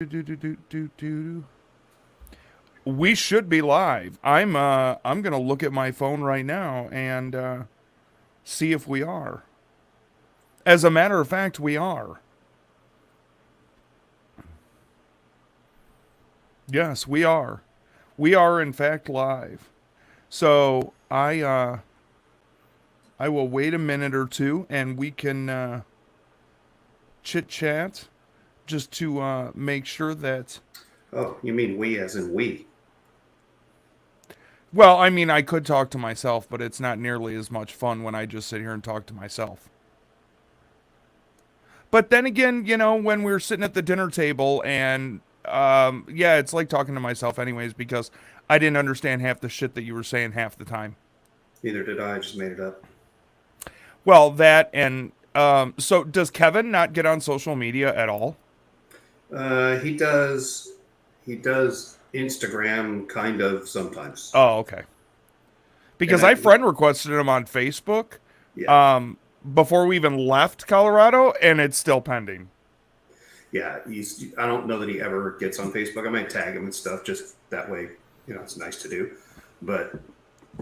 We should be live. I'm gonna look at my phone right now and see if we are. As a matter of fact, we are. Yes, we are. We are in fact live. So I will wait a minute or two and we can chit chat just to make sure that. Oh, you mean we as in we? Well, I mean, I could talk to myself, but it's not nearly as much fun when I just sit here and talk to myself. But then again, when we were sitting at the dinner table and yeah, it's like talking to myself anyways because I didn't understand half the shit that you were saying half the time. Neither did I. Just made it up. Well, that and so does Kevin not get on social media at all? He does. He does Instagram kind of sometimes. Oh, okay. And Because I friend requested him on Facebook yeah, before we even left Colorado, and it's still pending. yeah. I don't know that he ever gets on Facebook. I might tag him and stuff just that way. It's nice to do. But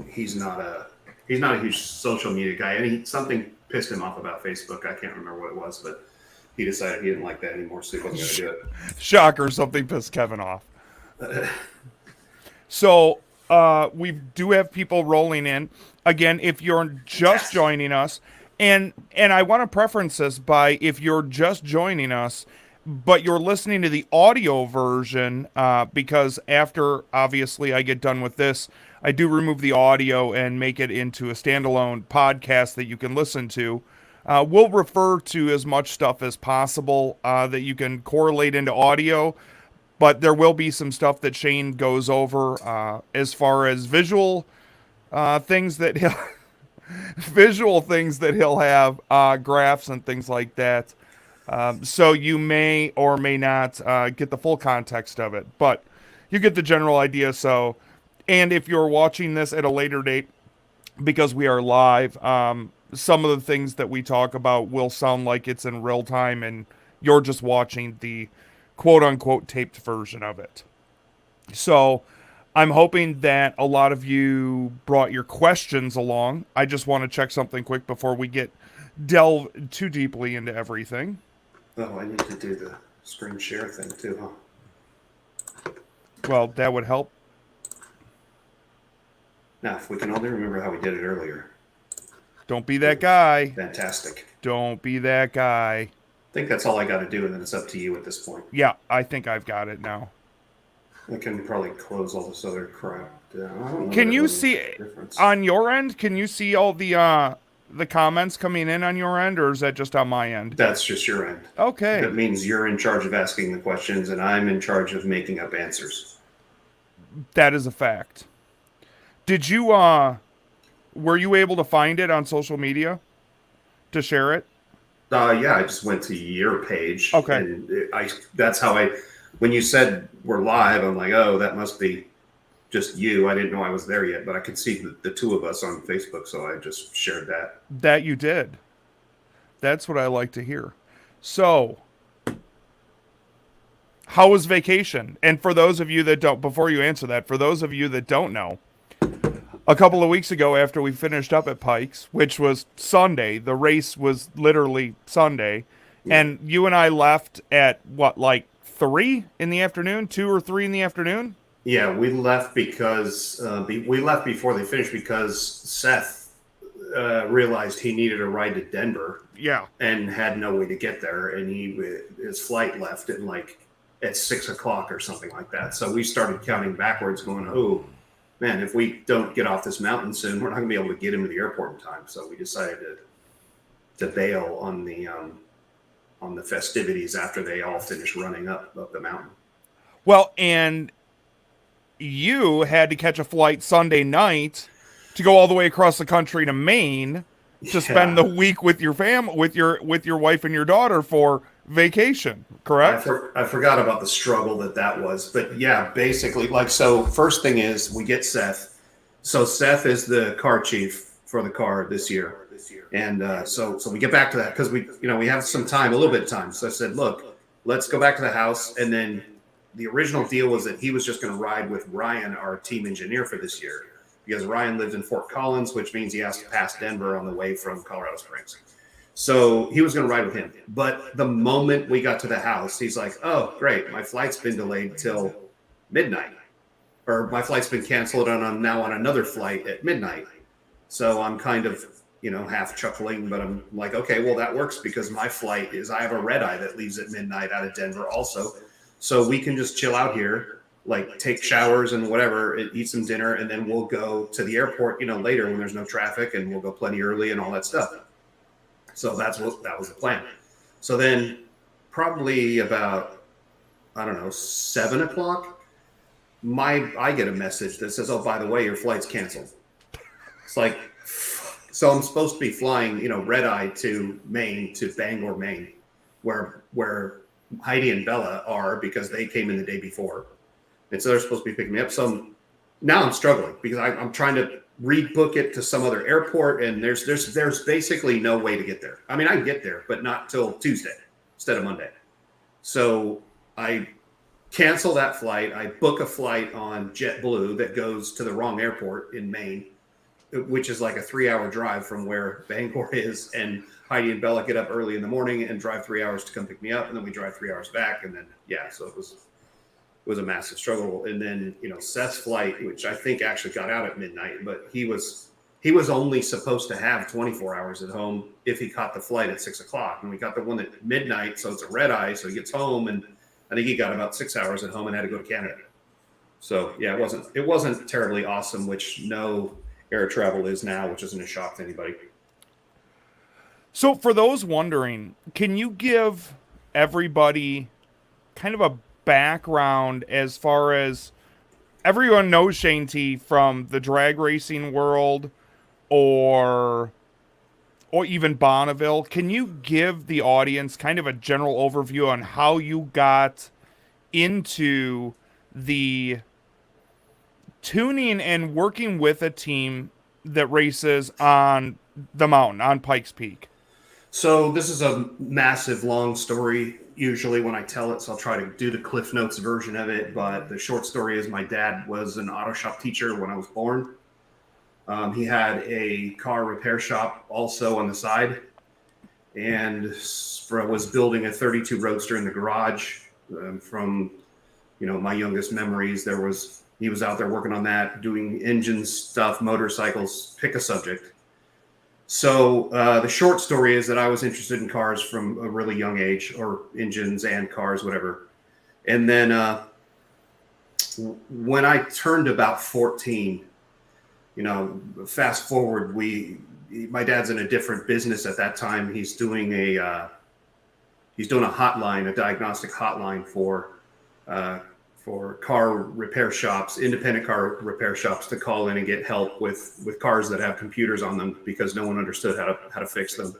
he's not a huge social media guy. And something pissed him off about Facebook. I can't remember what it was, but he decided he didn't like that anymore, so he wasn't going to do it. Shocker, something pissed Kevin off. So we do have people rolling in. Again, if you're just joining us, and I want to preference this by if you're just joining us, but you're listening to the audio version, because after obviously I get done with this, I do remove the audio and make it into a standalone podcast that you can listen to. We'll refer to as much stuff as possible that you can correlate into audio, but there will be some stuff that Shane goes over as far as things that he'll visual things that he'll have, graphs and things like that. So you may or may not get the full context of it, but you get the general idea. So, and if you're watching this at a later date, because we are live, some of the things that we talk about will sound like it's in real time and you're just watching the quote unquote taped version of it. So I'm hoping that a lot of you brought your questions along. I just want to check something quick before we delve too deeply into everything. Oh, I need to do the screen share thing too, huh? Well, that would help. Now, if we can only remember how we did it earlier. Don't be that guy. Fantastic. Don't be that guy. I think that's all I got to do, and then it's up to you at this point. Yeah, I think I've got it now. I can probably close all this other crap down. Can you see on your end? Can you see all the comments coming in on your end, or is that just on my end? That's just your end. Okay. That means you're in charge of asking the questions, and I'm in charge of making up answers. That is a fact. Did you were you able to find it on social media to share it? Yeah, I just went to your page. Okay. And that's how when you said we're live, I'm like, oh, that must be just you. I didn't know I was there yet, but I could see the two of us on Facebook, so I just shared that. That you did. That's what I like to hear. So, how was vacation? And for those of you that don't, before you answer that, for those of you that don't know, a couple of weeks ago after we finished up at Pikes, which was Sunday, the race was literally Sunday, and you and I left at what, like 3 in the afternoon, 2 or 3 in the afternoon? Yeah, we left because we left before they finished because Seth realized he needed a ride to Denver. Yeah, and had no way to get there, and his flight left at 6 o'clock or something like that. So we started counting backwards, going, "Oh man, if we don't get off this mountain soon, we're not going to be able to get him to the airport in time." So we decided to bail on the festivities after they all finished running up the mountain. Well, and you had to catch a flight Sunday night to go all the way across the country to Maine to spend the week with your with your wife and your daughter for vacation, correct? I forgot about the struggle that was, but yeah, basically, so first thing is we get Seth. So Seth is the car chief for the car this year. And so we get back to that because we have some time, a little bit of time. So I said, look, let's go back to the house. And then the original deal was that he was just going to ride with Ryan, our team engineer for this year, because Ryan lives in Fort Collins, which means he has to pass Denver on the way from Colorado Springs. So he was going to ride with him. But the moment we got to the house, he's like, oh, great, my flight's been delayed till midnight. Or my flight's been canceled and I'm now on another flight at midnight. So I'm kind of, half chuckling, but I'm like, okay, well, that works because my flight I have a red eye that leaves at midnight out of Denver also. So we can just chill out here, like take showers and whatever, eat some dinner, and then we'll go to the airport, later when there's no traffic, and we'll go plenty early and all that stuff. So that was the plan. So then probably about, 7 o'clock, I get a message that says, oh, by the way, your flight's canceled. It's like, so I'm supposed to be flying, red eye to Maine, to Bangor, Maine, where Heidi and Bella are, because they came in the day before. And so they're supposed to be picking me up. So now I'm struggling because I'm trying to rebook it to some other airport, and there's basically no way to get there. I mean, I can get there, but not till Tuesday instead of Monday. So I cancel that flight. I book a flight on JetBlue that goes to the wrong airport in Maine, which is like a 3-hour drive from where Bangor is. And Heidi and Bella get up early in the morning and drive 3 hours to come pick me up. And then we drive 3 hours back. And then, so it was a massive struggle. And then, Seth's flight, which I think actually got out at midnight, but he was only supposed to have 24 hours at home if he caught the flight at 6 o'clock. And we got the one at midnight. So it's a red eye. So he gets home, and I think he got about 6 hours at home and had to go to Canada. So yeah, it wasn't terribly awesome, which no air travel is now, which isn't a shock to anybody. So for those wondering, can you give everybody kind of a background as far as everyone knows Shane T from the drag racing world or even Bonneville? Can you give the audience kind of a general overview on how you got into the tuning and working with a team that races on the mountain, on Pikes Peak? So this is a massive, long story, usually when I tell it, so I'll try to do the Cliff Notes version of it. But the short story is my dad was an auto shop teacher when I was born. He had a car repair shop also on the side, and was building a 32 Roadster in the garage. From my youngest memories, he was out there working on that, doing engine stuff, motorcycles, pick a subject. So the short story is that I was interested in cars from a really young age, or engines and cars, whatever. And then when I turned about 14, fast forward, my dad's in a different business at that time. He's doing a hotline, a diagnostic hotline for car repair shops, independent car repair shops, to call in and get help with cars that have computers on them, because no one understood how to fix them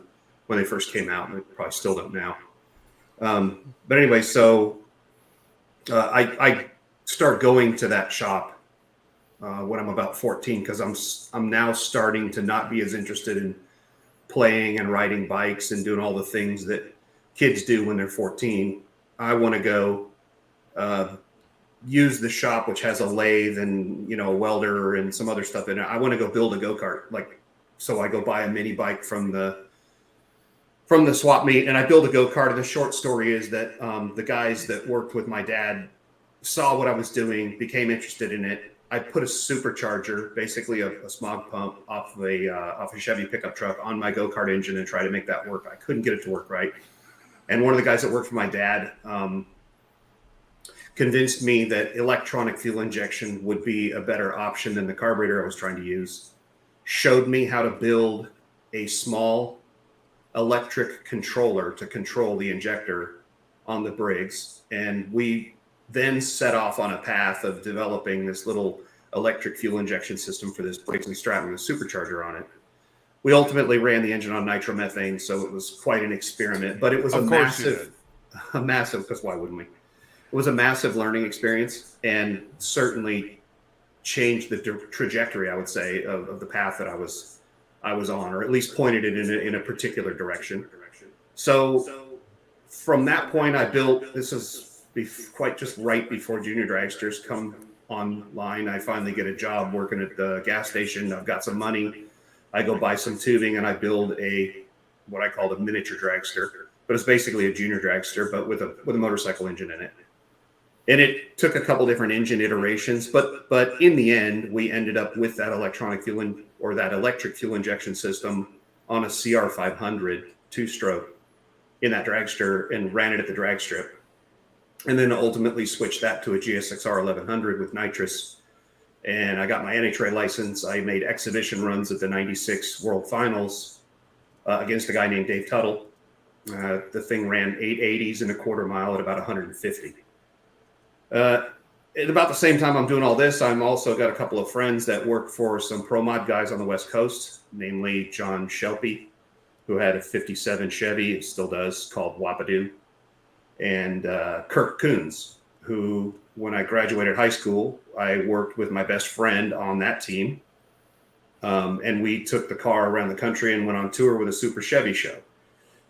when they first came out, and they probably still don't now. But anyway, so I start going to that shop when I'm about 14, because I'm now starting to not be as interested in playing and riding bikes and doing all the things that kids do when they're 14. I want to go use the shop, which has a lathe and a welder and some other stuff in it. I want to go build a go-kart. So I go buy a mini bike from the swap meet, and I build a go-kart. And the short story is that the guys that worked with my dad saw what I was doing, became interested in it. I put a supercharger, basically a smog pump, off a Chevy pickup truck on my go-kart engine and try to make that work. I couldn't get it to work right. And one of the guys that worked for my dad convinced me that electronic fuel injection would be a better option than the carburetor I was trying to use. Showed me how to build a small electric controller to control the injector on the Briggs. And we then set off on a path of developing this little electric fuel injection system for this Briggs & Stratton with a supercharger on it. We ultimately ran the engine on nitromethane, so it was quite an experiment, but it was a massive, because why wouldn't we? It was a massive learning experience, and certainly changed the trajectory, I would say, of the path that I was on, or at least pointed it in a particular direction. So from that point, I built, this is quite just right before junior dragsters come online. I finally get a job working at the gas station. I've got some money. I go buy some tubing and I build what I call a miniature dragster, but it's basically a junior dragster, but with a motorcycle engine in it. And it took a couple different engine iterations, but in the end, we ended up with that electric fuel injection system on a CR500 two-stroke in that dragster and ran it at the drag strip. And then ultimately switched that to a GSXR 1100 with nitrous. And I got my NHRA license. I made exhibition runs at the 96 World Finals against a guy named Dave Tuttle. The thing ran 880s in a quarter mile at about 150. At about the same time I'm doing all this, I'm also got a couple of friends that work for some pro mod guys on the West Coast, namely John Shelby, who had a 57 Chevy, it still does, called Wapadoo, and Kirk Coons, who, when I graduated high school, I worked with my best friend on that team. And we took the car around the country and went on tour with a Super Chevy show.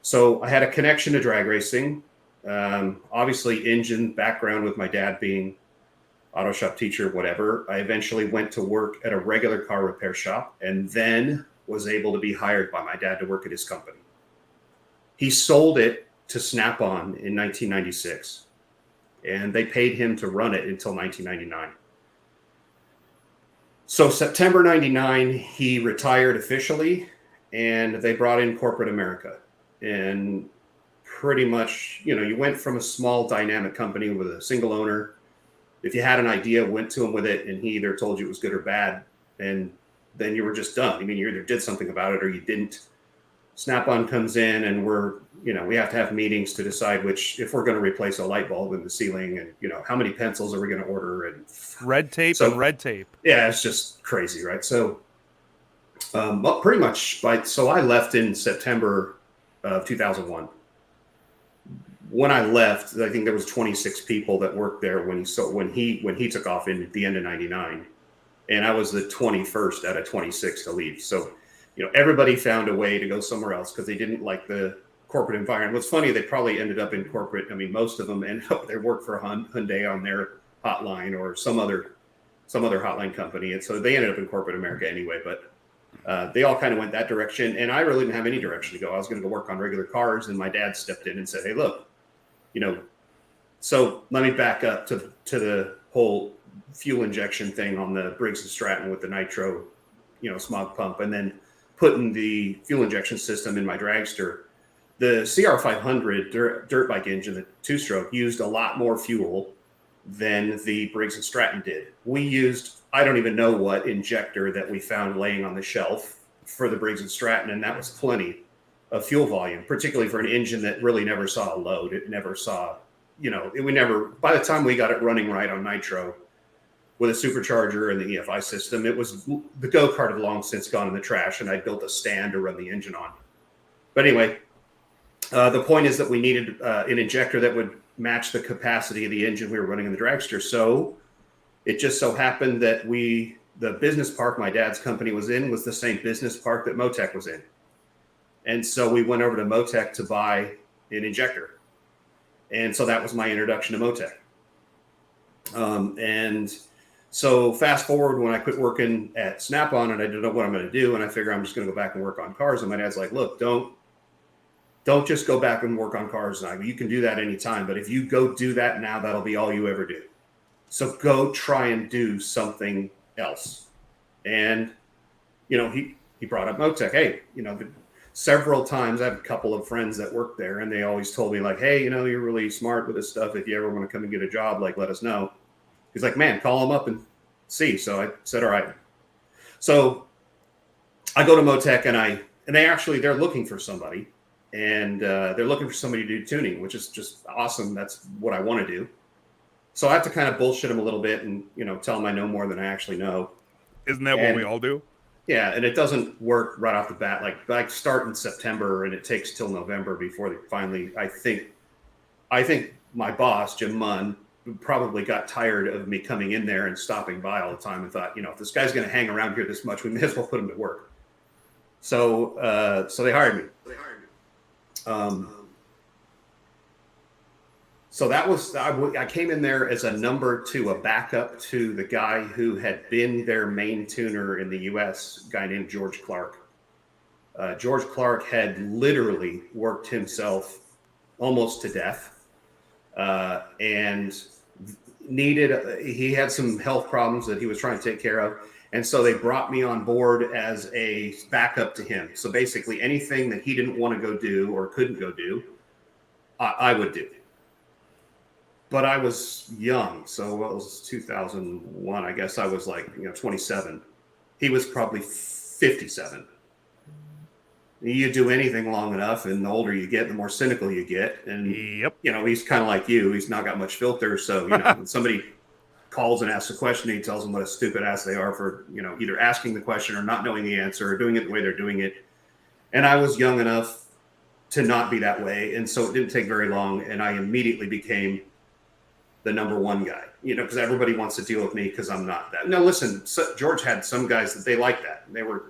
So I had a connection to drag racing. Obviously engine background with my dad being auto shop teacher, whatever. I eventually went to work at a regular car repair shop and then was able to be hired by my dad to work at his company. He sold it to Snap-on in 1996 and they paid him to run it until 1999. So September 99, he retired officially and they brought in corporate America. And pretty much, you went from a small dynamic company with a single owner. If you had an idea, went to him with it, and he either told you it was good or bad, and then you were just done. I mean, you either did something about it or you didn't. Snap-on comes in, and we have to have meetings to decide if we're going to replace a light bulb in the ceiling, and how many pencils are we going to order, and red tape. Yeah, it's just crazy, right? So, well, pretty much. So I left in September of 2001. When I left, I think there was 26 people that worked there when he took off in the end of 99, and I was the 21st out of 26 to leave. So, everybody found a way to go somewhere else because they didn't like the corporate environment. What's funny, they probably ended up in corporate. I mean, most of them ended up they work for Hyundai on their hotline or some other hotline company, and so they ended up in corporate America anyway. But they all kind of went that direction, and I really didn't have any direction to go. I was going to go work on regular cars, and my dad stepped in and said, "Hey, look. So let me back up to the whole fuel injection thing on the Briggs & Stratton with the nitro, smog pump, and then putting the fuel injection system in my dragster. The CR500 dirt bike engine, the two-stroke, used a lot more fuel than the Briggs & Stratton did. We used, I don't even know what injector that we found laying on the shelf for the Briggs & Stratton, and that was plenty of fuel volume, particularly for an engine that really never saw a load. It never saw, by the time we got it running right on nitro with a supercharger and the EFI system, the go-kart had long since gone in the trash, and I built a stand to run the engine on. But anyway, the point is that we needed an injector that would match the capacity of the engine we were running in the dragster. So it just so happened that the business park my dad's company was in was the same business park that Motec was in. And so we went over to Motec to buy an injector. And so that was my introduction to Motec. And so fast forward when I quit working at Snap-on and I didn't know what I'm going to do. And I figure I'm just going to go back and work on cars. And my dad's like, look, don't just go back and work on cars now. You can do that anytime. But if you go do that now, that'll be all you ever do. So go try and do something else. And, he brought up Motec. Hey, several times I have a couple of friends that work there, and they always told me like, hey, you're really smart with this stuff. If you ever want to come and get a job, like, let us know. He's like, man, call them up and see. So I said, all right. So I go to Motec and they're looking for somebody, and they're looking for somebody to do tuning, which is just awesome. That's what I want to do. So I have to kind of bullshit them a little bit and, tell them I know more than I actually know. Isn't that what we all do? Yeah, and it doesn't work right off the bat. Like start in September, and it takes till November before they finally. I think my boss Jim Munn probably got tired of me coming in there and stopping by all the time, and thought, if this guy's going to hang around here this much, we may as well put him to work. So they hired me. So that was, I came in there as a number two, a backup to the guy who had been their main tuner in the U.S., a guy named George Clark. George Clark had literally worked himself almost to death, and he had some health problems that he was trying to take care of. And so they brought me on board as a backup to him. So basically anything that he didn't want to go do or couldn't go do, I would do. But I was young. So what was 2001? I guess I was like, 27. He was probably 57. You do anything long enough, and the older you get, the more cynical you get. And, he's kind of like you. He's not got much filter. So, when somebody calls and asks a question, he tells them what a stupid ass they are for, either asking the question or not knowing the answer or doing it the way they're doing it. And I was young enough to not be that way. And so it didn't take very long. And I immediately became the number one guy, because everybody wants to deal with me because I'm not that. No, listen, George had some guys that they liked that. They were,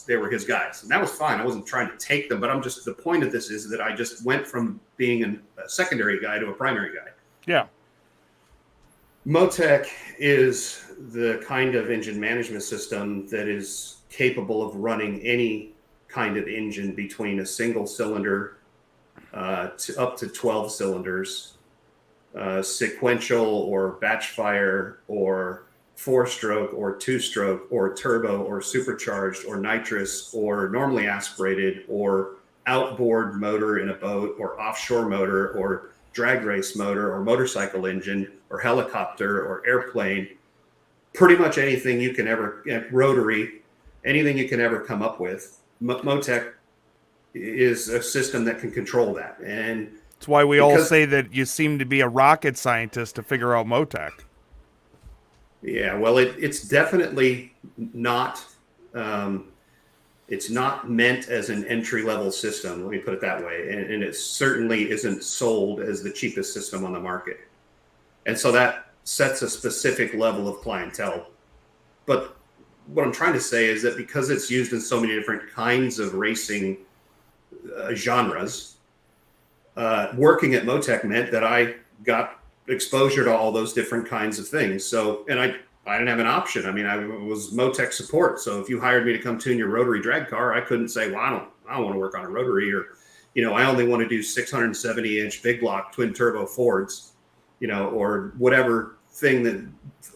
they were his guys, and that was fine. I wasn't trying to take them, but the point of this is that I just went from being a secondary guy to a primary guy. Yeah. Motec is the kind of engine management system that is capable of running any kind of engine between a single cylinder to up to 12 cylinders. Sequential or batch fire or 4-stroke or 2-stroke or turbo or supercharged or nitrous or normally aspirated or outboard motor in a boat or offshore motor or drag race motor or motorcycle engine or helicopter or airplane, pretty much anything you can ever, rotary, anything you can ever come up with. Motec is a system that can control that. And that's why we all say that you seem to be a rocket scientist to figure out Motec. Yeah, well, it's definitely not. It's not meant as an entry-level system. Let me put it that way, and it certainly isn't sold as the cheapest system on the market. And so that sets a specific level of clientele. But what I'm trying to say is that because it's used in so many different kinds of racing genres. Working at Motec meant that I got exposure to all those different kinds of things. So, and I didn't have an option. I mean, I was Motec support. So if you hired me to come tune your rotary drag car, I couldn't say, well, I don't want to work on a rotary, or, I only want to do 670-inch big block twin turbo Fords, or whatever thing that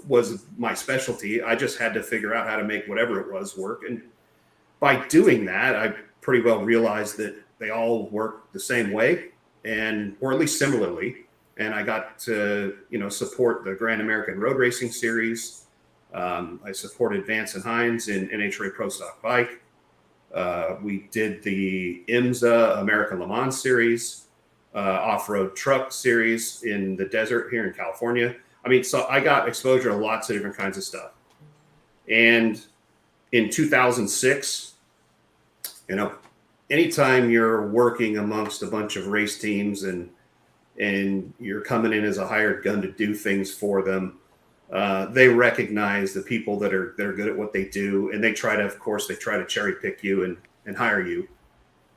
was my specialty. I just had to figure out how to make whatever it was work. And by doing that, I pretty well realized that they all work the same way, or at least similarly. And I got to, support the Grand American Road Racing Series. I supported Vance and Hines in NHRA Pro Stock Bike. We did the IMSA American Le Mans Series, off-road truck series in the desert here in California. I mean, so I got exposure to lots of different kinds of stuff. And in 2006, anytime you're working amongst a bunch of race teams and you're coming in as a hired gun to do things for them, they recognize the people that are good at what they do, and they try to cherry pick you and hire you.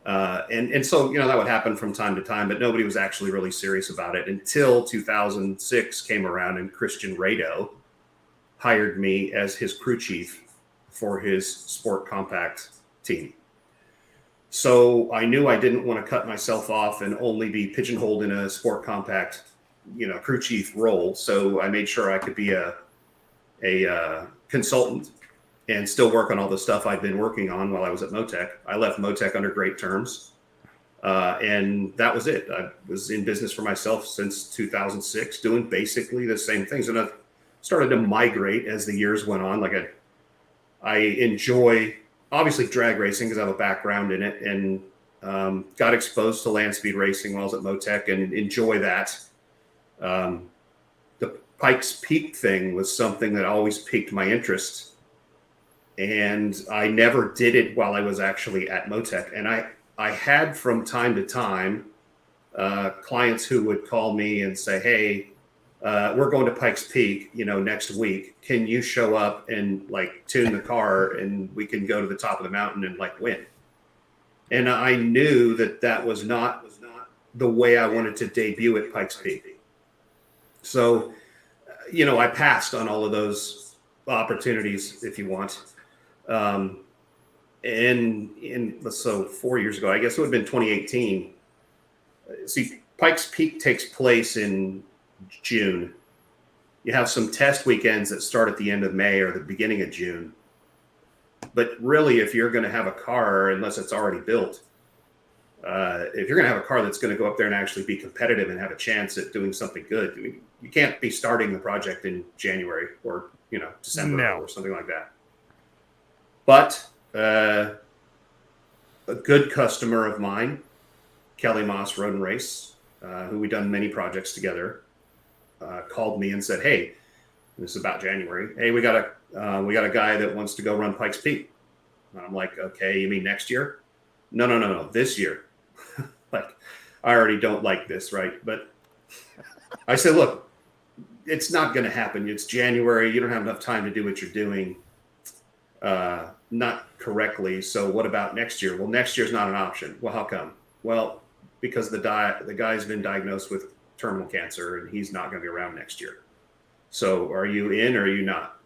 And so that would happen from time to time, but nobody was actually really serious about it until 2006 came around, and Christian Rado hired me as his crew chief for his sport compact team. So I knew I didn't want to cut myself off and only be pigeonholed in a sport compact, crew chief role. So I made sure I could be a consultant and still work on all the stuff I'd been working on while I was at Motec. I left Motec under great terms. And that was it. I was in business for myself since 2006, doing basically the same things. And I started to migrate as the years went on. Like I enjoy, obviously, drag racing because I have a background in it, and got exposed to land speed racing while I was at Motec and enjoy that. The Pikes Peak thing was something that always piqued my interest. And I never did it while I was actually at Motec. And I had from time to time clients who would call me and say, hey, we're going to Pikes Peak, next week. Can you show up and tune the car, and we can go to the top of the mountain and win? And I knew that was not the way I wanted to debut at Pikes Peak. So, I passed on all of those opportunities, if you want. Um, so 4 years ago, I guess it would have been 2018. See, Pikes Peak takes place in June. You have some test weekends that start at the end of May or the beginning of June. But really, if you're going to have a car, unless it's already built, if you're going to have a car that's going to go up there and actually be competitive and have a chance at doing something good, I mean, you can't be starting the project in January or December No. or something like that. But a good customer of mine, Kelly Moss Road and Race, who we've done many projects together, called me and said, "Hey, this is about January. Hey, we got a guy that wants to go run Pikes Peak." And I'm like, "Okay, you mean next year?" No, this year. Like, I already don't like this, right? But I said, "Look, it's not going to happen. It's January. You don't have enough time to do what you're doing, not correctly. So what about next year?" "Well, next year's not an option." "Well, how come?" "Well, because the guy's been diagnosed with terminal cancer and he's not going to be around next year. So are you in or are you not?"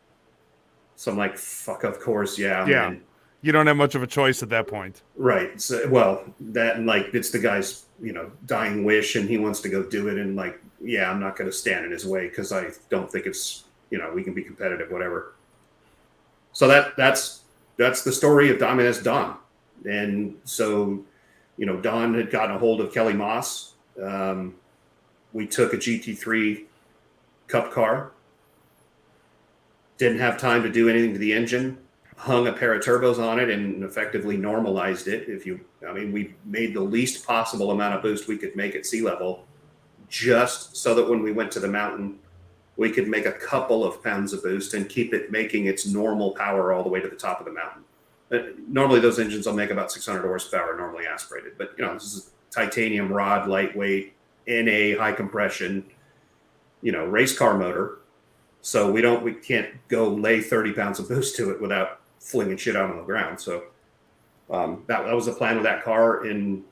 So I'm like, "Fuck, of course, yeah, I'm Yeah. in." You don't have much of a choice at that point. Right. So, well, that and like it's the guy's, dying wish and he wants to go do it. And like, yeah, I'm not going to stand in his way because I don't think it's, we can be competitive, whatever. So that's the story of Dominus Don. And so, Don had gotten a hold of Kelly Moss. We took a GT3 Cup car. Didn't have time to do anything to the engine. Hung a pair of turbos on it and effectively normalized it. We made the least possible amount of boost we could make at sea level, just so that when we went to the mountain, we could make a couple of pounds of boost and keep it making its normal power all the way to the top of the mountain. Normally, those engines will make about 600 horsepower, normally aspirated. But this is a titanium rod, lightweight, NA, high compression, race car motor. So we can't go lay 30 pounds of boost to it without flinging shit out on the ground. So that was the plan with that car. And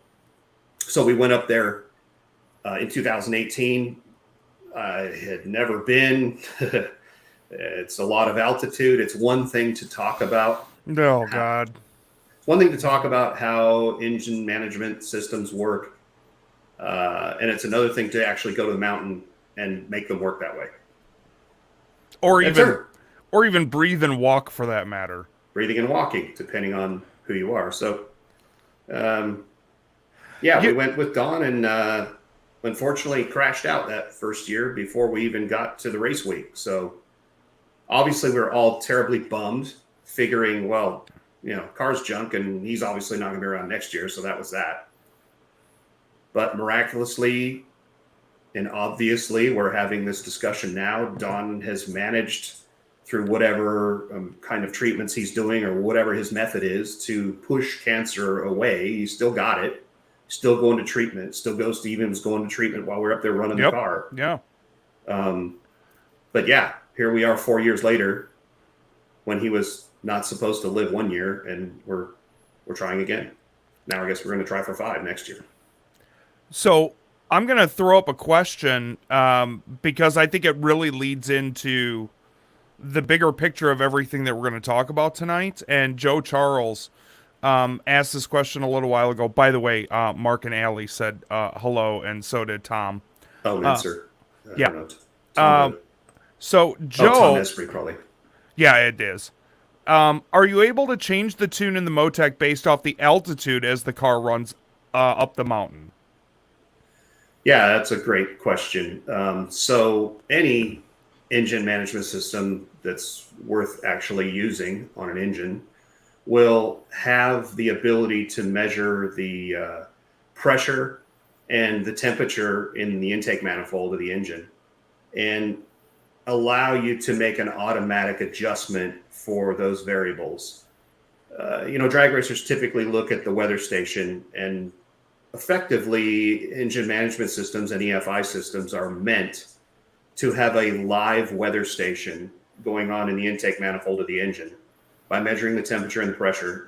so we went up there in 2018. I had never been. It's a lot of altitude. It's one thing to talk about. Oh, God. One thing to talk about how engine management systems work. And it's another thing to actually go to the mountain and make them work that way. Or even breathe and walk, for that matter. Breathing and walking, depending on who you are. So, we went with Don and unfortunately crashed out that first year before we even got to the race week. So, obviously, we were all terribly bummed, figuring, well, car's junk and he's obviously not going to be around next year. So, that was that. But miraculously, and obviously, we're having this discussion now. Don has managed, through whatever kind of treatments he's doing or whatever his method is, to push cancer away. He's still got it, still going to treatment, still goes to even was going to treatment while we're up there running the car. Yeah. But yeah, here we are 4 years later when he was not supposed to live 1 year, and we're trying again. Now I guess we're going to try for 5 next year. So I'm going to throw up a question because I think it really leads into the bigger picture of everything that we're going to talk about tonight. And Joe Charles asked this question a little while ago. By the way, Mark and Allie said hello, and so did Tom. Oh, Mincer. Yeah. Tom, so Joe, Tom Esprit, probably. Yeah, it is. Are you able to change the tune in the Motec based off the altitude as the car runs up the mountain? Yeah, that's a great question. So any engine management system that's worth actually using on an engine will have the ability to measure the pressure and the temperature in the intake manifold of the engine and allow you to make an automatic adjustment for those variables. Drag racers typically look at the weather station, and effectively engine management systems and EFI systems are meant to have a live weather station going on in the intake manifold of the engine by measuring the temperature and the pressure.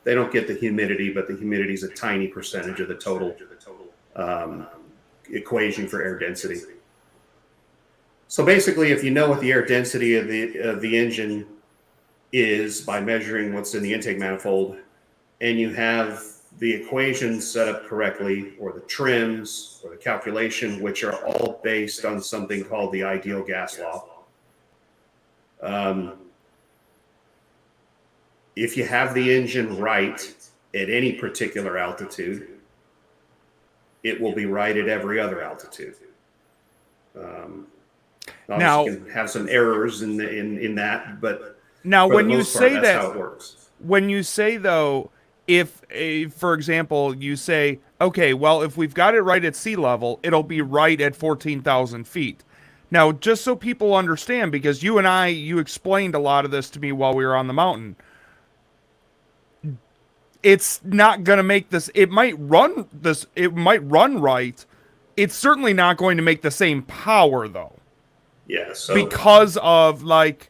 They don't get the humidity, but the humidity is a tiny percentage of the total equation for air density. So basically, if you know what the air density of the engine is by measuring what's in the intake manifold, and you have the equations set up correctly, or the trims, or the calculation, which are all based on something called the ideal gas law. If you have the engine right at any particular altitude, it will be right at every other altitude. Now, you can have some errors in that, but now for the when you most part, say that's that, how it works. when you say though, if for example you say, okay, well, if we've got it right at sea level, it'll be right at 14,000 feet. Now, just so people understand, because you explained a lot of this to me while we were on the mountain. It's not going to make this. It might run this. It might run right. It's certainly not going to make the same power though, Yeah. So because of like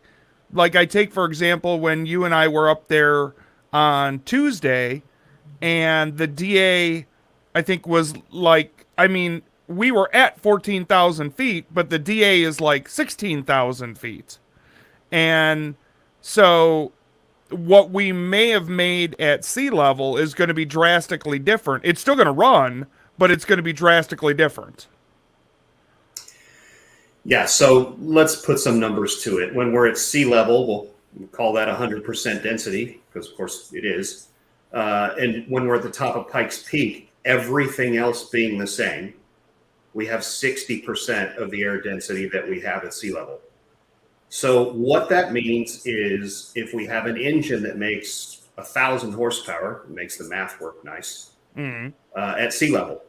I take for example when you and I were up there on Tuesday, and the DA, I think was like, I mean, we were at 14,000 feet, but the DA is like 16,000 feet, and so what we may have made at sea level is going to be drastically different. It's still going to run, but it's going to be drastically different. yeah, so let's put some numbers to it. When we're at sea level, we'll call that 100% density, because of course it is. And when we're at the top of Pikes Peak, everything else being the same, we have 60% of the air density that we have at sea level. So what that means is if we have an engine that makes 1,000 horsepower, it makes the math work nice, at sea level,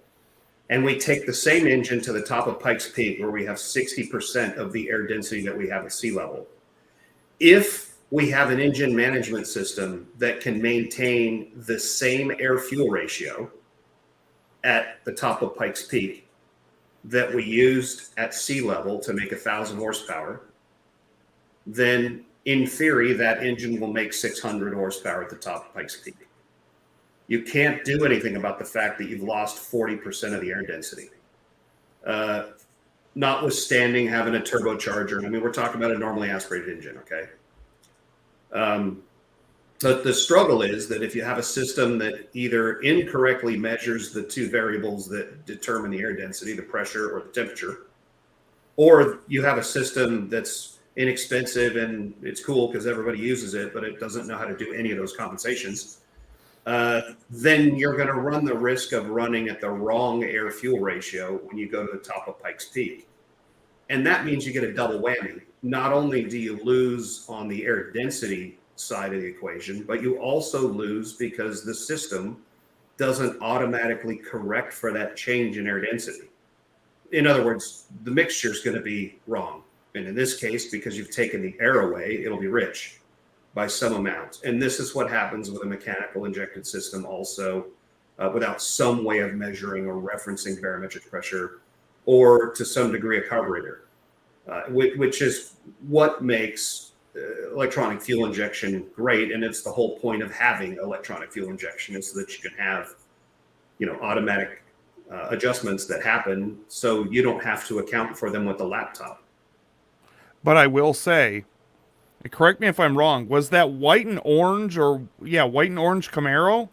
and we take the same engine to the top of Pikes Peak where we have 60% of the air density that we have at sea level. If we have an engine management system that can maintain the same air-fuel ratio at the top of Pikes Peak that we used at sea level to make 1,000 horsepower, then in theory, that engine will make 600 horsepower at the top of Pikes Peak. You can't do anything about the fact that you've lost 40% of the air density. Notwithstanding having a turbocharger. I mean, we're talking about a normally aspirated engine, okay? But the struggle is that if you have a system that either incorrectly measures the two variables that determine the air density, the pressure or the temperature, or you have a system that's inexpensive and it's cool because everybody uses it, but it doesn't know how to do any of those compensations, then you're going to run the risk of running at the wrong air fuel ratio when you go to the top of Pikes Peak. And that means you get a double whammy. Not only do you lose on the air density side of the equation, but you also lose because the system doesn't automatically correct for that change in air density. In other words, the mixture is going to be wrong. And in this case, because you've taken the air away, it'll be rich by some amount. And this is what happens with a mechanical injected system also, without some way of measuring or referencing barometric pressure, or to some degree a carburetor, which is what makes electronic fuel injection great. And it's the whole point of having electronic fuel injection, is so that you can have, automatic adjustments that happen so you don't have to account for them with the laptop. But I will say, correct me if I'm wrong, was that white and orange Camaro?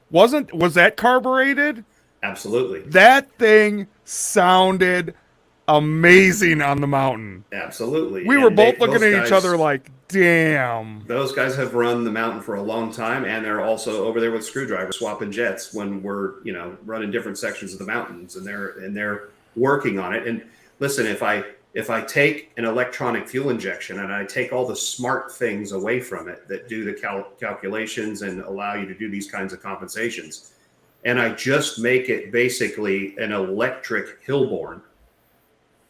Was that carbureted? Absolutely. That thing sounded amazing on the mountain. Absolutely. We were both looking at each other like, damn. Those guys have run the mountain for a long time, and they're also over there with screwdrivers swapping jets when we're, running different sections of the mountains, and they're working on it. And listen, if I take an electronic fuel injection and I take all the smart things away from it that do the calculations and allow you to do these kinds of compensations, and I just make it basically an electric hillborn,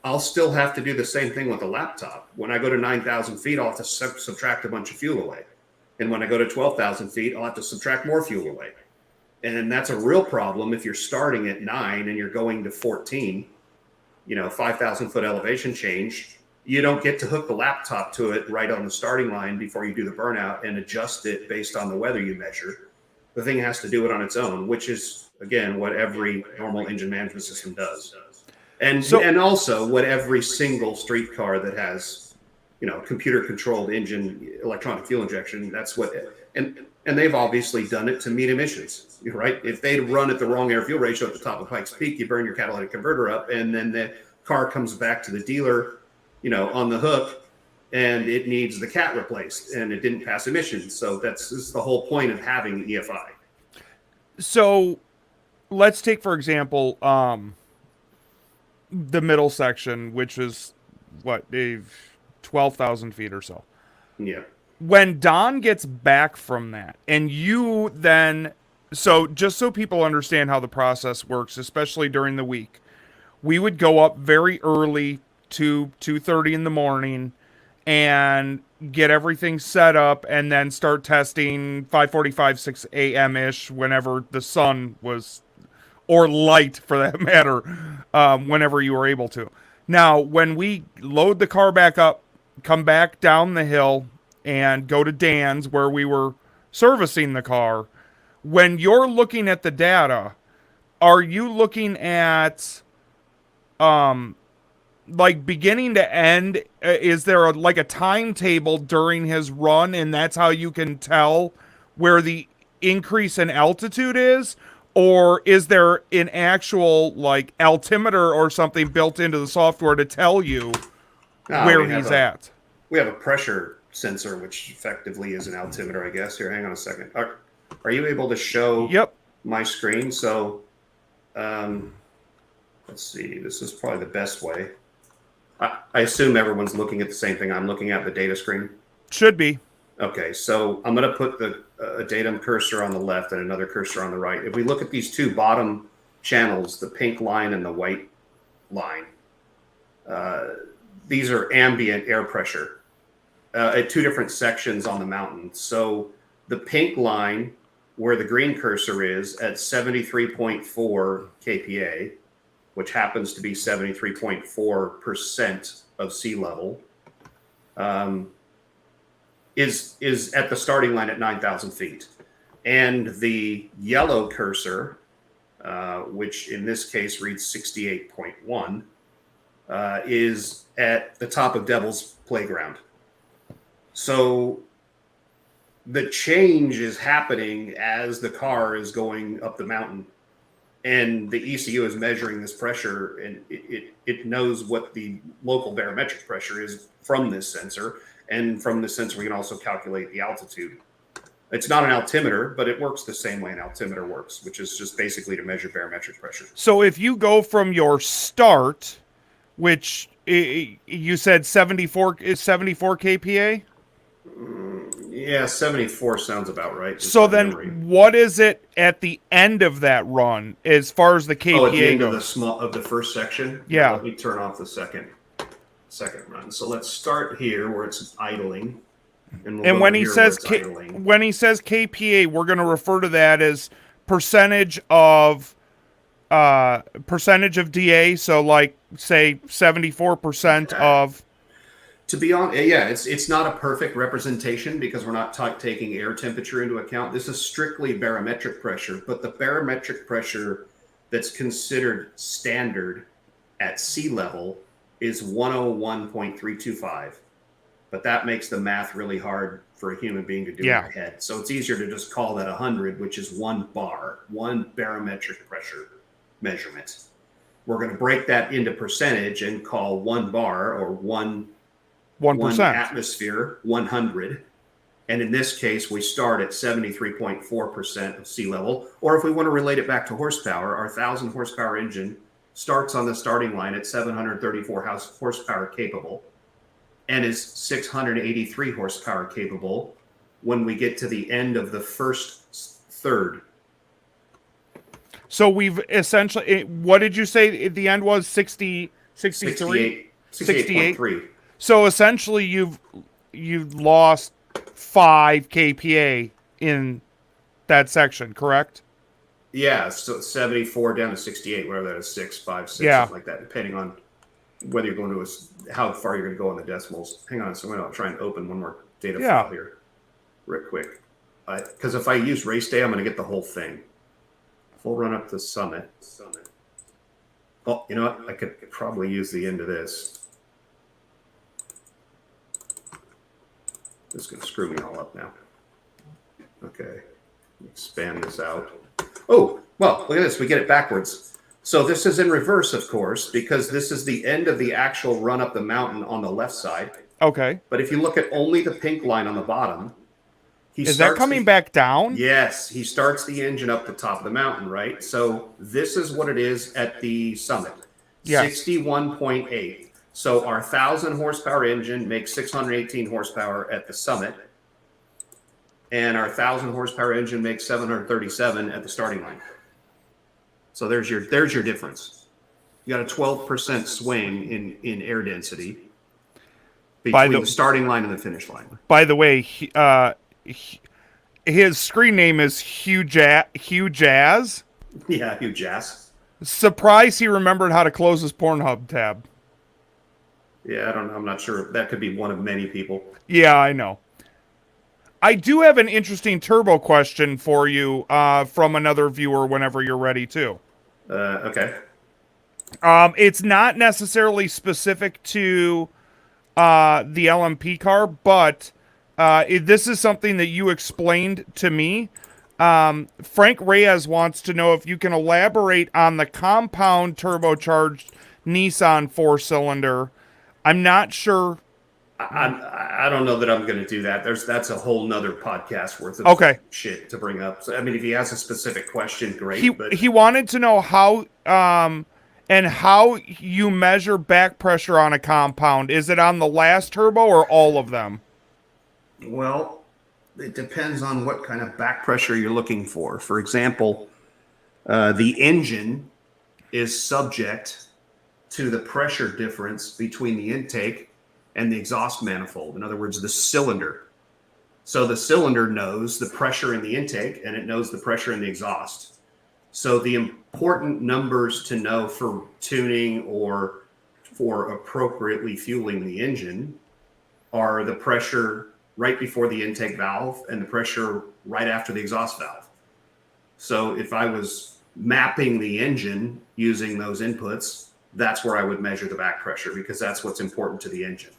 I'll still have to do the same thing with a laptop. When I go to 9,000 feet, I'll have to subtract a bunch of fuel away. And when I go to 12,000 feet, I'll have to subtract more fuel away. And that's a real problem if you're starting at 9 and you're going to 14, 5,000 foot elevation change. You don't get to hook the laptop to it right on the starting line before you do the burnout and adjust it based on the weather you measure. The thing has to do it on its own, which is, again, what every normal engine management system does. And also what every single street car that has, computer controlled engine, electronic fuel injection, that's what, and they've obviously done it to meet emissions, right? If they run at the wrong air fuel ratio at the top of Pikes Peak, you burn your catalytic converter up, and then the car comes back to the dealer, on the hook, and it needs the cat replaced, and it didn't pass emissions. So this is the whole point of having EFI. So let's take, for example, the middle section, which is what, 12,000 feet or so. Yeah. When Don gets back from that, and you then, so just so people understand how the process works, especially during the week, we would go up very early, 2:30 in the morning, and get everything set up, and then start testing 5:45, 6 a.m. ish, whenever the sun was, or light for that matter, whenever you were able to. Now, when we load the car back up, come back down the hill, and go to Dan's where we were servicing the car, when you're looking at the data, are you looking at like beginning to end? Is there a timetable during his run, and that's how you can tell where the increase in altitude is? Or is there an actual altimeter or something built into the software to tell you where he's at? We have a pressure sensor, which effectively is an altimeter, I guess. Here, hang on a second. Are you able to show my screen? So, let's see. This is probably the best way. I assume everyone's looking at the same thing I'm looking at, the data screen? Should be. Okay, so I'm going to put a datum cursor on the left and another cursor on the right. If we look at these two bottom channels, the pink line and the white line, these are ambient air pressure at two different sections on the mountain. So the pink line, where the green cursor is, at 73.4 kPa, which happens to be 73.4% of sea level, is at the starting line at 9,000 feet. And the yellow cursor, which in this case reads 68.1, is at the top of Devil's Playground. So the change is happening as the car is going up the mountain, and the ECU is measuring this pressure, and it knows what the local barometric pressure is from this sensor. And from the sensor, we can also calculate the altitude. It's not an altimeter, but it works the same way an altimeter works, which is just basically to measure barometric pressure. So if you go from your start, which you said 74 kPa? Yeah, 74 sounds about right. So then what is it at the end of that run as far as the KPA at the end goes? of the first section? Yeah. Let me turn off the second run. So let's start here where it's idling. And when he says KPA, we're going to refer to that as percentage of DA. So say 74% of. To be honest, yeah, it's not a perfect representation because we're not taking air temperature into account. This is strictly barometric pressure, but the barometric pressure that's considered standard at sea level is 101.325. But that makes the math really hard for a human being to do in their head. So it's easier to just call that 100, which is 1 bar, 1 barometric pressure measurement. We're going to break that into percentage and call 1 bar or 1 atmosphere 100. And in this case, we start at 73.4% of sea level. Or if we want to relate it back to horsepower, our 1,000 horsepower engine starts on the starting line at 734 horsepower capable and is 683 horsepower capable when we get to the end of the first third. So we've essentially, what did you say the end was? 63? 68.3. So essentially you've lost 5 kPa in that section, correct? Yeah, so 74 down to 68, whatever that is, 6, 5, 6, something like that, depending on whether you're going to how far you're going to go on the decimals. Hang on, so I'm going to try and open one more data file here real quick. Because if I use race day, I'm going to get the whole thing. Full run up to summit. Oh, you know what? I could probably use the end of this. This is going to screw me all up now. Okay. Expand this out. Oh, well, look at this. We get it backwards. So this is in reverse, of course, because this is the end of the actual run up the mountain on the left side. Okay. But if you look at only the pink line on the bottom, Is that coming back down? Yes, he starts the engine up the top of the mountain, right? So this is what it is at the summit. Yes. 61.8. So our 1,000 horsepower engine makes 618 horsepower at the summit. And our 1,000 horsepower engine makes 737 at the starting line. So there's your difference. You got a 12% swing in air density between the starting line and the finish line. By the way, his screen name is Hugh Jazz. Yeah, Hugh Jazz. Surprised he remembered how to close his Pornhub tab. Yeah, I don't know. I'm not sure. That could be one of many people. Yeah, I know. I do have an interesting turbo question for you from another viewer whenever you're ready, too. Okay. It's not necessarily specific to the LMP car, but this is something that you explained to me. Frank Reyes wants to know if you can elaborate on the compound turbocharged Nissan 4-cylinder. I'm not sure. I don't know that I'm going to do that. That's a whole nother podcast worth of shit to bring up. So, I mean, if he has a specific question, great. He wanted to know how and how you measure back pressure on a compound. Is it on the last turbo or all of them? Well, it depends on what kind of back pressure you're looking for. For example, the engine is subject to the pressure difference between the intake and the exhaust manifold. In other words, the cylinder. So the cylinder knows the pressure in the intake and it knows the pressure in the exhaust. So the important numbers to know for tuning or for appropriately fueling the engine are the pressure right before the intake valve and the pressure right after the exhaust valve. So if I was mapping the engine using those inputs, that's where I would measure the back pressure because that's what's important to the engine.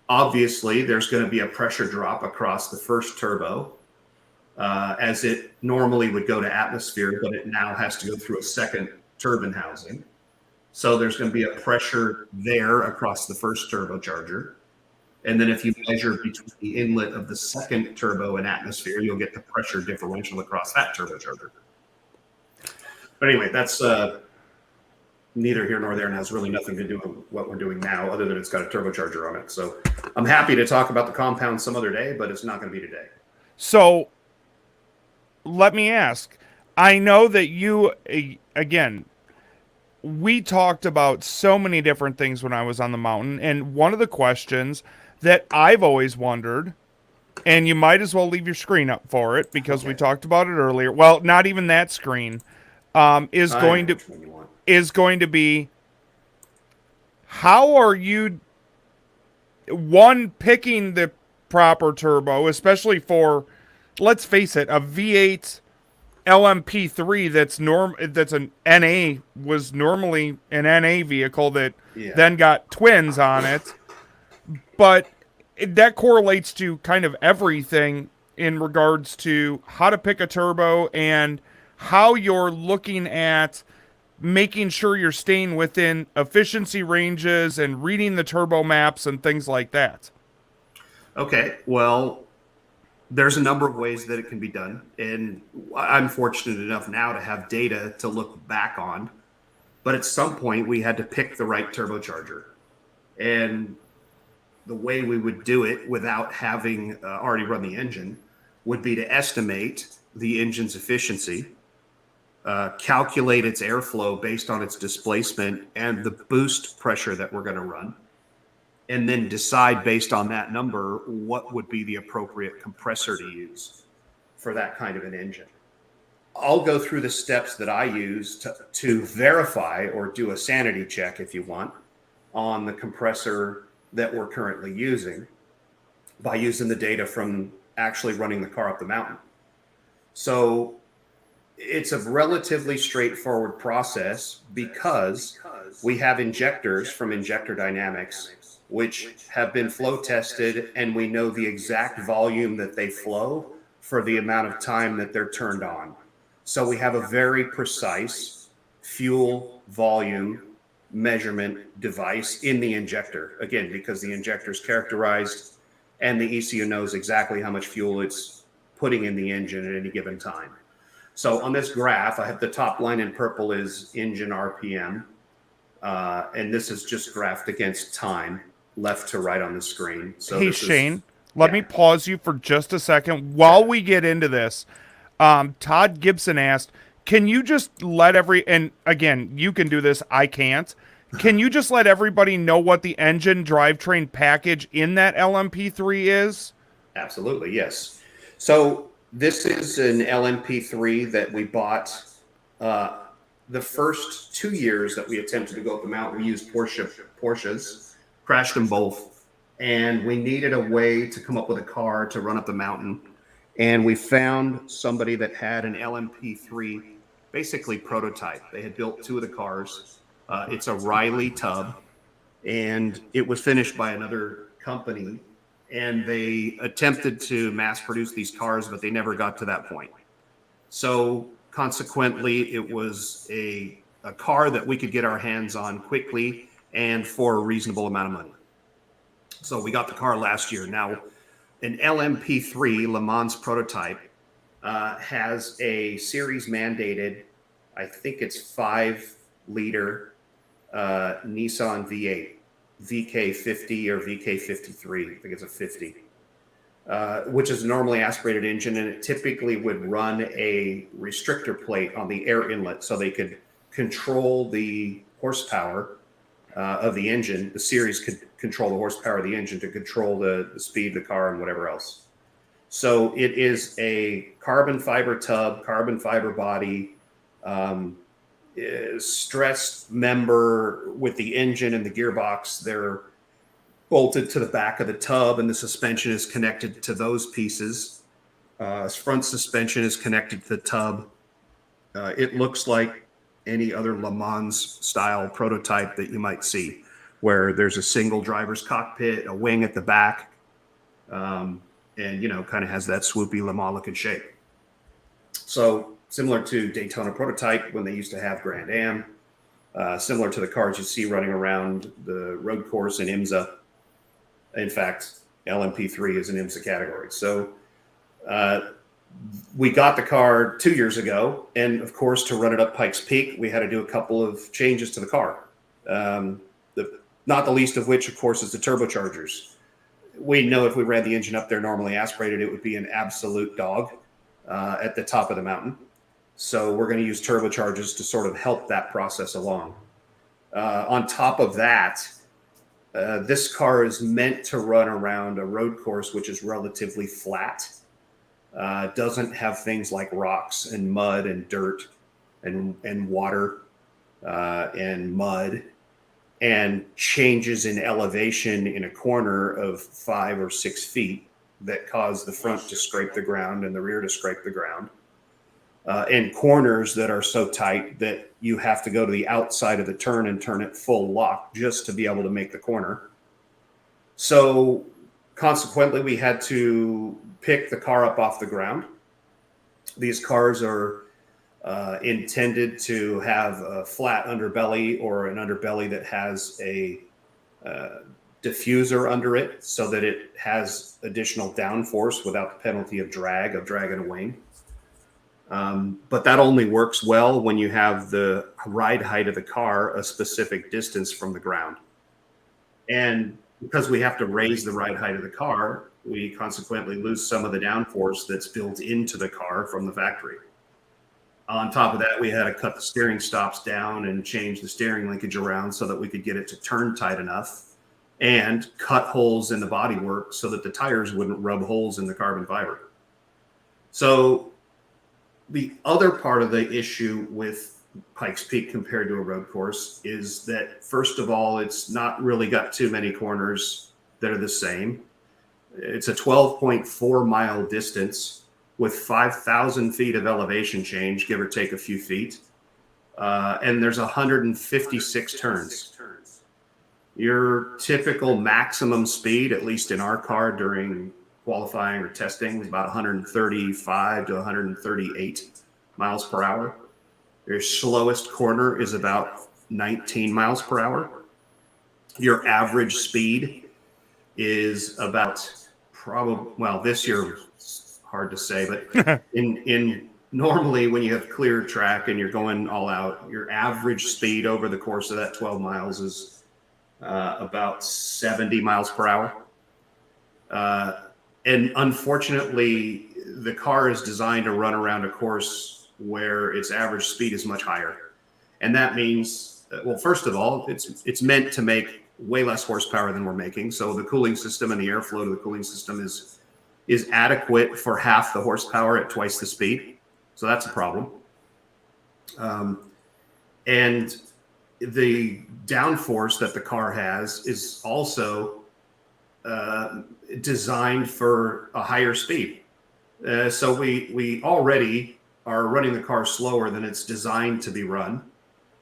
Obviously, there's going to be a pressure drop across the first turbo as it normally would go to atmosphere, but it now has to go through a second turbine housing. So there's going to be a pressure there across the first turbocharger. And then if you measure between the inlet of the second turbo and atmosphere, you'll get the pressure differential across that turbocharger. But anyway, that's neither here nor there and has really nothing to do with what we're doing now other than it's got a turbocharger on it. So I'm happy to talk about the compound some other day, but it's not going to be today. So let me ask. I know that you, again, we talked about so many different things when I was on the mountain, and one of the questions that I've always wondered, and you might as well leave your screen up for it because we talked about it earlier. Well, not even that screen is going to be, how are you, one, picking the proper turbo, especially for, let's face it, a V8 LMP3 that's an NA, was normally an NA vehicle that then got twins on it, but that correlates to kind of everything in regards to how to pick a turbo and how you're looking at making sure you're staying within efficiency ranges and reading the turbo maps and things like that. Okay, well, there's a number of ways that it can be done, and I'm fortunate enough now to have data to look back on, but at some point we had to pick the right turbocharger, and the way we would do it without having already run the engine would be to estimate the engine's efficiency, calculate its airflow based on its displacement and the boost pressure that we're going to run, and then decide based on that number what would be the appropriate compressor to use for that kind of an engine. I'll go through the steps that I use to verify or do a sanity check, if you want, on the compressor that we're currently using by using the data from actually running the car up the mountain. So It's a relatively straightforward process because we have injectors from Injector Dynamics, which have been flow tested, and we know the exact volume that they flow for the amount of time that they're turned on. So we have a very precise fuel volume measurement device in the injector. Again, because the injector is characterized and the ECU knows exactly how much fuel it's putting in the engine at any given time. So on this graph, I have the top line in purple is engine RPM, and this is just graphed against time, left to right on the screen. So Hey, this Shane, is, let yeah, me pause you for just a second while we get into this. Todd Gibson asked, can you just let and again, you can do this, I can't. Can you just let everybody know what the engine drivetrain package in that LMP3 is? absolutely, yes. So this is an LMP3 that we bought the first 2 years that we attempted to go up the mountain. We used Porsches, crashed them both, and we needed a way to come up with a car to run up the mountain. And we found somebody that had an LMP3, basically prototype. They had built two of the cars. It's a Riley tub, and it was finished by another company. And they attempted to mass produce these cars, but they never got to that point. So consequently, it was a car that we could get our hands on quickly and for a reasonable amount of money. So we got the car last year. Now, an LMP3 Le Mans prototype has a series mandated, I think it's 5-liter Nissan V8, VK50 or VK53. I think it's a 50. Which is a normally aspirated engine, and it typically would run a restrictor plate on the air inlet so they could control the horsepower of the engine. The series could control the horsepower of the engine to control the speed of the car and whatever else. So it is a carbon fiber tub, carbon fiber body, stressed member with the engine and the gearbox. They're bolted to the back of the tub, and the suspension is connected to those pieces. Front suspension is connected to the tub. It looks like any other Le Mans style prototype that you might see, where there's a single driver's cockpit, a wing at the back, and kind of has that swoopy Le Mans looking shape. So similar to Daytona prototype when they used to have Grand Am, similar to the cars you see running around the road course in IMSA. In fact, LMP3 is an IMSA category. So we got the car 2 years ago. And of course, to run it up Pikes Peak, we had to do a couple of changes to the car. Not the least of which, of course, is the turbochargers. We know if we ran the engine up there normally aspirated, it would be an absolute dog at the top of the mountain. So we're going to use turbochargers to sort of help that process along. On top of that, this car is meant to run around a road course which is relatively flat. Doesn't have things like rocks and mud and dirt and water and mud, and changes in elevation in a corner of 5 or 6 feet that cause the front to scrape the ground and the rear to scrape the ground. And corners that are so tight that you have to go to the outside of the turn and turn it full lock just to be able to make the corner. So consequently, we had to pick the car up off the ground. These cars are intended to have a flat underbelly or an underbelly that has a diffuser under it so that it has additional downforce without the penalty of dragging a wing. But that only works well when you have the ride height of the car a specific distance from the ground. And because we have to raise the ride height of the car, we consequently lose some of the downforce that's built into the car from the factory. On top of that, we had to cut the steering stops down and change the steering linkage around so that we could get it to turn tight enough, and cut holes in the bodywork so that the tires wouldn't rub holes in the carbon fiber. So the other part of the issue with Pikes Peak compared to a road course is that, first of all, it's not really got too many corners that are the same. It's a 12.4 mile distance with 5,000 feet of elevation change, give or take a few feet. And there's 156 turns. Your typical maximum speed, at least in our car during qualifying or testing, is about 135 to 138 miles per hour. Your slowest corner is about 19 miles per hour. Your average speed is about this year it's hard to say, but in normally when you have clear track and you're going all out, your average speed over the course of that 12 miles is about 70 miles per hour. And unfortunately, the car is designed to run around a course where its average speed is much higher. And that means, well, first of all, it's meant to make way less horsepower than we're making. So the cooling system and the airflow to the cooling system is adequate for half the horsepower at twice the speed. So that's a problem. And the downforce that the car has is also designed for a higher speed. So we already are running the car slower than it's designed to be run.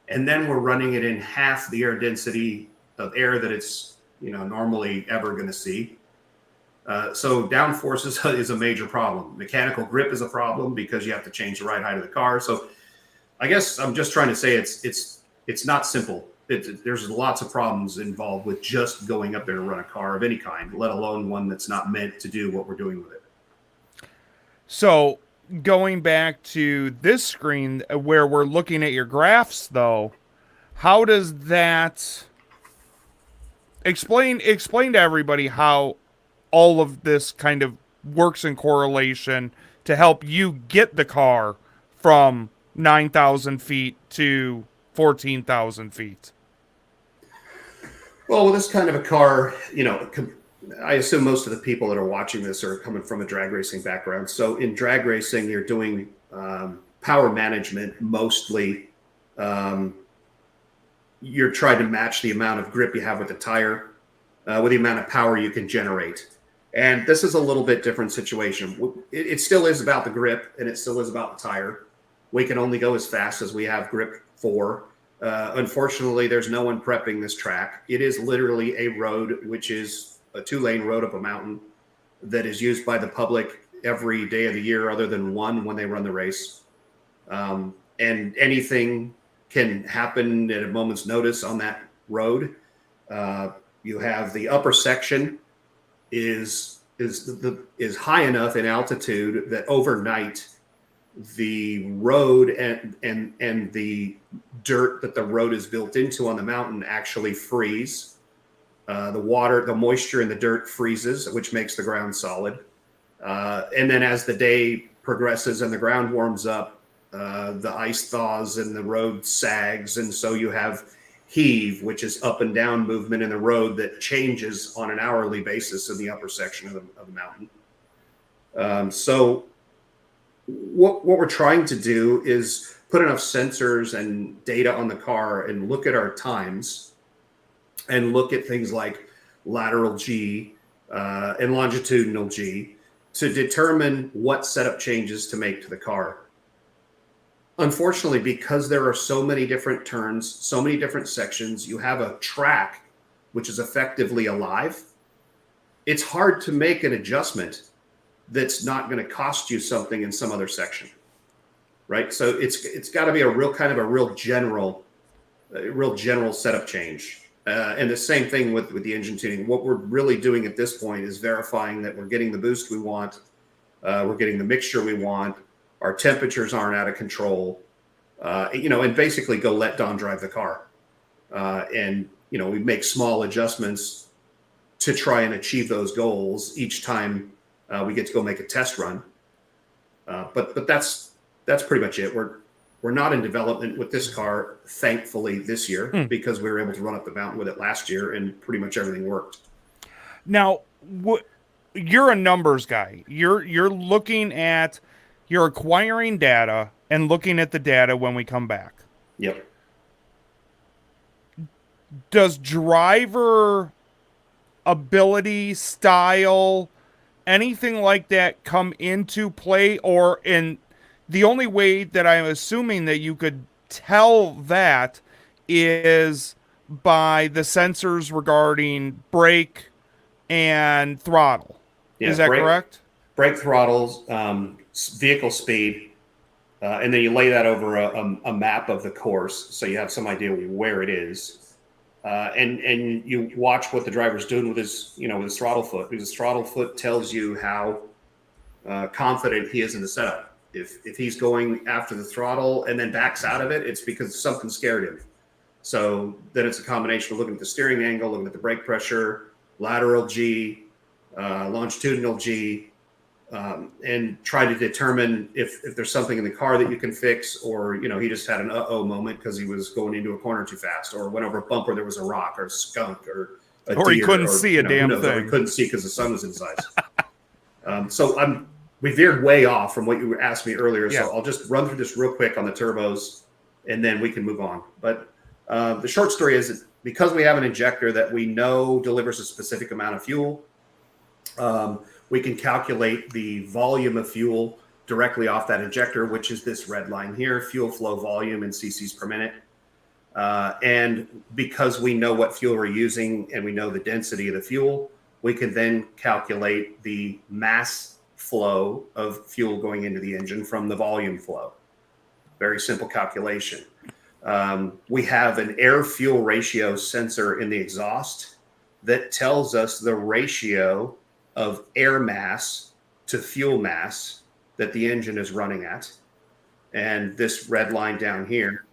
And then we're running it in half the air density of air that it's normally ever going to see. So downforce is a major problem. Mechanical grip is a problem because you have to change the ride height of the car. So I guess I'm just trying to say it's not simple. There's lots of problems involved with just going up there to run a car of any kind, let alone one that's not meant to do what we're doing with it. So going back to this screen where we're looking at your graphs, though, how does that explain to everybody how all of this kind of works in correlation to help you get the car from 9,000 feet to 14,000 feet? Well, with this kind of a car, I assume most of the people that are watching this are coming from a drag racing background. So in drag racing, you're doing power management mostly. You're trying to match the amount of grip you have with the tire with the amount of power you can generate. And this is a little bit different situation. It still is about the grip, and it still is about the tire. We can only go as fast as we have grip for. Unfortunately, there's no one prepping this track. It is literally a road, which is a 2-lane road up a mountain that is used by the public every day of the year other than one when they run the race. And anything can happen at a moment's notice on that road. You have the upper section is high enough in altitude that overnight the road and the dirt that the road is built into on the mountain actually freeze. The moisture in the dirt freezes, which makes the ground solid. And then as the day progresses and the ground warms up, the ice thaws and the road sags. And so you have heave, which is up and down movement in the road that changes on an hourly basis in the upper section of the mountain. So what we're trying to do is put enough sensors and data on the car and look at our times and look at things like lateral G and longitudinal G to determine what setup changes to make to the car. Unfortunately, because there are so many different turns, so many different sections, you have a track which is effectively alive. It's hard to make an adjustment that's not going to cost you something in some other section, right? So it's got to be a real general setup change. And the same thing with the engine tuning. What we're really doing at this point is verifying that we're getting the boost we want, we're getting the mixture we want, our temperatures aren't out of control, and basically go let Don drive the car. And we make small adjustments to try and achieve those goals each time we get to go make a test run. But that's pretty much it. We're not in development with this car, thankfully, this year because we were able to run up the mountain with it last year and pretty much everything worked. Now, you're a numbers guy. You're looking at, you're acquiring data and looking at the data when we come back. Yep. Does driver ability, style, anything like that come into play, or in the only way that I'm assuming that you could tell that is by the sensors regarding brake and throttle. Is Yeah, that correct? brake throttles, vehicle speed, and then you lay that over a map of the course, so you have some idea where it is, and you watch what the driver's doing with his throttle foot. Because his throttle foot tells you how confident he is in the setup. If he's going after the throttle and then backs out of it, it's because something scared him. So then it's a combination of looking at the steering angle, looking at the brake pressure, lateral G, longitudinal G, and try to determine if there's something in the car that you can fix, or he just had an uh-oh moment because he was going into a corner too fast, or went over a bump where there was a rock or a skunk or a Or he deer, couldn't or, see a damn or thing. he couldn't see because the sun was in his eyes. So we veered way off from what you asked me earlier. Yeah. So I'll just run through this real quick on the turbos, and then we can move on. But the short story is that because we have an injector that we know delivers a specific amount of fuel, we can calculate the volume of fuel directly off that injector, which is this red line here, fuel flow volume in cc's per minute. And because we know what fuel we're using and we know the density of the fuel, we can then calculate the mass flow of fuel going into the engine from the volume flow. Very simple calculation. We have an air-fuel ratio sensor in the exhaust that tells us the ratio of air mass to fuel mass that the engine is running at. And this red line down here,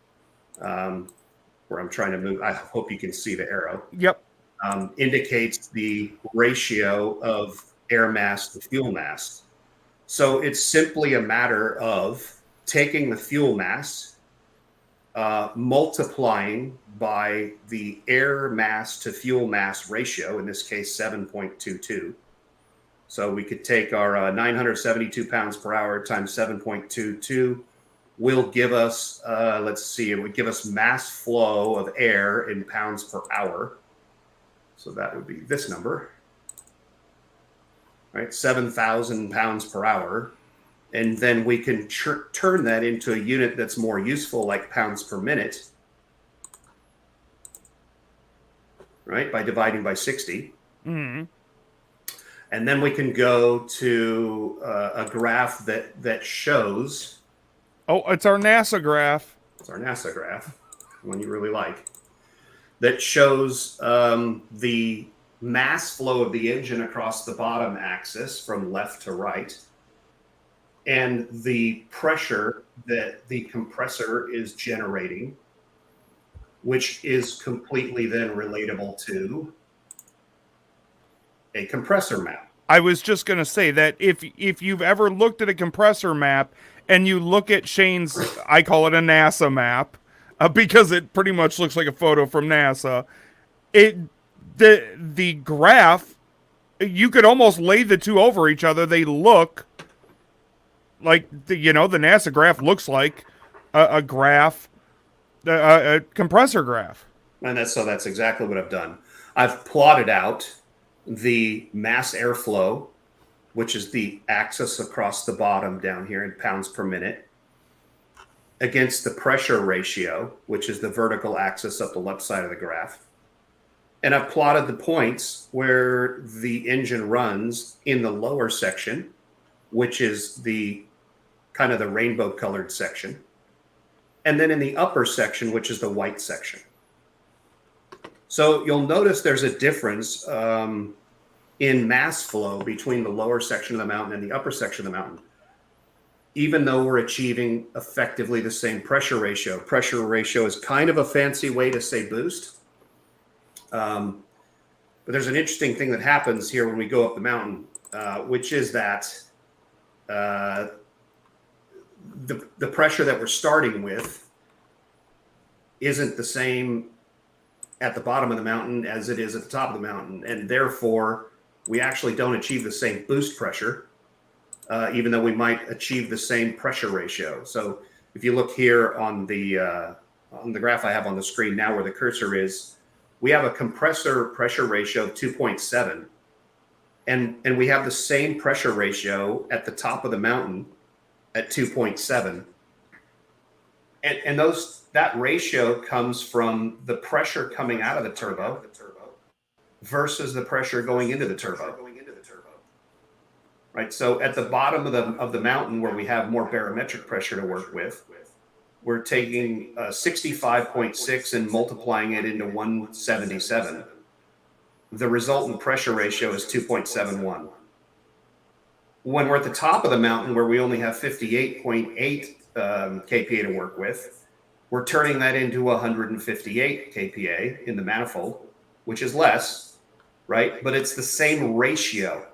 where I'm trying to move, I hope you can see the arrow. Yep. Indicates the ratio of air mass to fuel mass. So it's simply a matter of taking the fuel mass, multiplying by the air mass to fuel mass ratio, in this case 7.22. So we could take our 972 pounds per hour times 7.22 will give us, let's see, it would give us mass flow of air in pounds per hour. So that would be this number, right? 7,000 pounds per hour. And then we can turn that into a unit that's more useful, like pounds per minute, right? By dividing by 60. Mm-hmm. And then we can go to a graph that shows. Oh, it's our NASA graph. It's our NASA graph, one you really like. That shows the mass flow of the engine across the bottom axis from left to right, and the pressure that the compressor is generating, which is completely then relatable to a compressor map. I was just going to say that if you've ever looked at a compressor map and you look at Shane's, I call it a NASA map, because it pretty much looks like a photo from NASA. The graph, you could almost lay the two over each other. They look like the NASA graph looks like a graph, a compressor graph. And that's exactly what I've done. I've plotted out the mass airflow, which is the axis across the bottom down here in pounds per minute, against the pressure ratio, which is the vertical axis up the left side of the graph. And I've plotted the points where the engine runs in the lower section, which is the kind of the rainbow colored section, and then in the upper section, which is the white section. So you'll notice there's a difference in mass flow between the lower section of the mountain and the upper section of the mountain, even though we're achieving effectively the same pressure ratio. Pressure ratio is kind of a fancy way to say boost. But there's an interesting thing that happens here when we go up the mountain, which is that the pressure that we're starting with isn't the same at the bottom of the mountain as it is at the top of the mountain. And therefore, we actually don't achieve the same boost pressure, even though we might achieve the same pressure ratio. So if you look here on the graph I have on the screen now where the cursor is, we have a compressor pressure ratio of 2.7. and we have the same pressure ratio at the top of the mountain at 2.7. And that ratio comes from the pressure coming out of the turbo versus the pressure going into the turbo. Right. So at the bottom of the mountain where we have more barometric pressure to work with, we're taking 65.6 and multiplying it into 177. The resultant pressure ratio is 2.71. When we're at the top of the mountain where we only have 58.8 kPa to work with, we're turning that into 158 kPa in the manifold, which is less, right? But it's the same ratio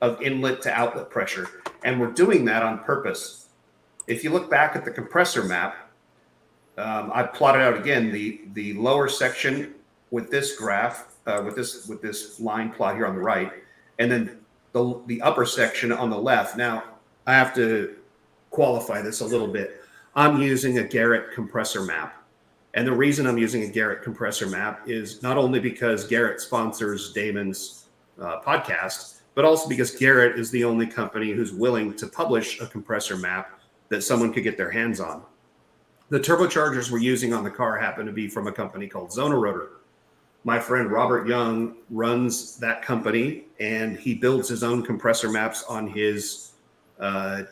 of inlet to outlet pressure. And we're doing that on purpose. If you look back at the compressor map, I plotted out again the lower section with this graph, with this line plot here on the right, and then the upper section on the left. Now, I have to qualify this a little bit. I'm using a Garrett compressor map. And the reason I'm using a Garrett compressor map is not only because Garrett sponsors Damon's podcast, but also because Garrett is the only company who's willing to publish a compressor map that someone could get their hands on. The turbochargers we're using on the car happen to be from a company called Zonarotor. My friend Robert Young runs that company, and he builds his own compressor maps on his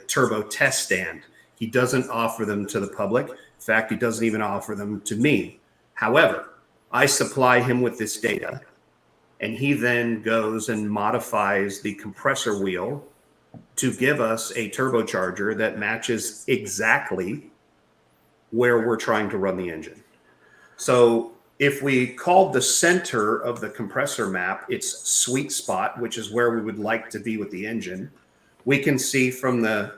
turbo test stand. He doesn't offer them to the public. In fact, he doesn't even offer them to me. However, I supply him with this data, and he then goes and modifies the compressor wheel to give us a turbocharger that matches exactly where we're trying to run the engine. So if we called the center of the compressor map its sweet spot, which is where we would like to be with the engine, we can see from the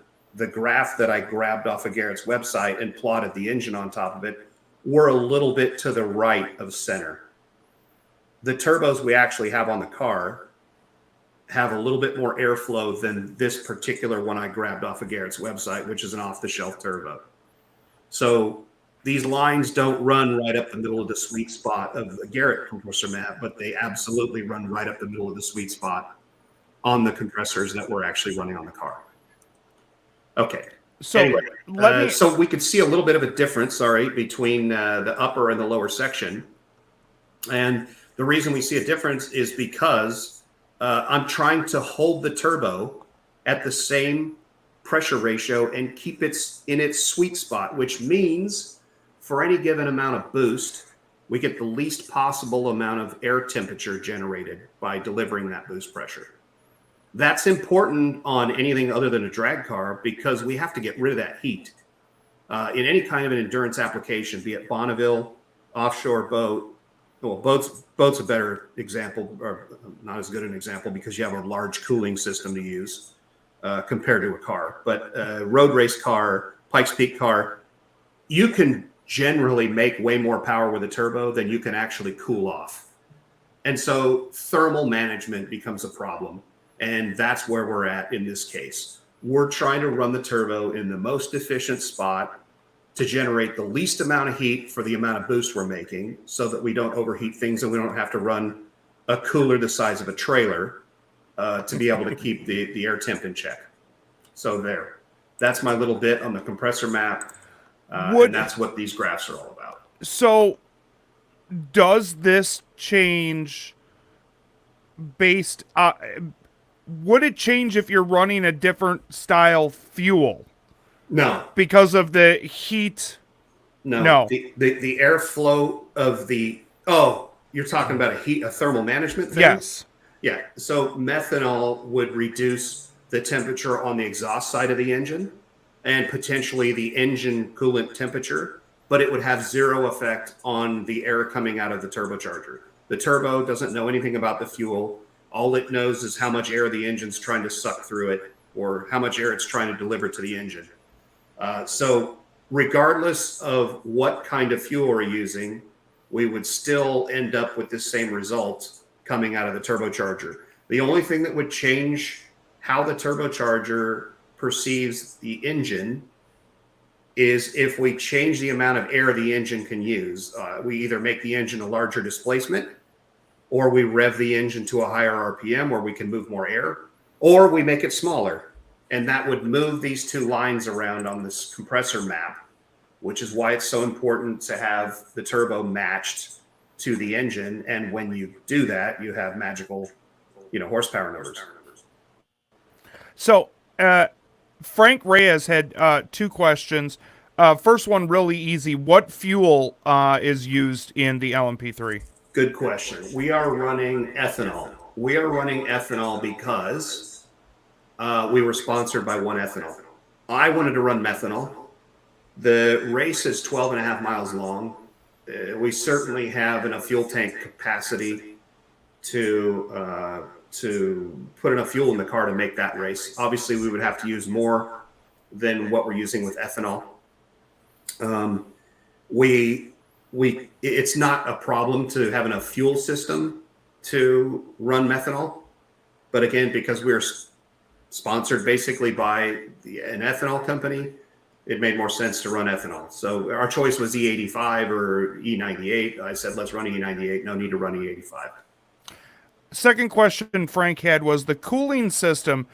graph that I grabbed off of Garrett's website and plotted the engine on top of it, we're a little bit to the right of center. The turbos we actually have on the car have a little bit more airflow than this particular one I grabbed off of Garrett's website, which is an off-the-shelf turbo. So these lines don't run right up the middle of the sweet spot of the Garrett compressor map, but they absolutely run right up the middle of the sweet spot on the compressors that we're actually running on the car. Okay. So anyway, so we could see a little bit of a difference, between the upper and the lower section. And the reason we see a difference is because I'm trying to hold the turbo at the same pressure ratio and keep it in its sweet spot, which means for any given amount of boost, we get the least possible amount of air temperature generated by delivering that boost pressure. That's important on anything other than a drag car because we have to get rid of that heat. In any kind of an endurance application, be it Bonneville, offshore boat, well, boat's a better example, or not as good an example because you have a large cooling system to use compared to a car. But road race car, Pikes Peak car, you can generally make way more power with a turbo than you can actually cool off. And so thermal management becomes a problem. And that's where we're at in this case. We're trying to run the turbo in the most efficient spot to generate the least amount of heat for the amount of boost we're making so that we don't overheat things and we don't have to run a cooler the size of a trailer to be able to keep the air temp in check. So that's my little bit on the compressor map. And that's what these graphs are all about. So does this change based would it change if you're running a different style fuel? No. Because of the heat? No. The airflow of you're talking about a thermal management thing? Yes. Yeah. So methanol would reduce the temperature on the exhaust side of the engine and potentially the engine coolant temperature, but it would have zero effect on the air coming out of the turbocharger. The turbo doesn't know anything about the fuel. All it knows is how much air the engine's trying to suck through it or how much air it's trying to deliver to the engine. So regardless of what kind of fuel we're using, we would still end up with the same result coming out of the turbocharger. The only thing that would change how the turbocharger perceives the engine is if we change the amount of air the engine can use. We either make the engine a larger displacement or we rev the engine to a higher RPM where we can move more air, or we make it smaller. And that would move these two lines around on this compressor map, which is why it's so important to have the turbo matched to the engine. And when you do that, you have magical, horsepower numbers. So, Frank Reyes had 2 questions. First one, really easy. What fuel is used in the LMP3? Good question. We are running ethanol. We are running ethanol because we were sponsored by One Ethanol. I wanted to run methanol. The race is 12 and a half miles long. We certainly have enough fuel tank capacity to put enough fuel in the car to make that race. Obviously, we would have to use more than what we're using with ethanol. It's not a problem to have enough fuel system to run methanol, but again, because we're sponsored basically by an ethanol company, it made more sense to run ethanol. So our choice was E85 or E98. I said, let's run E98. No need to run E85. Second question Frank had was the cooling system,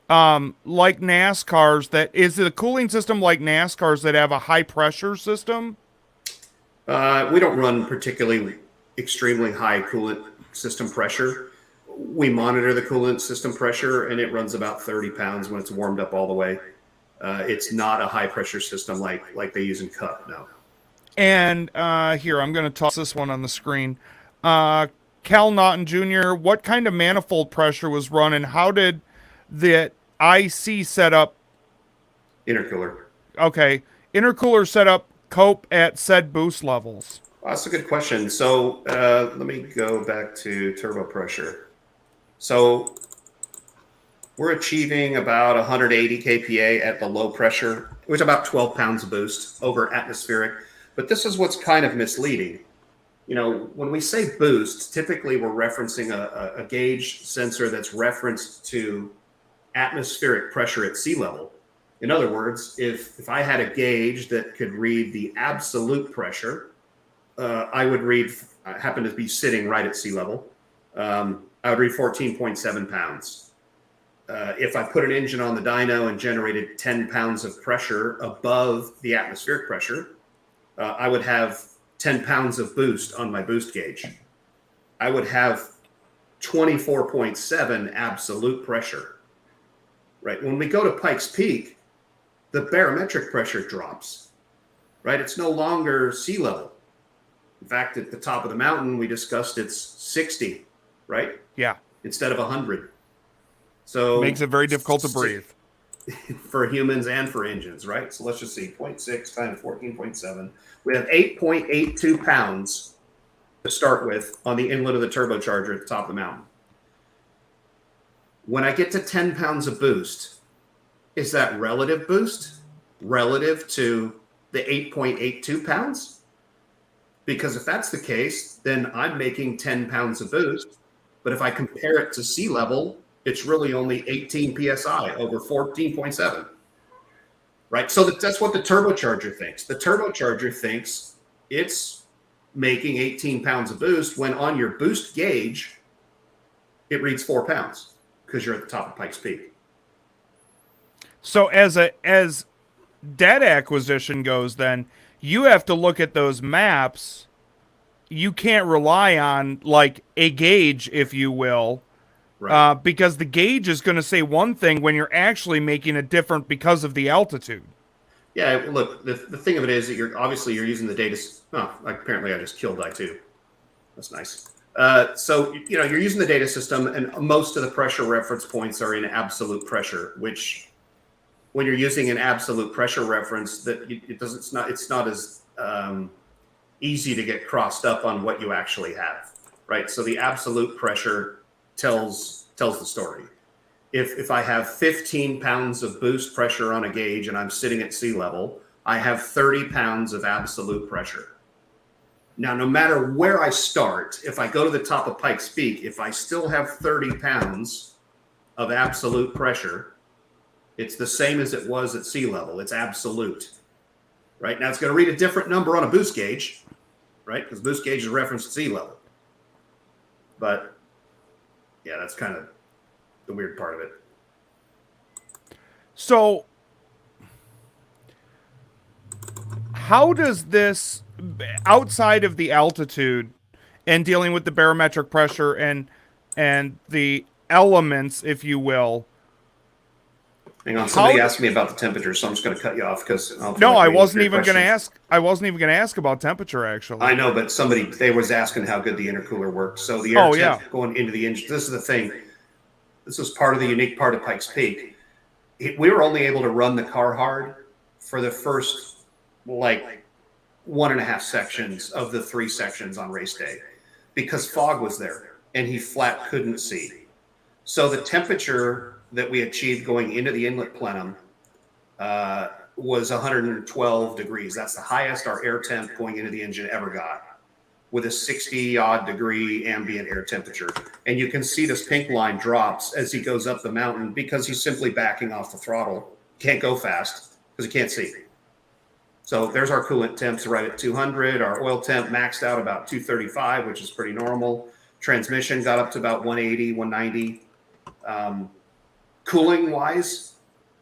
like NASCAR's. Is it a cooling system like NASCAR's that have a high pressure system? We don't run particularly extremely high coolant system pressure. We monitor the coolant system pressure, and it runs about 30 pounds when it's warmed up all the way. It's not a high pressure system like they use in Cup, no. And here, I'm going to toss this one on the screen. Cal Naughton Jr., what kind of manifold pressure was run, and how did the IC setup... Intercooler. Okay. Intercooler setup cope at said boost levels? Well, that's a good question. So let me go back to turbo pressure. So we're achieving about 180 kPa at the low pressure, which is about 12 pounds of boost over atmospheric. But this is what's kind of misleading. When we say boost, typically we're referencing a gauge sensor that's referenced to atmospheric pressure at sea level. In other words, if I had a gauge that could read the absolute pressure, I happen to be sitting right at sea level, I would read 14.7 pounds. If I put an engine on the dyno and generated 10 pounds of pressure above the atmospheric pressure, I would have 10 pounds of boost on my boost gauge. I would have 24.7 absolute pressure. Right? When we go to Pikes Peak, the barometric pressure drops. Right? It's no longer sea level. In fact, at the top of the mountain, we discussed it's 60, right? Yeah. Instead of 100. So makes it very difficult to breathe. For humans and for engines, right? So let's just see, 0.6 times 14.7. We have 8.82 pounds to start with on the inlet of the turbocharger at the top of the mountain. When I get to 10 pounds of boost, is that relative boost relative to the 8.82 pounds? Because if that's the case, then I'm making 10 pounds of boost. But if I compare it to sea level, it's really only 18 psi over 14.7, right? So that's what the turbocharger thinks. The turbocharger thinks it's making 18 pounds of boost when on your boost gauge, it reads 4 pounds because you're at the top of Pikes Peak. So as data acquisition goes, then you have to look at those maps. You can't rely on like a gauge, if you will. Right. Because the gauge is going to say one thing when you're actually making it different because of the altitude. Yeah, look, the thing of it is that you're using the data. Apparently I just killed I2. That's nice. So you're using the data system, and most of the pressure reference points are in absolute pressure. Which, when you're using an absolute pressure reference, that it's not as easy to get crossed up on what you actually have, right? So the absolute pressure tells the story. If I have 15 pounds of boost pressure on a gauge and I'm sitting at sea level, I have 30 pounds of absolute pressure. Now, no matter where I start, if I go to the top of Pikes Peak, if I still have 30 pounds of absolute pressure, it's the same as it was at sea level. It's absolute. Right? Now, it's going to read a different number on a boost gauge, right? Because boost gauge is referenced at sea level. But yeah, that's kind of the weird part of it. So, how does this, outside of the altitude and dealing with the barometric pressure and the elements, if you will? Hang on, How? somebody asked me about the temperature, so I'm just going to cut you off because I don't feel No, like I waiting for wasn't your even going to question. ask. I wasn't even going to ask about temperature, actually. I know, but they was asking how good the intercooler worked. So the air Oh, temp yeah. going into the engine. This is the thing. This was part of the unique part of Pikes Peak. We were only able to run the car hard for the first like 1.5 sections of the 3 sections on race day because fog was there and he flat couldn't see. So the temperature that we achieved going into the inlet plenum was 112 degrees. That's the highest our air temp going into the engine ever got, with a 60 odd degree ambient air temperature. And you can see this pink line drops as he goes up the mountain because he's simply backing off the throttle. Can't go fast because he can't see. So there's our coolant temps right at 200. Our oil temp maxed out about 235, which is pretty normal. Transmission got up to about 180, 190. Cooling wise,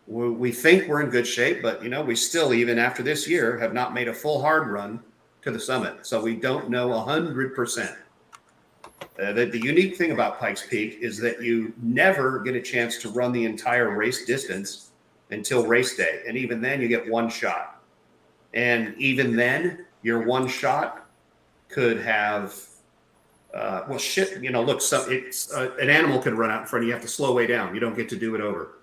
we think we're in good shape, but we still, even after this year, have not made a full hard run to the summit. So we don't know 100%. The unique thing about Pikes Peak is that you never get a chance to run the entire race distance until race day. And even then you get one shot. And even then your one shot could have, look, it's an animal could run out in front of you. You have to slow way down. You don't get to do it over.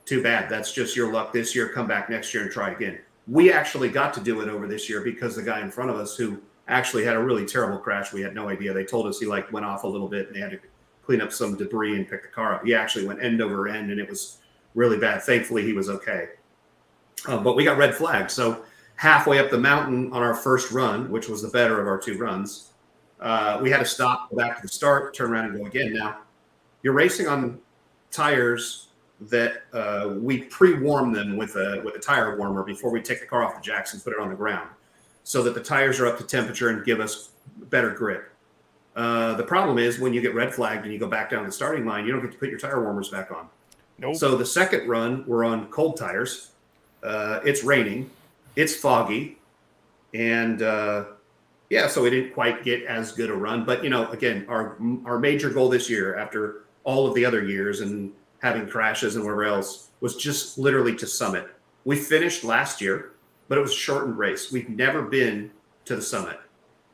Too bad. That's just your luck this year. Come back next year and try again. We actually got to do it over this year because the guy in front of us, who actually had a really terrible crash, we had no idea. They told us he went off a little bit and they had to clean up some debris and pick the car up. He actually went end over end and it was really bad. Thankfully, he was okay. But we got red flags. So halfway up the mountain on our first run, which was the better of our 2 runs, we had to stop, go back to the start, turn around and go again. Now, you're racing on tires that we pre-warm them with a tire warmer before we take the car off the jacks and put it on the ground, so that the tires are up to temperature and give us better grip. The problem is when you get red flagged and you go back down the starting line, you don't get to put your tire warmers back on. Nope. So the second run, we're on cold tires. It's raining, it's foggy, and so we didn't quite get as good a run. But again, our major goal this year, after all of the other years and having crashes and whatever else, was just literally to summit. We finished last year, but it was a shortened race. We've never been to the summit.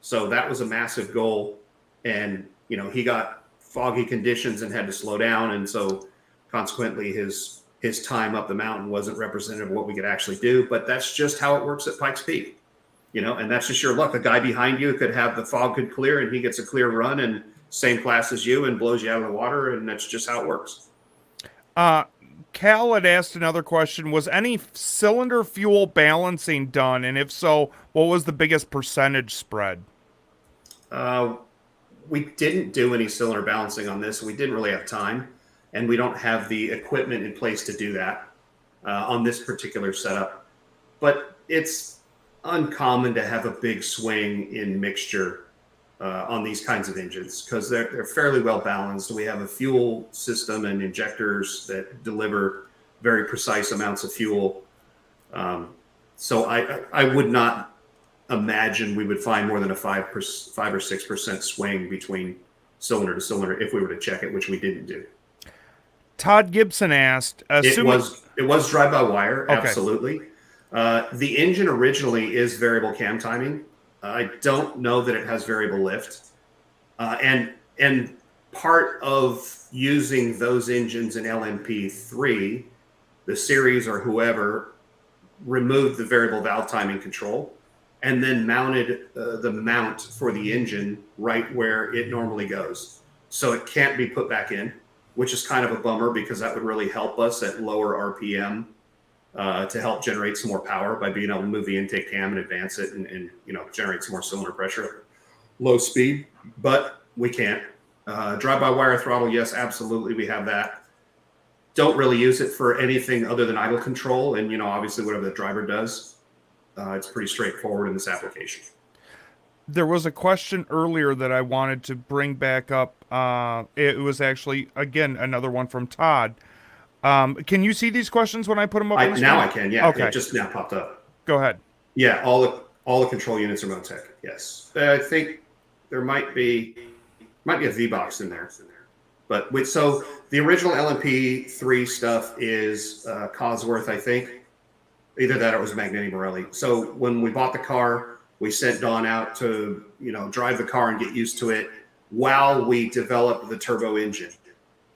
So that was a massive goal. And, he got foggy conditions and had to slow down. And so consequently, his time up the mountain wasn't representative of what we could actually do. But that's just how it works at Pikes Peak, and that's just your luck. The guy behind you could have the fog could clear and he gets a clear run and same class as you and blows you out of the water. And that's just how it works. Cal had asked another question. Was any cylinder fuel balancing done? And if so, what was the biggest percentage spread? We didn't do any cylinder balancing on this. We didn't really have time, and we don't have the equipment in place to do that on this particular setup. But it's uncommon to have a big swing in mixture on these kinds of engines because they're fairly well balanced. We have a fuel system and injectors that deliver very precise amounts of fuel. So I would not imagine we would find more than a 5 or 6% swing between cylinder to cylinder if we were to check it, which we didn't do. Todd Gibson asked, it was drive-by-wire, okay. Absolutely. The engine originally is variable cam timing. I don't know that it has variable lift. And part of using those engines in LMP3, the series or whoever removed the variable valve timing control and then mounted the mount for the engine right where it normally goes. So it can't be put back in, which is kind of a bummer because that would really help us at lower RPM to help generate some more power by being able to move the intake cam and advance it and generate some more cylinder pressure at low speed. But we can't. Drive-by-wire throttle, yes, absolutely, we have that. Don't really use it for anything other than idle control, and obviously whatever the driver does, it's pretty straightforward in this application. There was a question earlier that I wanted to bring back up. It was actually, again, another one from Todd. Can you see these questions when I put them up on the Now screen? I can, yeah. It Okay, just now popped up. go ahead. Yeah, all the control units are Motec. Yes, I think there might be a V box in there, but so the original LMP3 stuff is Cosworth, I think. Either that or it was Magneti Morelli. So when we bought the car, we sent Don out to drive the car and get used to it while we developed the turbo engine.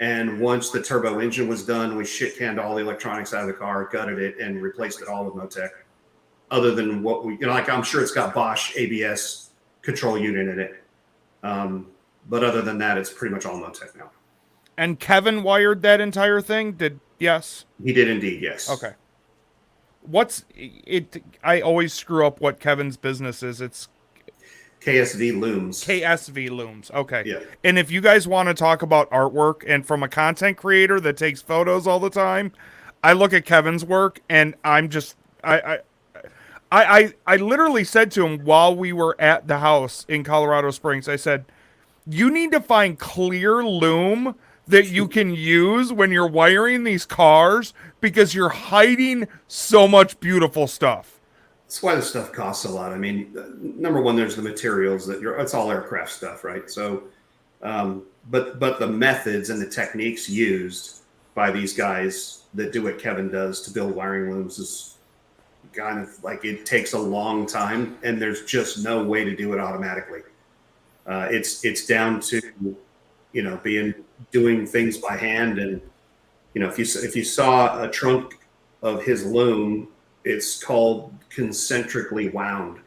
And once the turbo engine was done, we shit canned all the electronics out of the car, gutted it, and replaced it all with Motec. Other than what like I'm sure it's got Bosch ABS control unit in it. But other than that, it's pretty much all Motec now. And Kevin wired that entire thing? Yes? He did indeed, yes. Okay. What's it? I always screw up what Kevin's business is. It's KSV Looms. KSV Looms. Okay. Yeah. And if you guys want to talk about artwork and from a content creator that takes photos all the time, I look at Kevin's work and I'm just I literally said to him while we were at the house in Colorado Springs, I said, you need to find clear loom that you can use when you're wiring these cars because you're hiding so much beautiful stuff. That's why the stuff costs a lot. I mean, number one, there's the materials it's all aircraft stuff, right? So, but the methods and the techniques used by these guys that do what Kevin does to build wiring looms is kind of like it takes a long time, and there's just no way to do it automatically. It's down to doing things by hand, and if you saw a trunk of his loom, it's called concentrically wound.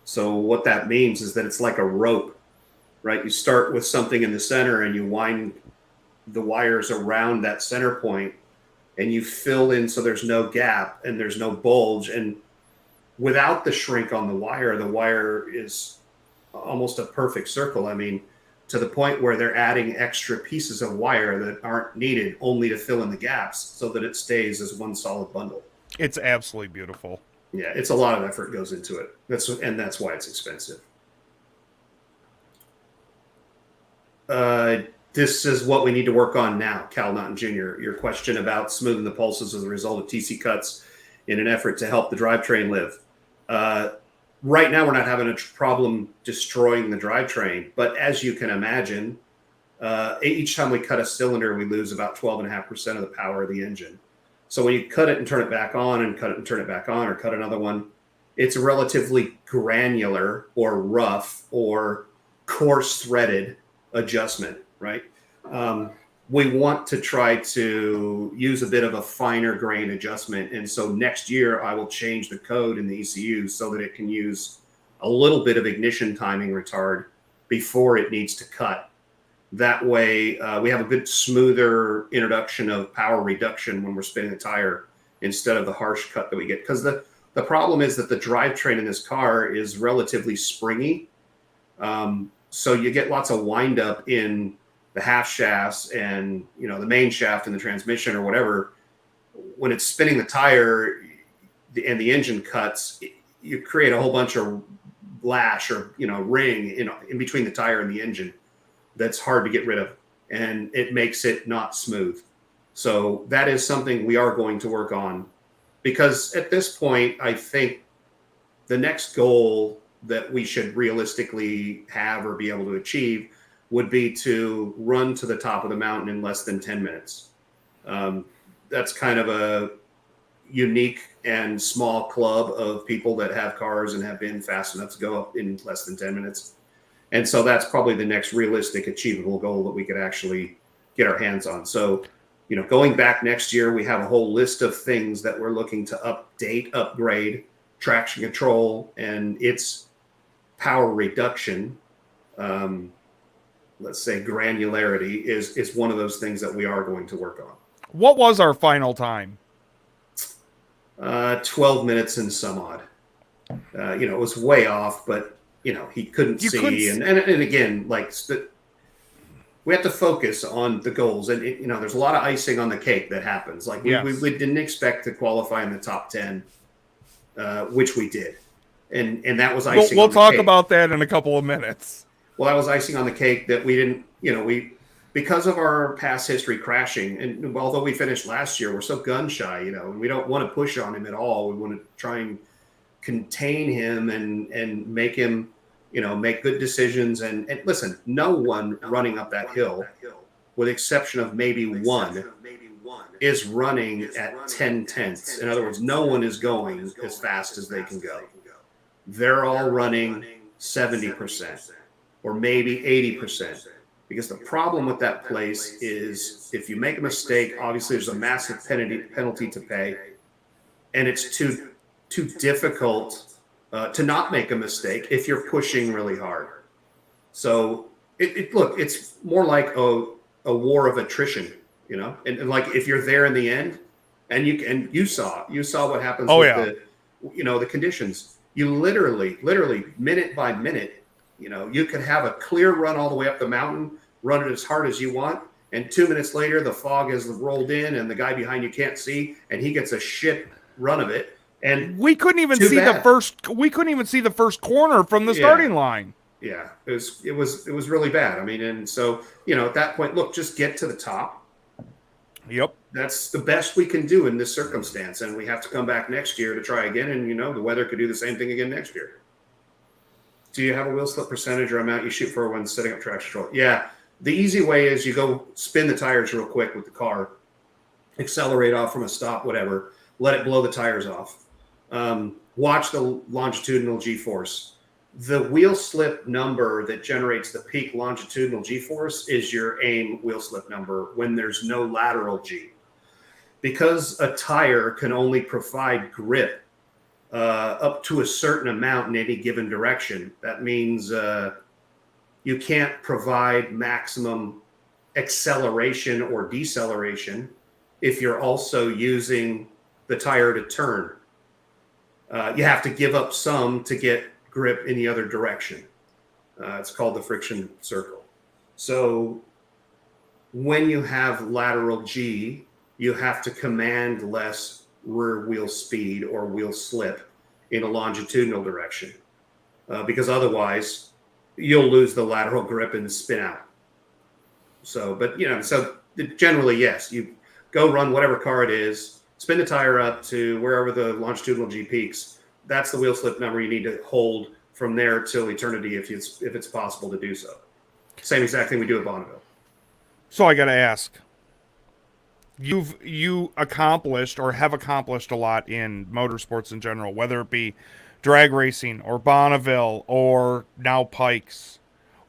So what that means is that it's like a rope, right? You start with something in the center and you wind the wires around that center point and you fill in so there's no gap and there's no bulge. And without the shrink on the wire is almost a perfect circle. I mean, to the point where they're adding extra pieces of wire that aren't needed only to fill in the gaps so that it stays as one solid bundle. It's absolutely beautiful. Yeah, it's a lot of effort goes into it. That's why it's expensive. This is what we need to work on now, Cal Naughton Jr. Your question about smoothing the pulses as a result of TC cuts in an effort to help the drivetrain live. Right now, we're not having a problem destroying the drivetrain, but as you can imagine, each time we cut a cylinder, we lose about 12.5% of the power of the engine. So when you cut it and turn it back on and cut it and turn it back on or cut another one, it's a relatively granular or rough or coarse threaded adjustment, right? We want to try to use a bit of a finer grain adjustment. And so next year I will change the code in the ECU so that it can use a little bit of ignition timing retard before it needs to cut. That way, we have a good smoother introduction of power reduction when we're spinning the tire instead of the harsh cut that we get. Because the problem is that the drivetrain in this car is relatively springy. So you get lots of windup in the half shafts and the main shaft in the transmission or whatever. When it's spinning the tire and the engine cuts, you create a whole bunch of lash or ring in between the tire and the engine. That's hard to get rid of, and it makes it not smooth. So that is something we are going to work on, because at this point, I think the next goal that we should realistically have or be able to achieve would be to run to the top of the mountain in less than 10 minutes. That's kind of a unique and small club of people that have cars and have been fast enough to go up in less than 10 minutes. And so that's probably the next realistic, achievable goal that we could actually get our hands on. So, going back next year, we have a whole list of things that we're looking to upgrade, traction control, and its power reduction. Let's say granularity is one of those things that we are going to work on. What was our final time? 12 minutes and some odd. It was way off, but he couldn't see. And again, we have to focus on the goals. And, there's a lot of icing on the cake that happens. Like we didn't expect to qualify in the top 10, which we did. And that was We'll, icing we'll on the talk cake. about that in a couple of minutes. Well, that was icing on the cake that we didn't, because of our past history crashing, and although we finished last year, we're so gun shy, and we don't want to push on him at all. We want to try and contain him and make him, make good decisions. And listen, no one running up that hill, with the exception of maybe one, is running at 10 tenths. In other words, no one is going as fast as they can go. They're all running 70% or maybe 80%. Because the problem with that place is if you make a mistake, obviously there's a massive penalty to pay, and it's too difficult to not make a mistake if you're pushing really hard. So it's more like a war of attrition, and like if you're there in the end, and you saw what happens the conditions. You literally minute by minute. You could have a clear run all the way up the mountain, run it as hard as you want, and 2 minutes later, the fog has rolled in, and the guy behind you can't see, and he gets a shit run of it. And we couldn't even see the first. We couldn't even see the first corner from the starting line. Yeah, it was really bad. I mean, and so at that point, look, just get to the top. Yep. That's the best we can do in this circumstance, and we have to come back next year to try again. And the weather could do the same thing again next year. Do you have a wheel slip percentage or amount you shoot for when setting up traction control? Yeah. The easy way is you go spin the tires real quick with the car, accelerate off from a stop, whatever, let it blow the tires off. Watch the longitudinal G-force. The wheel slip number that generates the peak longitudinal G-force is your aim wheel slip number when there's no lateral G. Because a tire can only provide grip up to a certain amount in any given direction. That means you can't provide maximum acceleration or deceleration if you're also using the tire to turn. You have to give up some to get grip in the other direction. It's called the friction circle. So when you have lateral G, you have to command less rear wheel speed or wheel slip in a longitudinal direction, because otherwise you'll lose the lateral grip and spin out. So, but so generally, yes, you go run whatever car it is, spin the tire up to wherever the longitudinal G peaks. That's the wheel slip number you need to hold from there till eternity if it's possible to do so. Same exact thing we do at Bonneville. So I got to ask. You accomplished or have accomplished a lot in motorsports in general, whether it be drag racing or Bonneville or now Pikes.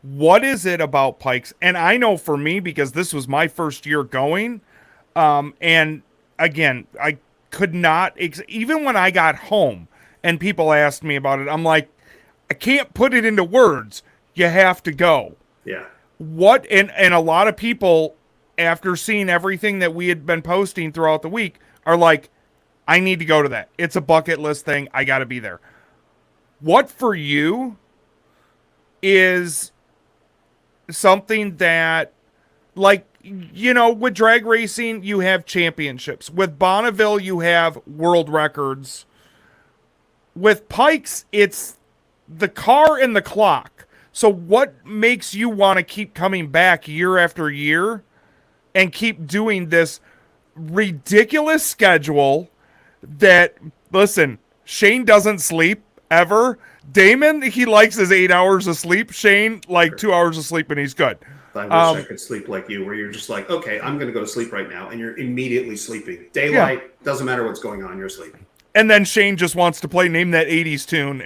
What is it about Pikes? And I know for me, because this was my first year going, and again, I could not, even when I got home and people asked me about it, I'm like, I can't put it into words. You have to go. Yeah. What, and a lot of people, after seeing everything that we had been posting throughout the week, are like, I need to go to that. It's a bucket list thing. I got to be there. What for you is something that, like, with drag racing, you have championships. With Bonneville, you have world records. With Pikes, it's the car and the clock. So what makes you want to keep coming back year after year and keep doing this ridiculous schedule that, listen, Shane doesn't sleep ever. Damon, he likes his 8 hours of sleep. Shane, like 2 hours of sleep and he's good. I wish I could sleep like you, where you're just like, okay, I'm going to go to sleep right now. And you're immediately sleeping. Daylight, doesn't matter what's going on, you're sleeping. And then Shane just wants to play Name That 80s tune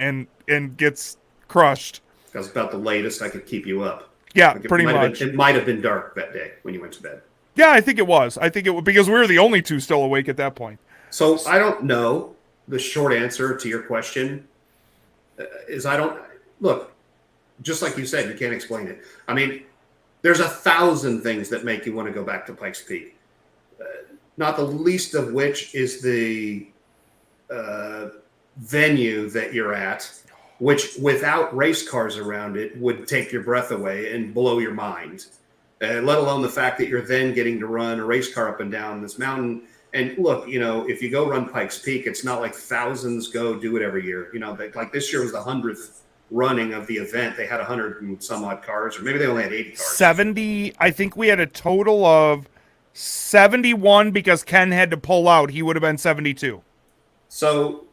and gets crushed. That's about the latest I could keep you up. Yeah, pretty much. It might have been dark that day when you went to bed. Yeah, I think it was. I think it was because we were the only two still awake at that point. So I don't know. The short answer to your question is I don't look. Just like you said, you can't explain it. I mean, there's 1,000 things that make you want to go back to Pikes Peak. Not the least of which is the venue that you're at, which without race cars around it would take your breath away and blow your mind. Let alone the fact that you're then getting to run a race car up and down this mountain And look, if you go run Pikes Peak, it's not like thousands go do it every year. Like this year was the 100th running of the event. They had 100 and some odd cars, or maybe they only had 80 cars. 70. I think we had a total of 71 because Ken had to pull out. He would have been 72. So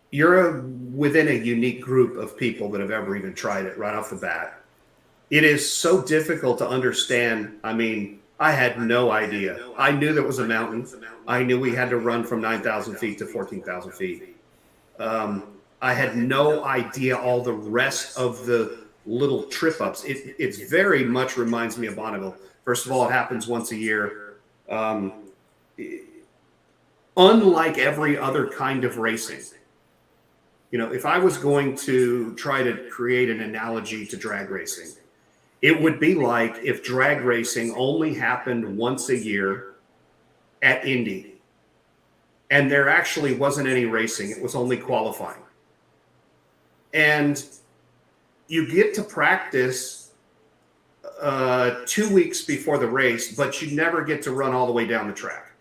you're within a unique group of people that have ever even tried it right off the bat. It is so difficult to understand. I mean, I had no idea. I knew there was a mountain. I knew we had to run from 9,000 feet to 14,000 feet. I had no idea all the rest of the little trip ups. It very much reminds me of Bonneville. First of all, it happens once a year. Unlike every other kind of racing, if I was going to try to create an analogy to drag racing, it would be like if drag racing only happened once a year at Indy, and there actually wasn't any racing. It was only qualifying. And you get to practice 2 weeks before the race, but you never get to run all the way down the track.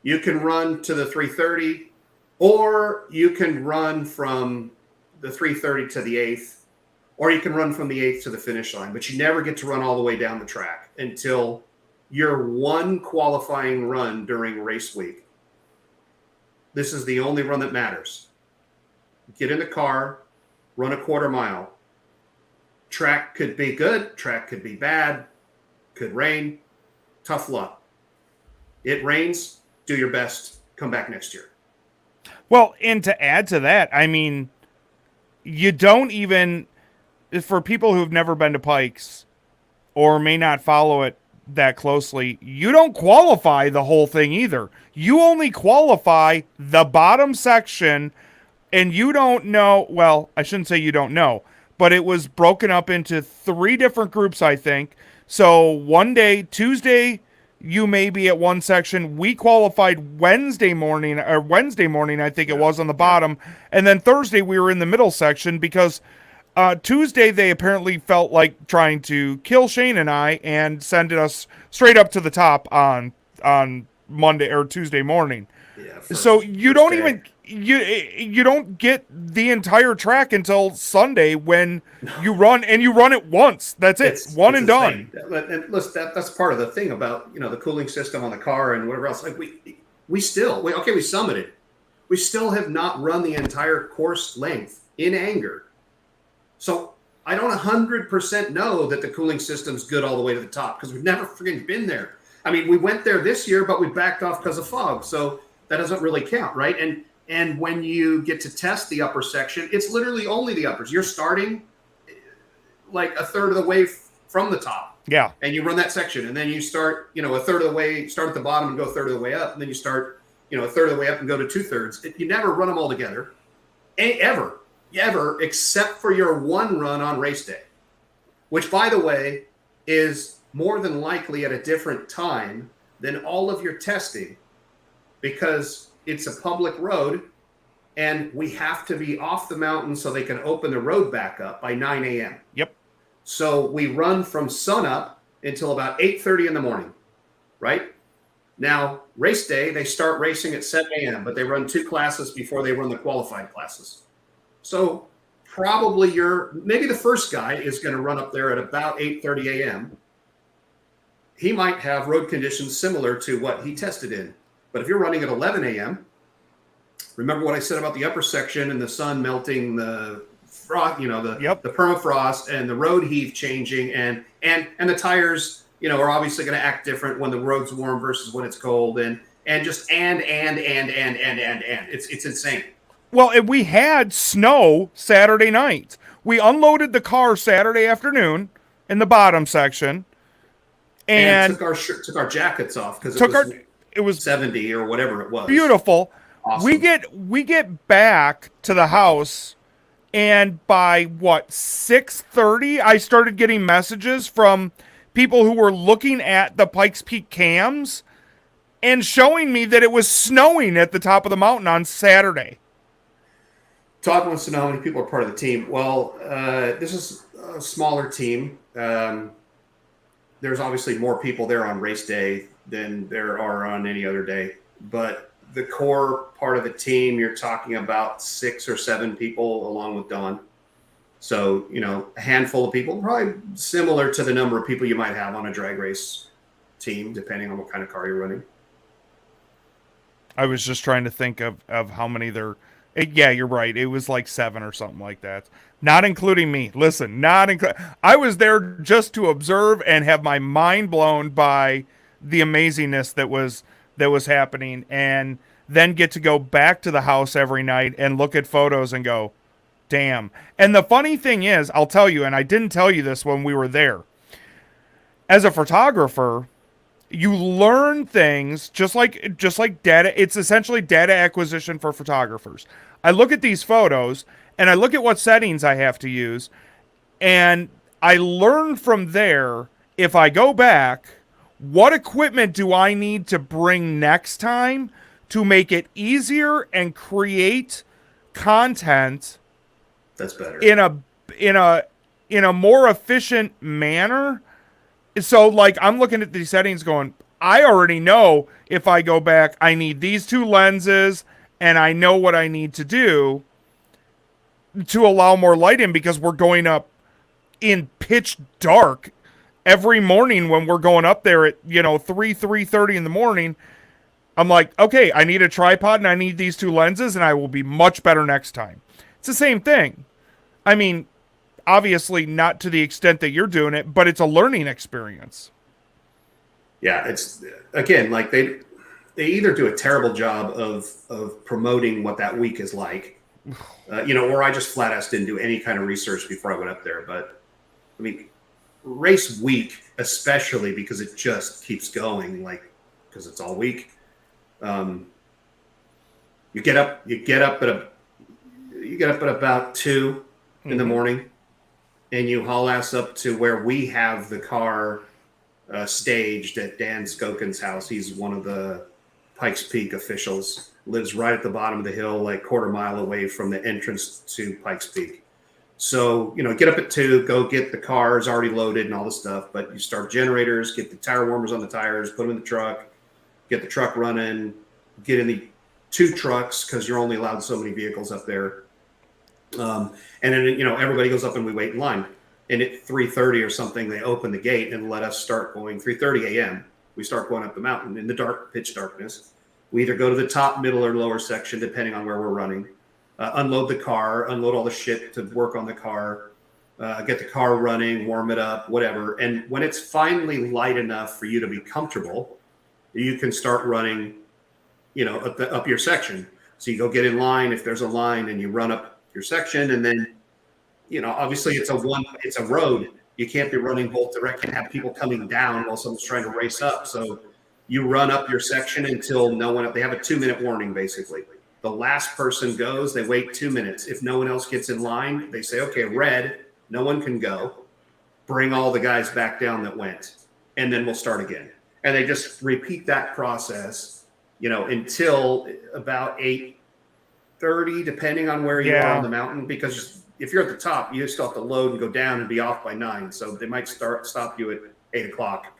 You can run to the 330, or you can run from the 330 to the 8th, or you can run from the 8th to the finish line, but you never get to run all the way down the track until your one qualifying run during race week. This is the only run that matters. Get in the car, run a quarter mile. Track could be good, track could be bad, could rain, tough luck. It rains, do your best, come back next year. Well, and to add to that, I mean, you don't even, for people who've never been to Pikes or may not follow it that closely, you don't qualify the whole thing either. You only qualify the bottom section, and you don't know, well, I shouldn't say you don't know, but it was broken up into 3 different groups, I think. So one day, Tuesday, you may be at one section. We qualified Wednesday morning, I think it was, on the bottom. And then Thursday, we were in the middle section because Tuesday, they apparently felt like trying to kill Shane and I and send us straight up to the top on Monday or Tuesday morning. Yeah, so you don't even you don't get the entire track until Sunday when you run, and you run it once. That's it, it's done. And listen, that's part of the thing about the cooling system on the car and whatever else. Like we summited. We still have not run the entire course length in anger. So I don't 100% know that the cooling system's good all the way to the top because we've never freaking been there. I mean, we went there this year, but we backed off because of fog. So that doesn't really count, right? And when you get to test the upper section, it's literally only the uppers. You're starting like a third of the way from the top. Yeah. And you run that section, and then you start, a third of the way, start at the bottom and go a third of the way up. And then you start, a third of the way up and go to 2/3. You never run them all together, ever, except for your one run on race day, which, by the way, is more than likely at a different time than all of your testing, because it's a public road and we have to be off the mountain so they can open the road back up by 9 a.m. Yep. So we run from sunup until about 8:30 in the morning, right? Now, race day, they start racing at 7 a.m., but they run 2 classes before they run the qualified classes. So probably maybe the first guy is going to run up there at about 8:30 a.m. He might have road conditions similar to what he tested in. But if you're running at 11 a.m., remember what I said about the upper section and the sun melting the frost, the permafrost and the road heave changing, and the tires, are obviously going to act different when the road's warm versus when it's cold, and just it's insane. Well, and we had snow Saturday night. We unloaded the car Saturday afternoon in the bottom section, and took our jackets off because it was 70 or whatever it was. Beautiful. Awesome. We get back to the house, and by 6:30, I started getting messages from people who were looking at the Pikes Peak cams and showing me that it was snowing at the top of the mountain on Saturday. Todd wants to know how many people are part of the team. Well, this is a smaller team. There's obviously more people there on race day than there are on any other day. But the core part of the team, you're talking about 6 or 7 people along with Don. So, a handful of people, probably similar to the number of people you might have on a drag race team, depending on what kind of car you're running. I was just trying to think of how many there. Yeah, you're right. It was like 7 or something like that. Not including me. Listen, I was there just to observe and have my mind blown by the amazingness that was happening, and then get to go back to the house every night and look at photos and go, damn. And the funny thing is, I'll tell you, and I didn't tell you this when we were there. As a photographer, you learn things just like data. It's essentially data acquisition for photographers. I look at these photos and I look at what settings I have to use, and I learn from there, if I go back, what equipment do I need to bring next time to make it easier and create content That's better. in a more efficient manner. So, like, I'm looking at these settings going, I already know if I go back, I need these 2 lenses, and I know what I need to do to allow more light in, because we're going up in pitch dark every morning when we're going up there at, 3:30 in the morning. I'm like, okay, I need a tripod and I need these 2 lenses, and I will be much better next time. It's the same thing. I mean, obviously not to the extent that you're doing it, but it's a learning experience. Yeah, it's, again, like they either do a terrible job of promoting what that week is like, or I just flat ass didn't do any kind of research before I went up there. But I mean, race week, especially because it just keeps going, like, because it's all week. You get up at about 2 in the morning, and you haul ass up to where we have the car staged at Dan Skokin's house. He's one of the Pikes Peak officials, lives right at the bottom of the hill, like quarter mile away from the entrance to Pikes Peak. So, get up at 2, go get the cars already loaded and all the stuff, but you start generators, get the tire warmers on the tires, put them in the truck, get the truck running, get in the 2 trucks, because you're only allowed so many vehicles up there. And then, everybody goes up and we wait in line. And at 3:30 or something, they open the gate and let us start going. 3:30 a.m. We start going up the mountain in the dark, pitch darkness. We either go to the top, middle, or lower section, depending on where we're running. Unload the car, unload all the shit to work on the car, get the car running, warm it up, whatever. And when it's finally light enough for you to be comfortable, you can start running, up your section. So you go get in line if there's a line, and you run up your section, and then, obviously it's a road. You can't be running both direct and have people coming down while someone's trying to race up. So you run up your section until they have a 2-minute warning, basically. The last person goes, they wait 2 minutes. If no one else gets in line, they say, okay, red, no one can go. Bring all the guys back down that went, and then we'll start again. And they just repeat that process, until about 8:30, depending on where you are on the mountain, because if you're at the top, you still have to load and go down and be off by 9. So they might stop you at 8 o'clock.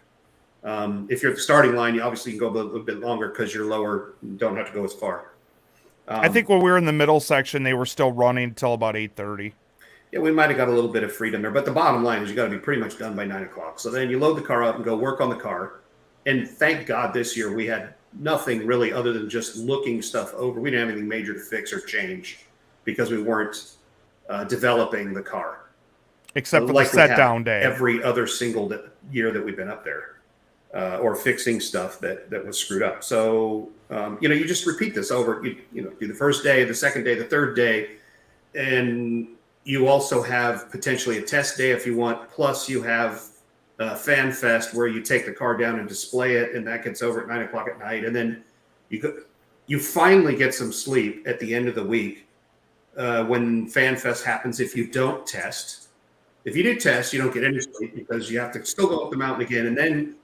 If you're at the starting line, you obviously can go a little bit longer because you're lower and don't have to go as far. I think when we were in the middle section, they were still running until about 8:30. Yeah, we might have got a little bit of freedom there. But the bottom line is you got to be pretty much done by 9 o'clock. So then you load the car up and go work on the car. And thank God this year we had nothing really other than just looking stuff over. We didn't have anything major to fix or change because we weren't developing the car. Except for the set down day. Every other single year that we've been up there. Or fixing stuff that was screwed up. So, you just repeat this over, do the first day, the second day, the third day. And you also have potentially a test day if you want. Plus you have Fan Fest where you take the car down and display it, and that gets over at 9 o'clock at night. And then you finally get some sleep at the end of the week when Fan Fest happens. If you don't test, if you do test, you don't get any sleep because you have to still go up the mountain again, and then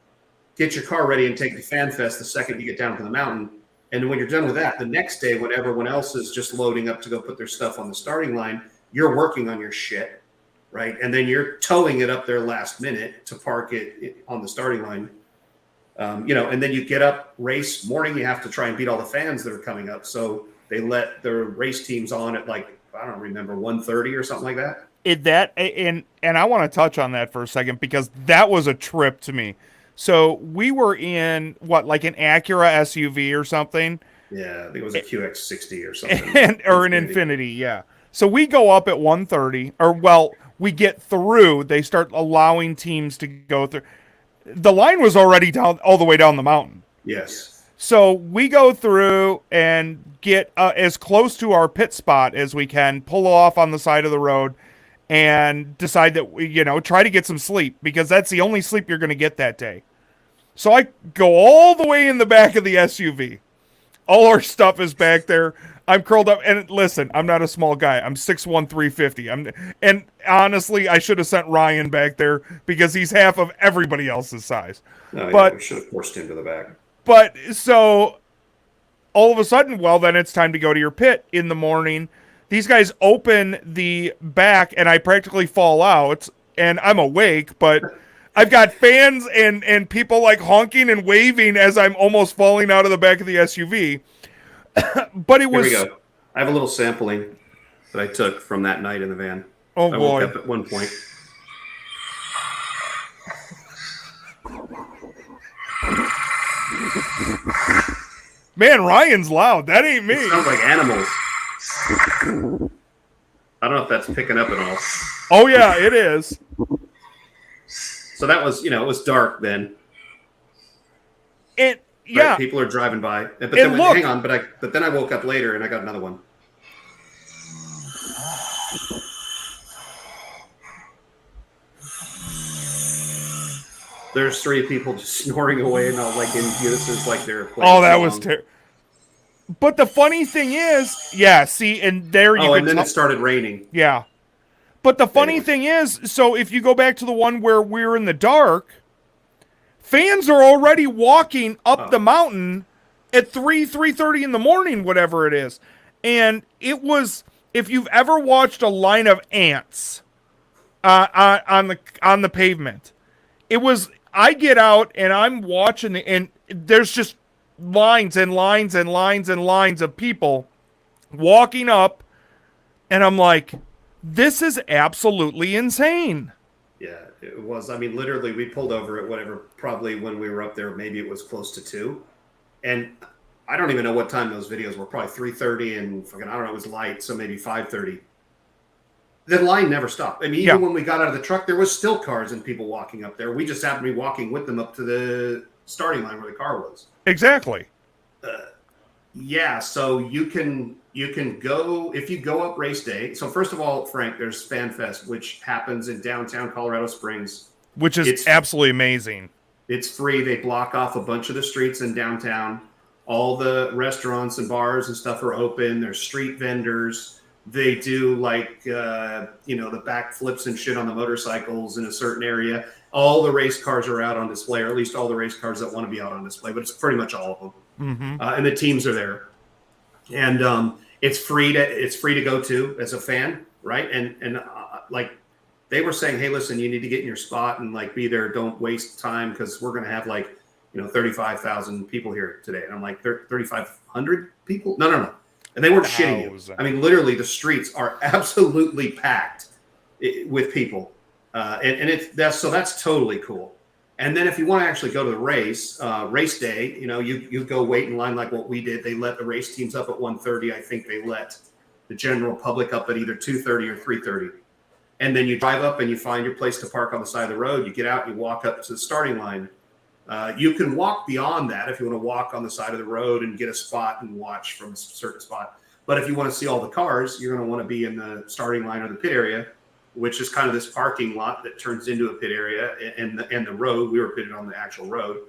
get your car ready and take the Fan Fest the second you get down to the mountain. And when you're done with that, the next day, when everyone else is just loading up to go put their stuff on the starting line, you're working on your shit, right? And then you're towing it up there last minute to park it on the starting line. And then you get up race morning, you have to try and beat all the fans that are coming up. So they let the race teams on at like, I don't remember, 1:30 or something like that. And I want to touch on that for a second because that was a trip to me. So we were in what, like an Acura SUV or something, Yeah, I think it was a QX60 or something. or an Infinity, yeah. So we go up at 1:30, or well, we get through. They start allowing teams to go through. The line was already down all the way down the mountain. Yes. So we go through and get as close to our pit spot as we can, pull off on the side of the road, and decide that we, try to get some sleep because that's the only sleep you're going to get that day. So I go all the way in the back of the SUV. All our stuff is back there. I'm curled up, and listen, I'm not a small guy. I'm 6'1", 350. And honestly, I should have sent Ryan back there because he's half of everybody else's size. Oh, but yeah, we should have forced him to the back. But so all of a sudden, well, then it's time to go to your pit in the morning. These guys open the back, and I practically fall out, and I'm awake, but I've got fans and people like honking and waving as I'm almost falling out of the back of the SUV. But it was... Here we go. I have a little sampling that I took from that night in the van. Oh, I boy. woke up at one point. Man, Ryan's loud. That ain't me. It sounds like animals. I don't know if that's picking up at all. Oh, yeah, it is. So that was, it was dark then. Yeah. Right? People are driving by. But then hang on, but then I woke up later and I got another one. There's 3 people just snoring away and all like in unison, like they're playing. Oh, that was terrible. But the funny thing is, yeah, see, and there you Oh, and then it started raining. Yeah. But the funny thing is, so if you go back to the one where we're in the dark, fans are already walking up the mountain at 3:30 in the morning, whatever it is. And it was, if you've ever watched a line of ants on the pavement, it was, I get out and I'm watching and there's just lines and lines and lines and lines of people walking up, and I'm like, this is absolutely insane. Yeah, it was. I mean, literally, we pulled over at whatever, probably when we were up there, maybe it was close to 2. And I don't even know what time those videos were, probably 3:30 and fucking, I don't know, it was light, so maybe 5:30. The line never stopped. I mean, even when we got out of the truck, there was still cars and people walking up there. We just happened to be walking with them up to the starting line where the car was. Exactly. Yeah, so you can go, if you go up race day. So first of all, Frank, there's Fan Fest, which happens in downtown Colorado Springs. Which is absolutely amazing. It's free. They block off a bunch of the streets in downtown. All the restaurants and bars and stuff are open. There's street vendors. They do like, the back flips and shit on the motorcycles in a certain area. All the race cars are out on display, or at least all the race cars that want to be out on display, but it's pretty much all of them. Mm-hmm. And the teams are there. And it's free to go to as a fan, right? And like they were saying, hey, listen, you need to get in your spot and like be there. Don't waste time because we're going to have like, 35,000 people here today. And I'm like, 3,500 people? No. And they weren't shitting you. I mean, literally, the streets are absolutely packed with people, and that's totally cool. And then if you want to actually go to the race day, you go wait in line like what we did. They let the race teams up at 1:30. I think they let the general public up at either 2:30 or 3:30. And then you drive up and you find your place to park on the side of the road. You get out and you walk up to the starting line. You can walk beyond that if you want to walk on the side of the road and get a spot and watch from a certain spot. But if you want to see all the cars, you're going to want to be in the starting line or the pit area, which is kind of this parking lot that turns into a pit area, and the road. We were pitted on the actual road.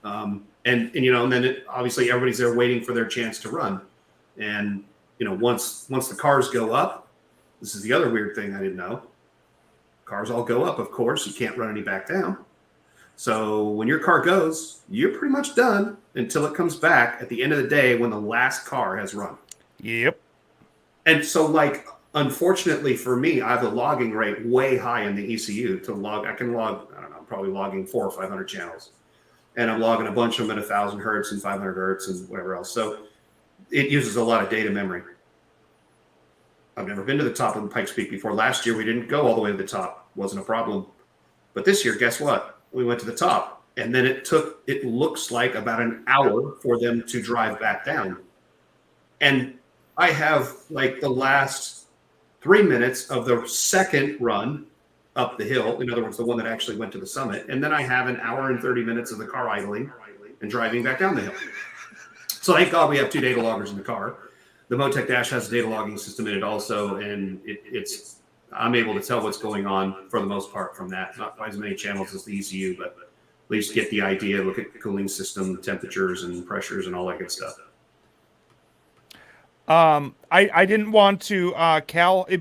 And then obviously everybody's there waiting for their chance to run. And, once the cars go up, this is the other weird thing I didn't know. Cars all go up, of course. You can't run any back down. So when your car goes, you're pretty much done until it comes back at the end of the day when the last car has run. Yep. And so, like, unfortunately for me, I have the logging rate way high in the ECU to log. I can log, I don't know, I'm probably logging 400 or 500 channels. and I'm logging a bunch of them at 1,000 hertz and 500 hertz and whatever else. So it uses a lot of data memory. I've never been to the top of the Pikes Peak before. Last year, we didn't go all the way to the top. Wasn't a problem. But this year, guess what? We went to the top. And then it looks like about an hour for them to drive back down. And I have like the last 3 minutes of the second run up the hill. In other words, the one that actually went to the summit. And then I have an hour and 30 minutes of the car idling and driving back down the hill. So thank God we have 2 data loggers in the car. The Motec Dash has a data logging system in it also, and I'm able to tell what's going on for the most part from that. Not quite as many channels as the ECU, but at least get the idea, look at the cooling system, temperatures and pressures and all that good stuff. I didn't want to,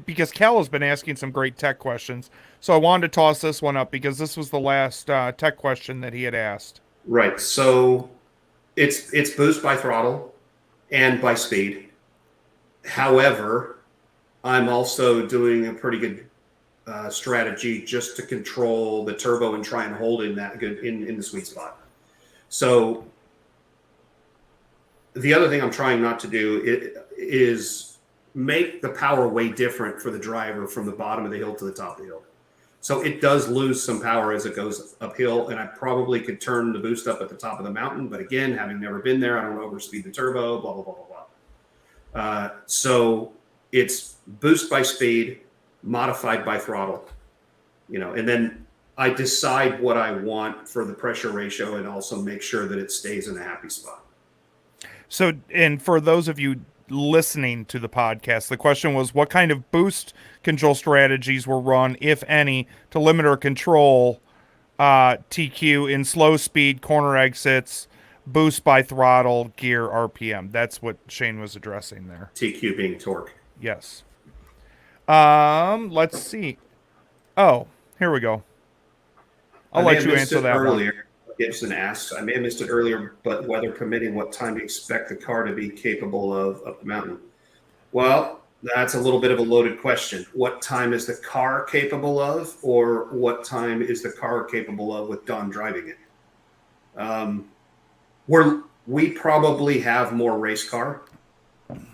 because Cal has been asking some great tech questions. So I wanted to toss this one up because this was the last tech question that he had asked. Right. So it's boost by throttle and by speed. However, I'm also doing a pretty good strategy just to control the turbo and try and hold in that good in the sweet spot. So the other thing I'm trying not to do is make the power way different for the driver from the bottom of the hill to the top of the hill. So it does lose some power as it goes uphill, and I probably could turn the boost up at the top of the mountain. But again, having never been there, I don't want to overspeed the turbo, blah, blah, blah, blah, blah. So it's boost by speed, modified by throttle, and then I decide what I want for the pressure ratio and also make sure that it stays in a happy spot. So, and for those of you listening to the podcast, the question was, what kind of boost control strategies were run, if any, to limit or control TQ in slow speed, corner exits, boost by throttle, gear, RPM? That's what Shane was addressing there. TQ being torque. Yes. Let's see. Oh, here we go. I'll let you answer that earlier. Gibson asks, I may have missed it earlier, but weather permitting, what time do you expect the car to be capable of up the mountain? Well, that's a little bit of a loaded question. What time is the car capable of, or what time is the car capable of with Don driving it? We probably have more race car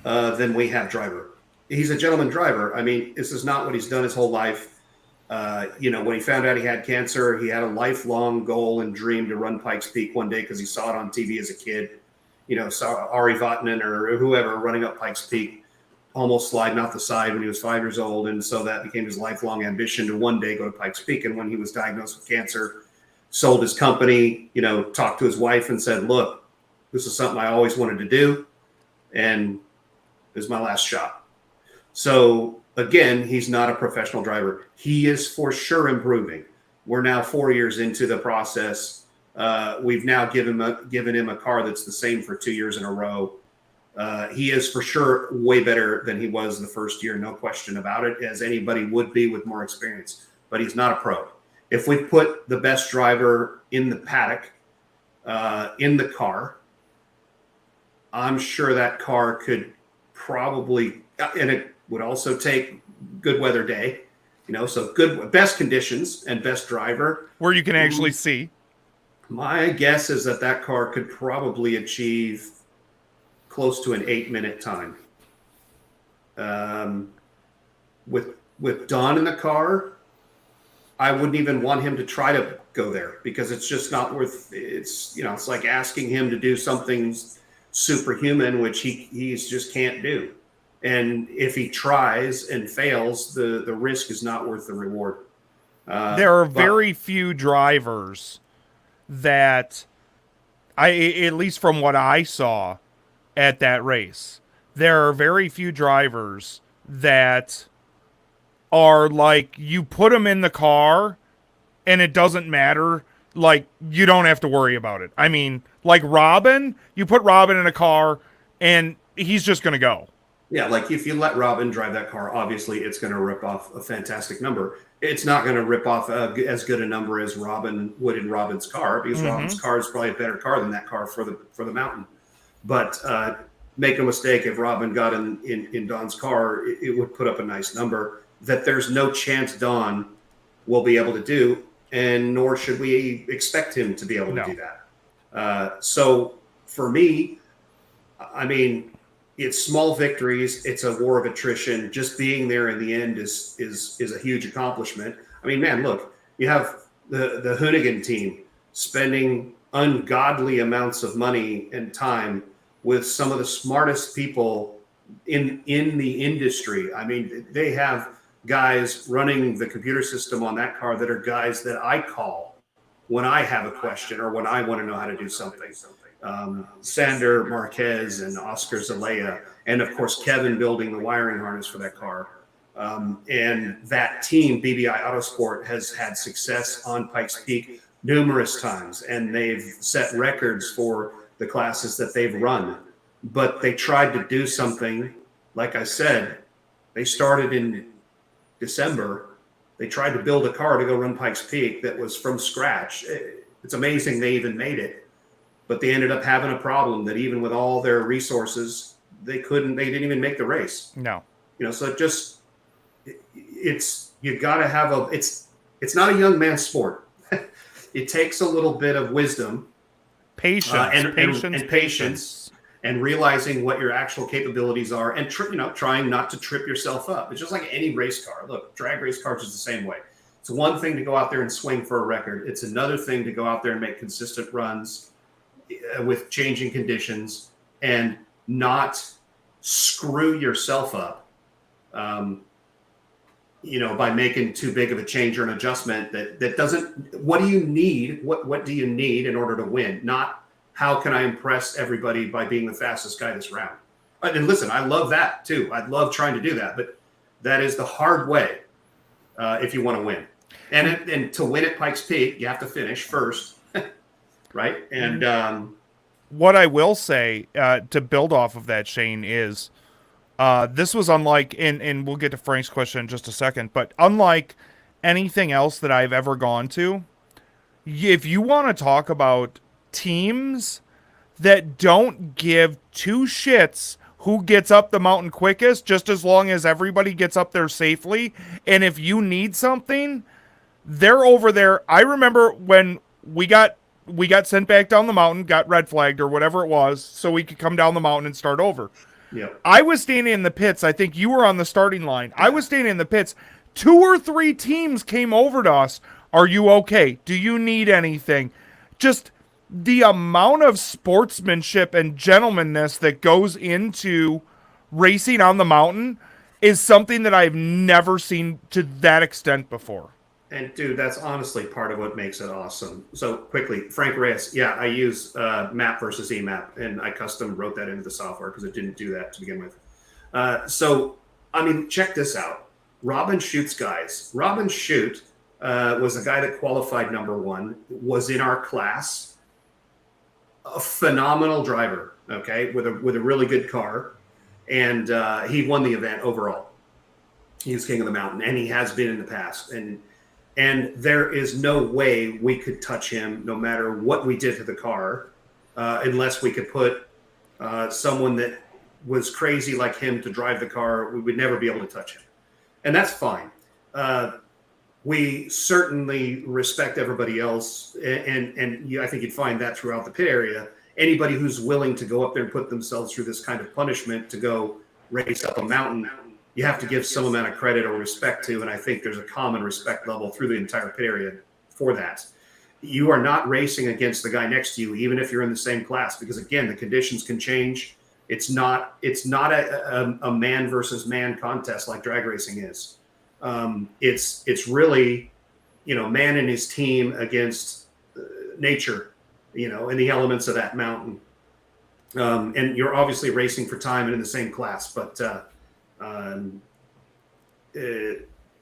than we have driver. He's a gentleman driver. I mean, this is not what he's done his whole life. When he found out he had cancer, he had a lifelong goal and dream to run Pikes Peak one day because he saw it on TV as a kid. Saw Ari Vatanen or whoever running up Pikes Peak, almost sliding off the side when he was 5 years old. And so that became his lifelong ambition to one day go to Pikes Peak. And when he was diagnosed with cancer, sold his company, talked to his wife and said, look, this is something I always wanted to do. And this is my last shot. So again, he's not a professional driver. He is for sure improving. We're now 4 years into the process. We've now given him a car that's the same for 2 years in a row. He is for sure way better than he was the first year, no question about it, as anybody would be with more experience. But he's not a pro. If we put the best driver in the paddock, in the car, I'm sure that car could probably, and it would also take good weather day, so best conditions and best driver. Where you can actually see. My guess is that car could probably achieve close to an 8-minute time. With Don in the car, I wouldn't even want him to try to go there because it's just not worth it's like asking him to do something superhuman, which he just can't do. And if he tries and fails, the risk is not worth the reward. There are very few drivers that at least from what I saw at that race, there are very few drivers that are like, you put them in the car and it doesn't matter. Like, you don't have to worry about it. I mean, like Robin, you put Robin in a car and he's just going to go. Yeah, like if you let Robin drive that car, obviously it's going to rip off a fantastic number. It's not going to rip off as good a number as Robin would in Robin's car, because Robin's car is probably a better car than that car for the mountain. But make no mistake, if Robin got in Don's car, it would put up a nice number that there's no chance Don will be able to do, and nor should we expect him to be able to do that. So for me, I mean, it's small victories. It's a war of attrition. Just being there in the end is a huge accomplishment. I mean, man, look, you have the Hoonigan team spending ungodly amounts of money and time with some of the smartest people in the industry. I mean, they have guys running the computer system on that car that are guys that I call when I have a question or when I want to know how to do something. Sander Marquez and Oscar Zelaya, and of course Kevin building the wiring harness for that car. And that team, BBI Autosport, has had success on Pikes Peak numerous times, and they've set records for the classes that they've run. But they tried to do something, like I said, they started in December. They tried to build a car to go run Pikes Peak that was from scratch. It's amazing they even made it, but they ended up having a problem that even with all their resources, they didn't even make the race. No. So you got to have it's not a young man's sport. It takes a little bit of wisdom, patience, and realizing what your actual capabilities are, and trying not to trip yourself up. It's just like any race car. Look, drag race cars is the same way. It's one thing to go out there and swing for a record. It's another thing to go out there and make consistent runs with changing conditions and not screw yourself up, by making too big of a change or an adjustment that doesn't. What do you need? What do you need in order to win? Not how can I impress everybody by being the fastest guy this round? And listen, I love that too. I love trying to do that, but that is the hard way if you want to win. And to win at Pikes Peak, you have to finish first, right? And what I will say to build off of that, Shane, is this was unlike, and we'll get to Frank's question in just a second, but unlike anything else that I've ever gone to, if you want to talk about teams that don't give two shits who gets up the mountain quickest, just as long as everybody gets up there safely, and if you need something, they're over there. I remember when we got sent back down the mountain, got red flagged or whatever it was, so we could come down the mountain and start over. Yeah. I was standing in the pits. I think you were on the starting line. Yeah. I was standing in the pits. 2 or 3 teams came over to us. Are you okay? Do you need anything? Just the amount of sportsmanship and gentlemanness that goes into racing on the mountain is something that I've never seen to that extent before. And dude, that's honestly part of what makes it awesome. So quickly, Frank Reyes. Yeah, I use map versus EMAP, and I custom wrote that into the software because it didn't do that to begin with. So, I mean, check this out. Robin Schute's guys. Robin Schute was a guy that qualified #1, was in our class. A phenomenal driver, okay, with a really good car. And he won the event overall. He was king of the mountain, and he has been in the past. And there is no way we could touch him no matter what we did to the car, unless we could put someone that was crazy like him to drive the car. We would never be able to touch him. And that's fine. We certainly respect everybody else. And I think you'd find that throughout the pit area. Anybody who's willing to go up there and put themselves through this kind of punishment to go race up a mountain, you have to give some amount of credit or respect to, and I think there's a common respect level through the entire pit area for that. You are not racing against the guy next to you, even if you're in the same class, because again, the conditions can change. It's not a man versus man contest like drag racing is. It's really, man and his team against nature, and the elements of that mountain. And you're obviously racing for time and in the same class, but I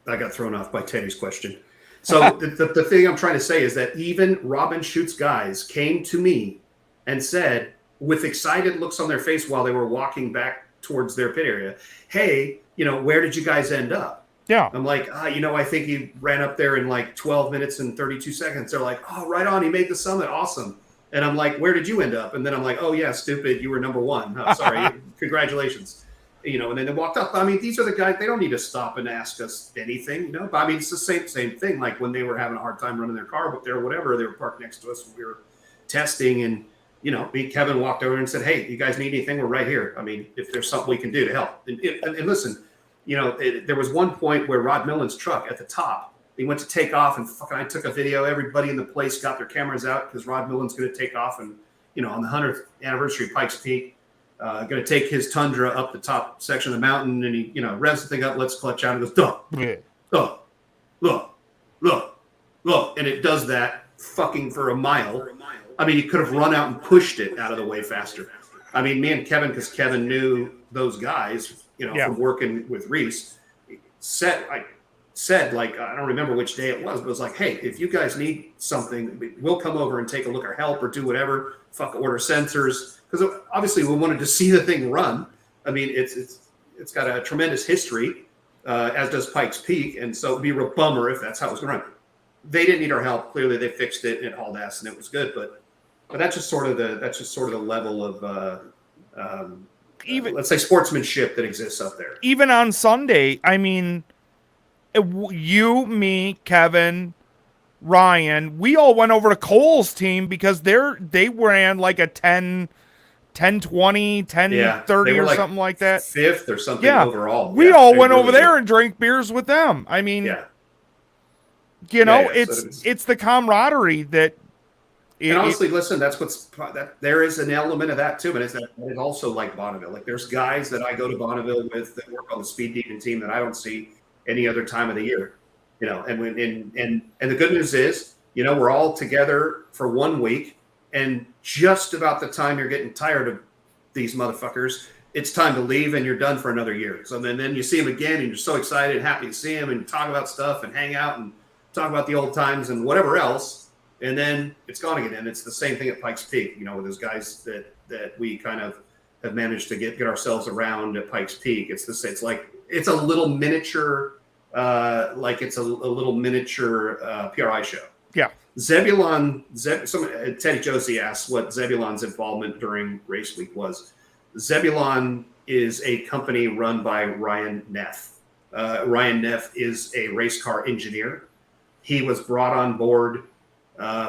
got thrown off by Teddy's question. So the thing I'm trying to say is that even Robin Schute's guys came to me and said, with excited looks on their face while they were walking back towards their pit area, hey, where did you guys end up? Yeah. I'm like, I think he ran up there in like 12 minutes and 32 seconds. They're like, oh, right on. He made the summit. Awesome. And I'm like, where did you end up? And then I'm like, oh, yeah, stupid. You were #1. Oh, sorry. Congratulations. And then they walked up. I mean, these are the guys, they don't need to stop and ask us anything, But I mean, it's the same thing. Like when they were having a hard time running their car up there or whatever, they were parked next to us and we were testing, and me and Kevin walked over and said, "Hey, you guys need anything? We're right here. I mean, if there's something we can do to help." And listen, there was one point where Rod Millen's truck at the top, he went to take off, and I took a video. Everybody in the place got their cameras out because Rod Millen's going to take off, and on the 100th anniversary of Pikes Peak, going to take his Tundra up the top section of the mountain, and he revs the thing up, lets clutch out, and goes, look, and it does that fucking for a mile. I mean, he could have run out and pushed it out of the way faster. I mean, me and Kevin, because Kevin knew those guys, from working with Reese, said, like, I don't remember which day it was, but it was like, hey, if you guys need something, we'll come over and take a look or help or do whatever. Fuck, order sensors, because obviously we wanted to see the thing run. I mean, it's got a tremendous history, as does Pikes Peak, and so it'd be a real bummer if that's how it was going to run. They didn't need our help. Clearly, they fixed it and it hauled ass, and it was good. But that's just sort of the level of even let's say sportsmanship that exists up there. Even on Sunday, I mean, you, me, Kevin, Ryan, we all went over to Cole's team because they ran like a 10-20, 10-30 or like something like that. Fifth or something overall. We all went over there and drank beers with them. I mean, it's the camaraderie that. And honestly, listen, there is an element of that too, but it's also like Bonneville. Like there's guys that I go to Bonneville with that work on the speed demon team that I don't see any other time of the year. And the good news is, we're all together for 1 week, and just about the time you're getting tired of these motherfuckers, it's time to leave and you're done for another year. So then you see them again and you're so excited and happy to see them and talk about stuff and hang out and talk about the old times and whatever else. And then it's gone again. And it's the same thing at Pikes Peak, with those guys that we kind of have managed to get ourselves around at Pikes Peak. It's a little miniature, PRI show. Yeah. Teddy Josie asked what Zebulon's involvement during race week was. Zebulon is a company run by Ryan Neff. Ryan Neff is a race car engineer. He was brought on board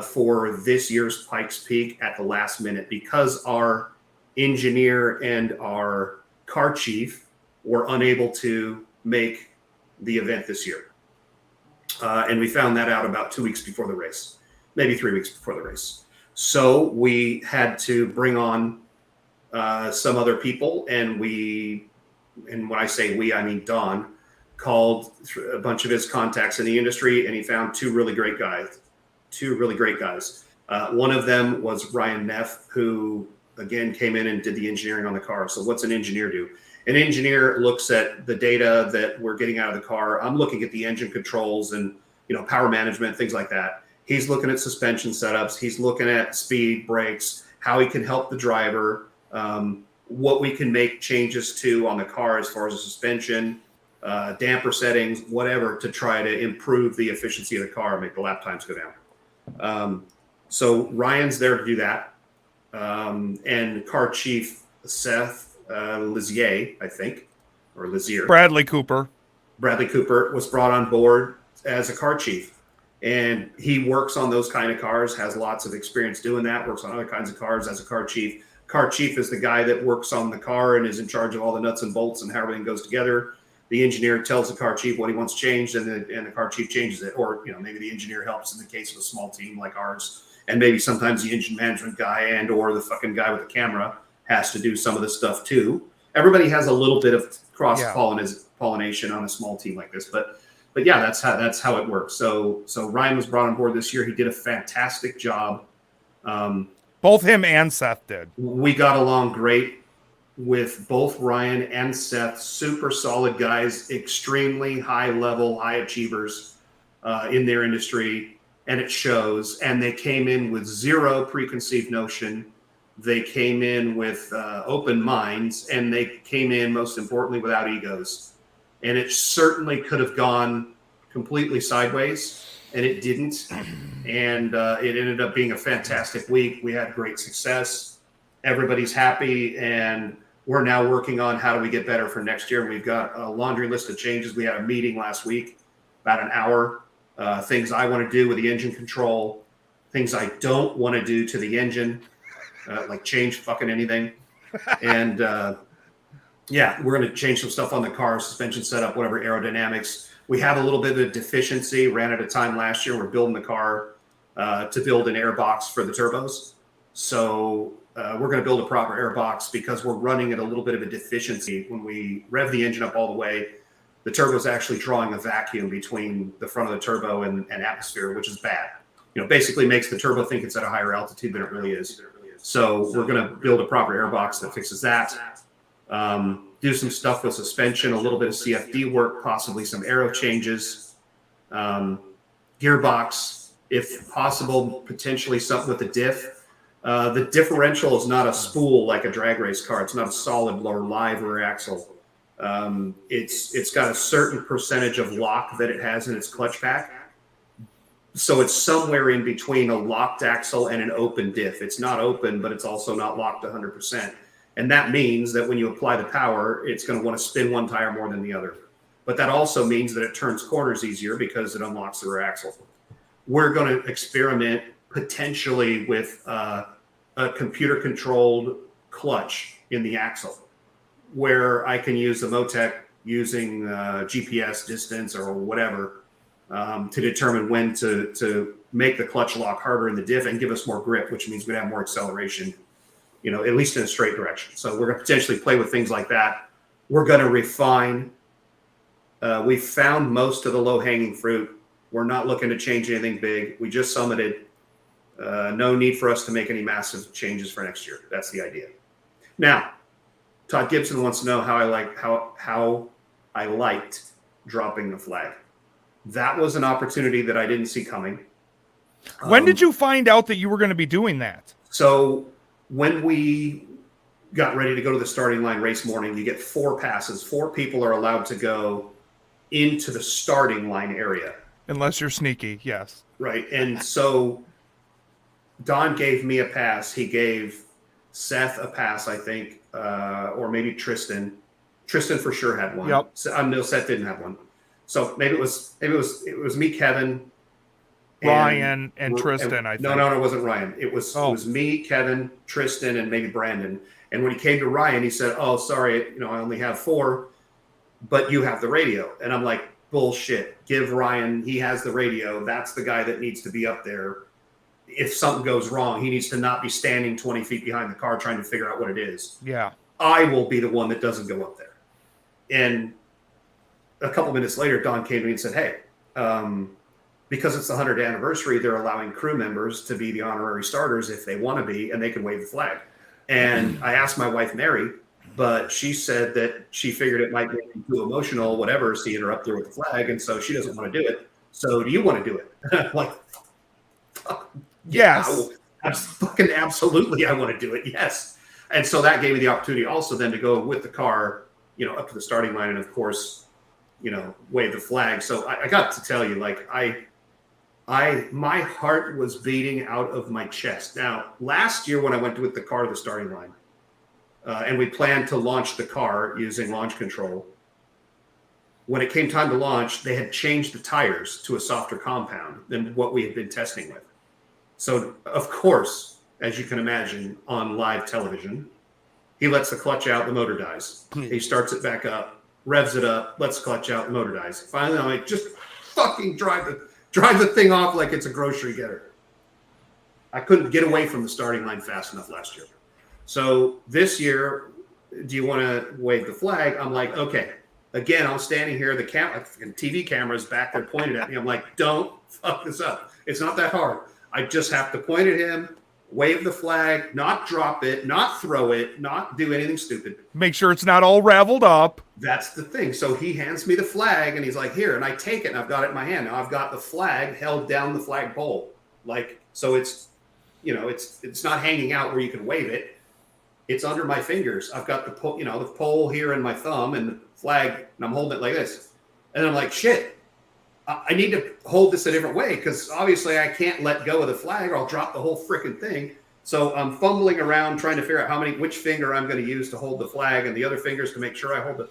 for this year's Pikes Peak at the last minute because our engineer and our car chief were unable to make the event this year. And we found that out about 2 weeks before the race, maybe 3 weeks before the race. So we had to bring on some other people, and when I say we, I mean Don, called a bunch of his contacts in the industry, and he found two really great guys. One of them was Ryan Neff, who again came in and did the engineering on the car. So what's an engineer do? An engineer looks at the data that we're getting out of the car. I'm looking at the engine controls and power management, things like that. He's looking at suspension setups. He's looking at speed, brakes, how he can help the driver, what we can make changes to on the car as far as the suspension, damper settings, whatever, to try to improve the efficiency of the car, make the lap times go down. So Ryan's there to do that. And car chief Seth Lizier, I think, or Lizier. Bradley Cooper was brought on board as a car chief. And he works on those kind of cars, has lots of experience doing that, works on other kinds of cars as a car chief. Car chief is the guy that works on the car and is in charge of all the nuts and bolts and how everything goes together. The engineer tells the car chief what he wants changed, and the car chief changes it. Or maybe the engineer helps in the case of a small team like ours. And maybe sometimes the engine management guy and or the fucking guy with the camera has to do some of the stuff too. Everybody has a little bit of cross pollination on a small team like this, but yeah, that's how it works. So Ryan was brought on board this year. He did a fantastic job. Both him and Seth did. We got along great with both Ryan and Seth. Super solid guys, extremely high level, high achievers in their industry. And it shows. And they came in with zero preconceived notion. They came in with open minds, and they came in, most importantly, without egos. And it certainly could have gone completely sideways, and it didn't. And it ended up being a fantastic week. We had great success. Everybody's happy, and we're now working on how do we get better for next year. And we've got a laundry list of changes. We had a meeting last week, about an hour. Things I want to do with the engine control, things I don't want to do to the engine, like change fucking anything. And yeah, we're going to change some stuff on the car, suspension setup, whatever, aerodynamics. We have a little bit of deficiency, ran out of time last year. We're building the car to build an air box for the turbos. So we're going to build a proper air box because we're running at a little bit of a deficiency. When we rev the engine up all the way, the turbo is actually drawing a vacuum between the front of the turbo and atmosphere, which is bad. Basically makes the turbo think it's at a higher altitude than it really is. So we're going to build a proper air box that fixes that. Do some stuff with suspension, a little bit of CFD work, possibly some aero changes, gearbox, if possible, potentially something with the diff. The differential is not a spool like a drag race car. It's not a solid or live rear axle. It's got a certain percentage of lock that it has in its clutch pack. So it's somewhere in between a locked axle and an open diff. It's not open, but it's also not locked 100%. And that means that when you apply the power, it's going to want to spin one tire more than the other. But that also means that it turns corners easier because it unlocks the rear axle. We're going to experiment potentially with a computer-controlled clutch in the axle, where I can use the Motec using GPS distance or whatever to determine when to make the clutch lock harder in the diff and give us more grip, which means we'd have more acceleration, at least in a straight direction. So we're going to potentially play with things like that. We're going to refine. We found most of the low-hanging fruit. We're not looking to change anything big. We just summited. No need for us to make any massive changes for next year. That's the idea. Now, Todd Gibson wants to know how I liked dropping the flag. That was an opportunity that I didn't see coming. When did you find out that you were going to be doing that? So when we got ready to go to the starting line race morning, you get 4 passes. 4 people are allowed to go into the starting line area. Unless you're sneaky, yes. Right. And so Don gave me a pass. He gave Seth a pass, I think, or maybe Tristan. Tristan for sure had one. Yep. No, Seth didn't have one. So maybe it was me, Kevin, Ryan, and Tristan. I think. No, it wasn't Ryan. It was me, Kevin, Tristan, and maybe Brandon. And when he came to Ryan, he said, "Oh, sorry, I only have 4, but you have the radio." And I'm like, "Bullshit! Give Ryan. He has the radio. That's the guy that needs to be up there. If something goes wrong, he needs to not be standing 20 feet behind the car trying to figure out what it is. Yeah, I will be the one that doesn't go up there." And a couple minutes later, Don came to me and said, "Hey, because it's the 100th anniversary, they're allowing crew members to be the honorary starters if they want to be, and they can wave the flag." And I asked my wife, Mary, but she said that she figured it might make me too emotional, whatever, seeing her up there with the flag, and so she doesn't want to do it. So do you want to do it? Like, yes. Yeah, fucking absolutely, I want to do it. Yes. And so that gave me the opportunity also then to go with the car, up to the starting line, and of course, wave the flag. So I got to tell you, like, my heart was beating out of my chest. Now, last year when I went with the car to the starting line, and we planned to launch the car using launch control, when it came time to launch, they had changed the tires to a softer compound than what we had been testing with. So, of course, as you can imagine, on live television, he lets the clutch out, the motor dies. He starts it back up, revs it up, lets the clutch out, the motor dies. Finally, I'm like, just fucking drive the thing off like it's a grocery getter. I couldn't get away from the starting line fast enough last year. So this year, do you want to wave the flag? I'm like, okay. Again, I'm standing here, the TV camera's back there pointed at me. I'm like, don't fuck this up. It's not that hard. I just have to point at him, wave the flag, not drop it, not throw it, not do anything stupid. Make sure it's not all raveled up. That's the thing. So he hands me the flag and he's like, here, and I take it and I've got it in my hand. Now I've got the flag held down the flagpole. Like, so it's, it's not hanging out where you can wave it. It's under my fingers. I've got the pole here in my thumb and the flag, and I'm holding it like this. And I'm like, shit, I need to hold this a different way because obviously I can't let go of the flag or I'll drop the whole freaking thing. So I'm fumbling around trying to figure out which finger I'm going to use to hold the flag and the other fingers to make sure I hold it.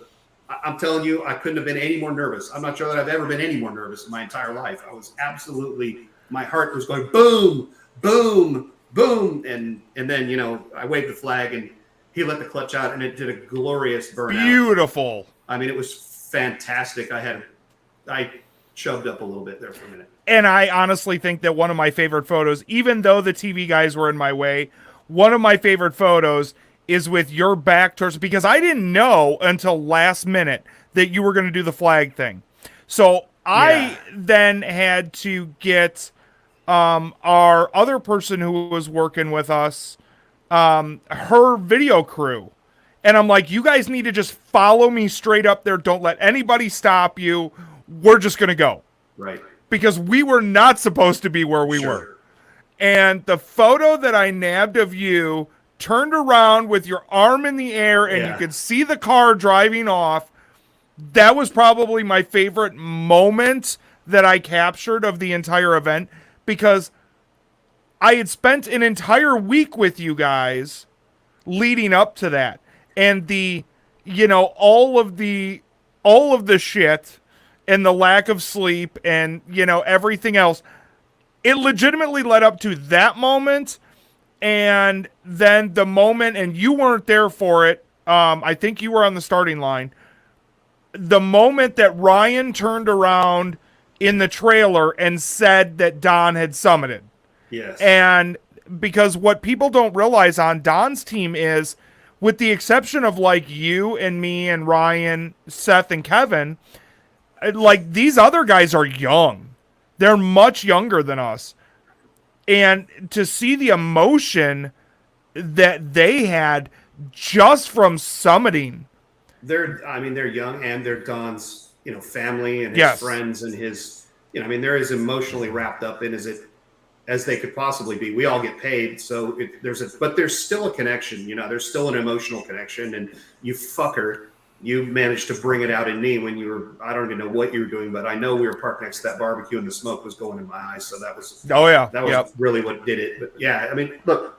I'm telling you, I couldn't have been any more nervous. I'm not sure that I've ever been any more nervous in my entire life. I was absolutely, my heart was going boom, boom, boom, and then I waved the flag and he let the clutch out and it did a glorious burnout. Beautiful. I mean, it was fantastic. I chubbed up a little bit there for a minute. And I honestly think that one of my favorite photos, even though the TV guys were in my way, one of my favorite photos is with your back towards, because I didn't know until last minute that you were going to do the flag thing. So I then had to get our other person who was working with us, her video crew. And I'm like, you guys need to just follow me straight up there. Don't let anybody stop you. We're just going to go. Right. Because we were not supposed to be where we were. And the photo that I nabbed of you turned around with your arm in the air and you could see the car driving off. That was probably my favorite moment that I captured of the entire event, because I had spent an entire week with you guys leading up to that. And all of the shit and the lack of sleep and, everything else, it legitimately led up to that moment. And then the moment, and you weren't there for it, I think you were on the starting line, the moment that Ryan turned around in the trailer and said that Don had summited. Yes. And because what people don't realize on Don's team is, with the exception of like you and me and Ryan, Seth and Kevin, like these other guys are young. They're much younger than us. And to see the emotion that they had just from summiting. They're young, and they're Don's, family and his friends and his, they're as emotionally wrapped up in as they could possibly be. We all get paid, so but there's still a connection. There's still an emotional connection. And you fucker, you managed to bring it out in me when you were, I don't even know what you were doing, but I know we were parked next to that barbecue and the smoke was going in my eyes. So that was, really what did it. But yeah, look,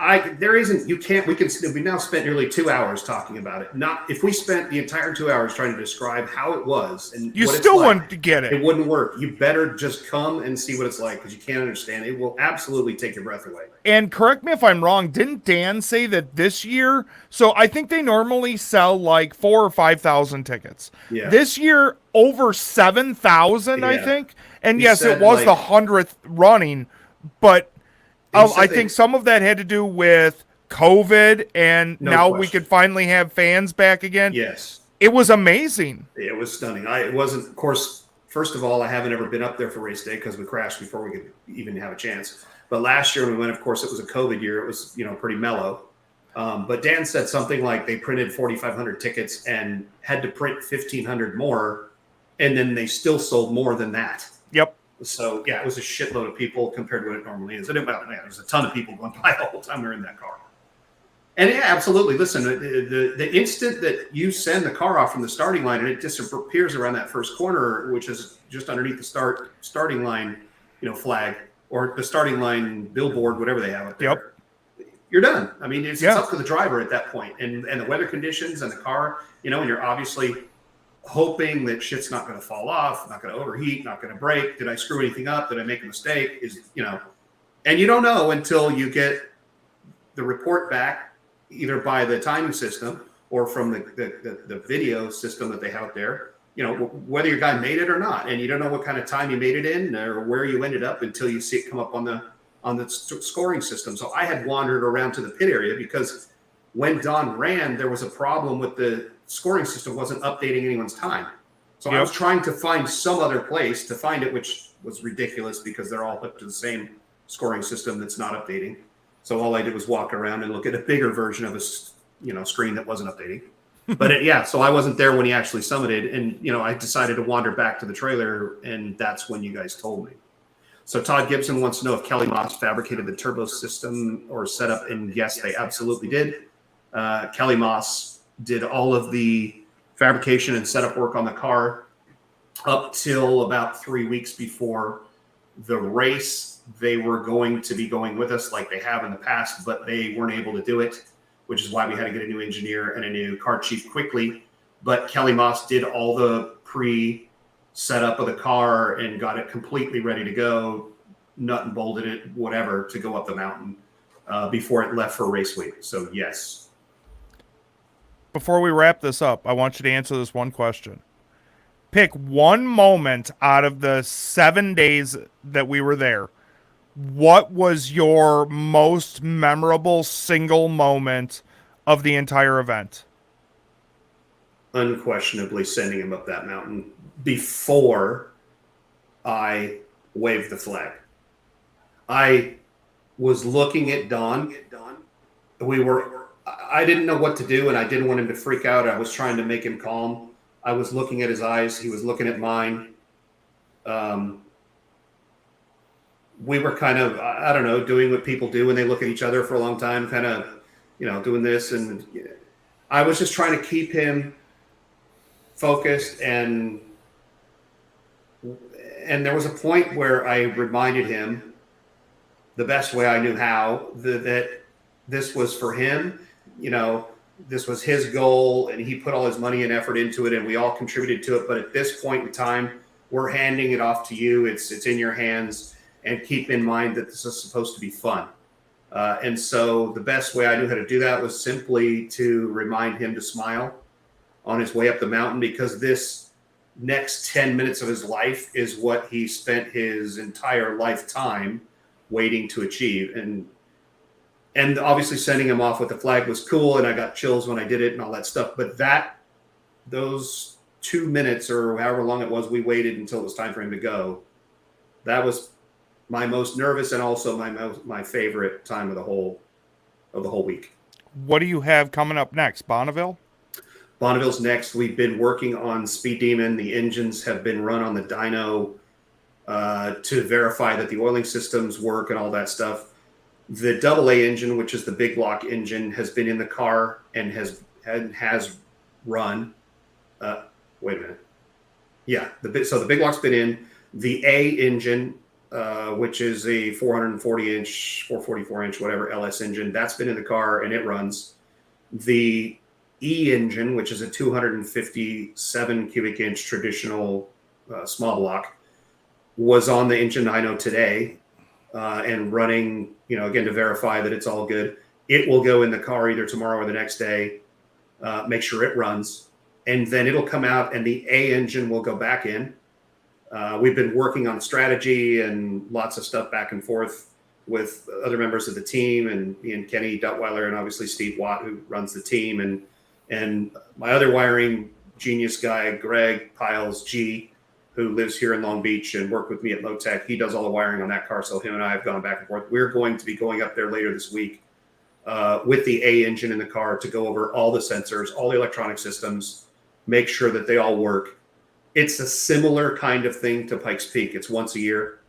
we now spent nearly 2 hours talking about it. Not if we spent the entire 2 hours trying to describe how it was and you what still it's like, wouldn't get it. It wouldn't work. You better just come and see what it's like, because you can't understand. It will absolutely take your breath away. And correct me if I'm wrong, didn't Dan say that this year, so I think they normally sell like 4,000 or 5,000 tickets. Yeah. This year, over 7,000, I think. And yes, it was the 100th running, but I think some of that had to do with COVID, and we could finally have fans back again. Yes. It was amazing. It was stunning. It wasn't, of course, first of all, I haven't ever been up there for race day because we crashed before we could even have a chance. But last year when we went, of course, it was a COVID year. It was, pretty mellow. But Dan said something like they printed 4,500 tickets and had to print 1,500 more, and then they still sold more than that. Yep. So, yeah, it was a shitload of people compared to what it normally is. And there's a ton of people going by the whole time we were in that car. And yeah, absolutely. Listen, the instant that you send the car off from the starting line and it disappears around that first corner, which is just underneath the starting line, flag, or the starting line billboard, whatever they have up there, you're done. It's up to the driver at that point, and the weather conditions and the car, and you're obviously hoping that shit's not going to fall off, not going to overheat, not going to break. Did I screw anything up? Did I make a mistake? And you don't know until you get the report back, either by the timing system or from the video system that they have out there, whether your guy made it or not. And you don't know what kind of time you made it in or where you ended up until you see it come up on the scoring system. So I had wandered around to the pit area because when Don ran, there was a problem with the scoring system wasn't updating anyone's time. So I was trying to find some other place to find it, which was ridiculous because they're all hooked to the same scoring system that's not updating. So all I did was walk around and look at a bigger version of a screen that wasn't updating. But so I wasn't there when he actually summited, and I decided to wander back to the trailer, and that's when you guys told me. So Todd Gibson wants to know if Kelly Moss fabricated the turbo system or setup, and yes, they absolutely did. Kelly Moss did all of the fabrication and setup work on the car up till about 3 weeks before the race. They were going to be going with us like they have in the past, but they weren't able to do it, which is why we had to get a new engineer and a new car chief quickly. But Kelly Moss did all the pre-setup of the car and got it completely ready to go nut and bolted it, whatever, to go up the mountain before it left for race week. So yes. Before we wrap this up, I want you to answer this one question. Pick one moment out of the 7 days that we were there. What was your most memorable single moment of the entire event? Unquestionably sending him up that mountain before I waved the flag. I was looking at Don. I didn't know what to do, and I didn't want him to freak out. I was trying to make him calm. I was looking at his eyes. He was looking at mine. We were kind of, I don't know, doing what people do when they look at each other for a long time, kind of, doing this. And I was just trying to keep him focused. And there was a point where I reminded him the best way I knew how that this was for him. This was his goal, and he put all his money and effort into it, and we all contributed to it. But at this point in time, we're handing it off to you. It's in your hands, and keep in mind that this is supposed to be fun. And so the best way I knew how to do that was simply to remind him to smile on his way up the mountain, because this next 10 minutes of his life is what he spent his entire lifetime waiting to achieve. And obviously sending him off with the flag was cool, and I got chills when I did it and all that stuff. But those 2 minutes or however long it was, we waited until it was time for him to go. That was my most nervous and also my favorite time of the whole week. What do you have coming up next? Bonneville? Bonneville's next. We've been working on Speed Demon. The engines have been run on the dyno to verify that the oiling systems work and all that stuff. The AA engine, which is the big block engine, has been in the car and has run. Wait a minute. Yeah, so the big block's been in. The A engine, which is a 440-inch, 444-inch, whatever LS engine, that's been in the car and it runs. The E engine, which is a 257 cubic inch traditional small block, was on the engine I know today and running, again, to verify that it's all good. It will go in the car either tomorrow or the next day, make sure it runs, and then it'll come out and the A engine will go back in. We've been working on strategy and lots of stuff back and forth with other members of the team, and me and Kenny Duttweiler and obviously Steve Watt, who runs the team, and my other wiring genius guy, Greg Piles G, who lives here in Long Beach and worked with me at Motec. He does all the wiring on that car, so him and I have gone back and forth. We're going to be going up there later this week with the A engine in the car to go over all the sensors, all the electronic systems, make sure that they all work. It's a similar kind of thing to Pikes Peak. It's once a year.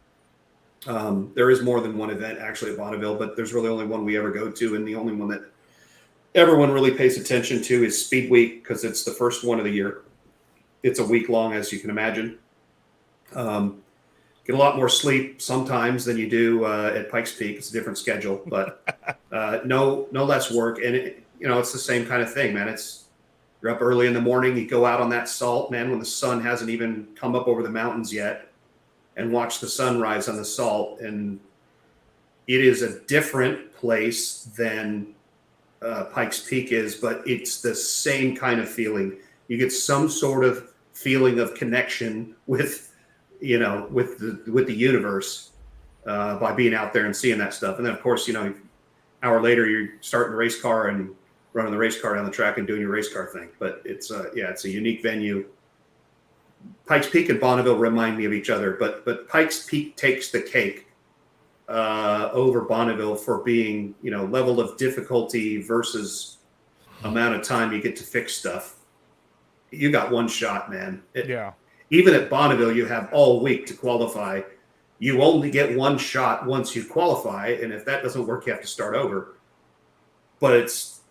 There is more than one event actually at Bonneville, but there's really only one we ever go to, and the only one that everyone really pays attention to is Speed Week, because it's the first one of the year. It's a week long, as you can imagine. Get a lot more sleep sometimes than you do at Pikes Peak. It's a different schedule, but no less work. And it's the same kind of thing, man. You're up early in the morning. You go out on that salt, man, when the sun hasn't even come up over the mountains yet, and watch the sunrise on the salt. And it is a different place than Pikes Peak is, but it's the same kind of feeling. You get some sort of feeling of connection with the universe by being out there and seeing that stuff. And then, of course, an hour later, you're starting a race car and running the race car down the track and doing your race car thing. But it's a unique venue. Pikes Peak and Bonneville remind me of each other, but Pikes Peak takes the cake over Bonneville for being, level of difficulty versus amount of time you get to fix stuff. You got one shot, man. Yeah. Even at Bonneville, you have all week to qualify. You only get one shot once you qualify, and if that doesn't work, you have to start over. But it's,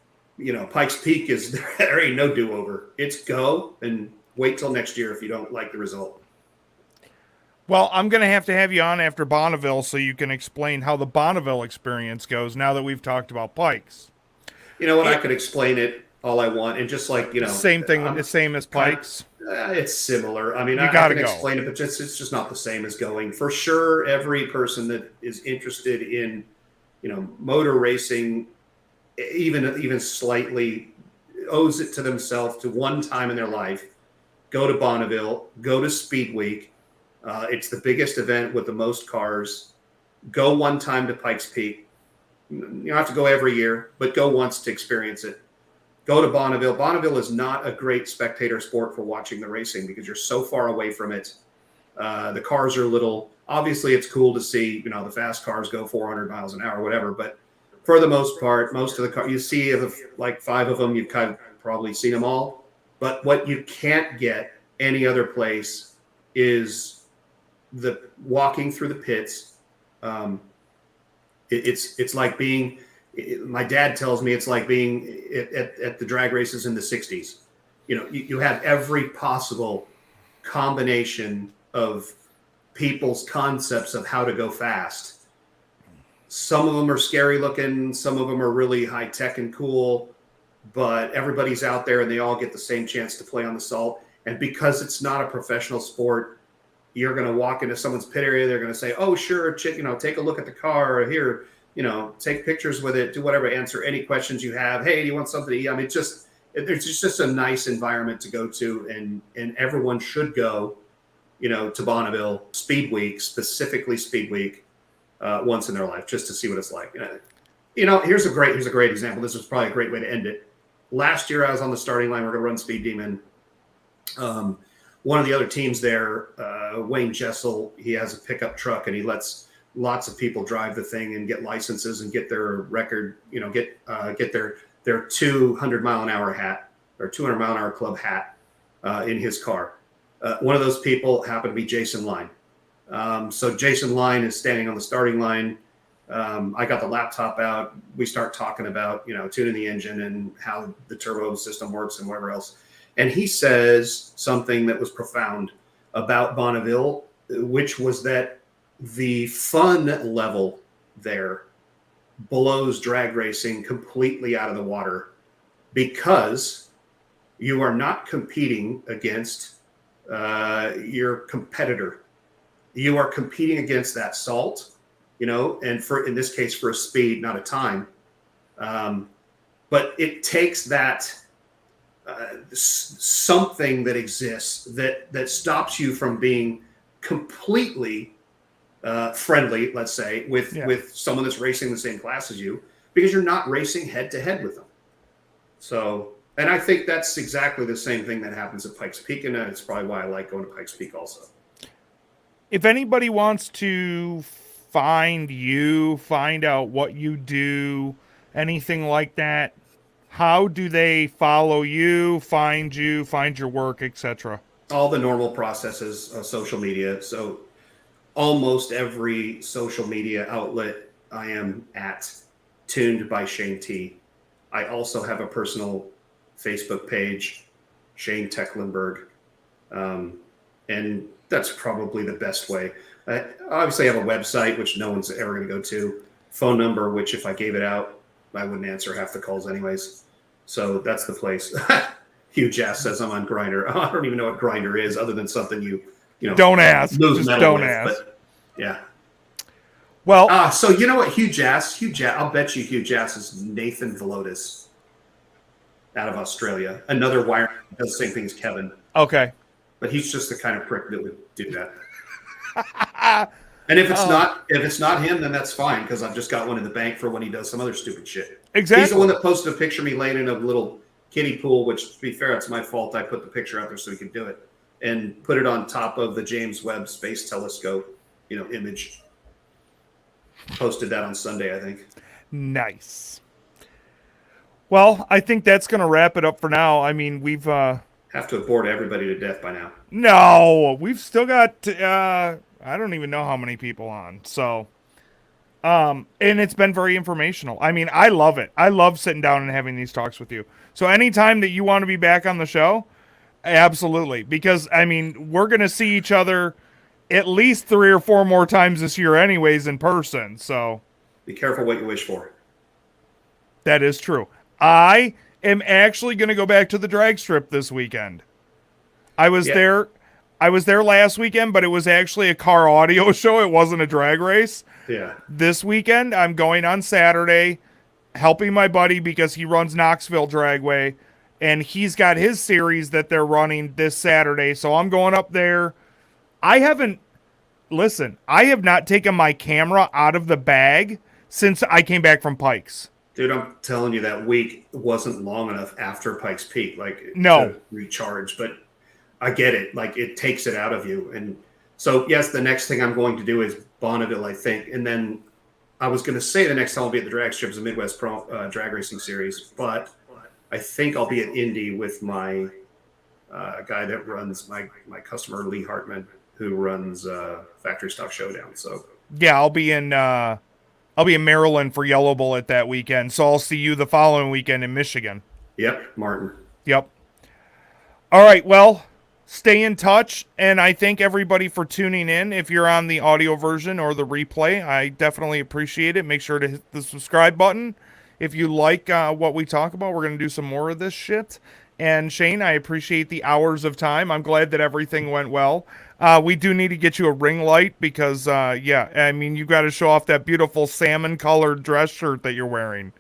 Pikes Peak is, there ain't no do-over. It's go, and wait till next year if you don't like the result. Well, I'm going to have you on after Bonneville so you can explain how the Bonneville experience goes now that we've talked about Pikes. You know what? I could explain it all I want, and just like, same thing, same as Pikes. It's similar. I mean, You I gotta can go. explain it, but it's just not the same as going. For sure, every person that is interested in, motor racing, even slightly, owes it to themselves to one time in their life. Go to Bonneville. Go to Speed Week. It's the biggest event with the most cars. Go one time to Pikes Peak. You don't have to go every year, but go once to experience it. Go to Bonneville. Bonneville is not a great spectator sport for watching the racing because you're so far away from it. The cars are little. Obviously, it's cool to see, the fast cars go 400 miles an hour, whatever. But for the most part, most of the cars, you see like 5 of them, you've kind of probably seen them all. But what you can't get any other place is the walking through the pits. It's like being. My dad tells me it's like being at the drag races in the 60s. You have every possible combination of people's concepts of how to go fast. Some of them are scary looking. Some of them are really high tech and cool, but everybody's out there and they all get the same chance to play on the salt. And because it's not a professional sport, you're going to walk into someone's pit area. They're going to say, "Oh, sure, take a look at the car, or here, take pictures with it, do whatever, answer any questions you have. Hey, do you want something to eat?" I mean, it's just a nice environment to go to, and everyone should go, to Bonneville Speed Week, specifically Speed Week, once in their life, just to see what it's like. Here's a great example. This was probably a great way to end it. Last year, I was on the starting line. We're going to run Speed Demon. One of the other teams there, Wayne Jessel, he has a pickup truck, and he lets lots of people drive the thing and get licenses and get their record, get their 200-mile-an-hour hat or 200-mile-an-hour club hat in his car. One of those people happened to be Jason Line. So Jason Line is standing on the starting line. I got the laptop out. We start talking about, tuning the engine and how the turbo system works and whatever else. And he says something that was profound about Bonneville, which was that the fun level there blows drag racing completely out of the water because you are not competing against your competitor. You are competing against that salt, and in this case, for a speed, not a time. But it takes that something that exists that stops you from being completely friendly, let's say, with someone that's racing the same class as you, because you're not racing head to head with them. So, and I think that's exactly the same thing that happens at Pikes Peak, and it's probably why I like going to Pikes Peak also. If anybody wants to find you, find out what you do, anything like that, how do they follow you, find your work, etc.? All the normal processes of social media. So almost every social media outlet I am at, tuned by Shane T. I also have a personal Facebook page, Shane Tecklenburg. And that's probably the best way. I obviously have a website, which no one's ever going to go to. Phone number, which if I gave it out, I wouldn't answer half the calls anyways. So that's the place. Hugh Jass says I'm on Grindr. I don't even know what Grindr is, other than something you don't ask. Just don't with, ask. But, yeah. Well, so you know what, Hugh Jass, I'll bet you Hugh Jass is Nathan Velotis out of Australia. Another wire does the same thing as Kevin. Okay. But he's just the kind of prick that would do that. And if it's not him, then that's fine, because I've just got one in the bank for when he does some other stupid shit. Exactly. He's the one that posted a picture of me laying in a little kiddie pool, which, to be fair, it's my fault. I put the picture out there so he could do it, and put it on top of the James Webb Space Telescope, image. Posted that on Sunday, I think. Nice. Well, I think that's going to wrap it up for now. I mean, we've have to have bored everybody to death by now. No, we've still got I don't even know how many people on. So and it's been very informational. I mean, I love it. I love sitting down and having these talks with you. So anytime that you want to be back on the show, absolutely. Because I mean, we're going to see each other at least 3 or 4 more times this year anyways in person. So be careful what you wish for. That is true. I am actually going to go back to the drag strip this weekend. I was Yeah. there. I was there last weekend, but it was actually a car audio show. It wasn't a drag race. Yeah. This weekend, I'm going on Saturday, helping my buddy because he runs Knoxville Dragway, and he's got his series that they're running this Saturday. So I'm going up there. I haven't Listen, I have not taken my camera out of the bag since I came back from Pikes. Dude, I'm telling you, that week wasn't long enough after Pikes Peak, like No. to recharge. But I get it; like it takes it out of you. And so, yes, the next thing I'm going to do is Bonneville, I think, and then I was going to say the next time I'll be at the drag strips, the Midwest Pro Drag Racing Series, but I think I'll be at Indy with my guy that runs my customer Lee Hartman, who runs Factory Stock Showdown. So Yeah, I'll be in Maryland for Yellow Bullet that weekend. So I'll see you the following weekend in Michigan. yep, Martin. Yep. All right, well, stay in touch, and I thank everybody for tuning in. If you're on the audio version or the replay, I definitely appreciate it. Make sure to hit the subscribe button. If you like what we talk about, we're going to do some more of this shit. And Shane, I appreciate the hours of time. I'm glad that everything went well. We do need to get you a ring light because, yeah, I mean, you got to show off that beautiful salmon-colored dress shirt that you're wearing.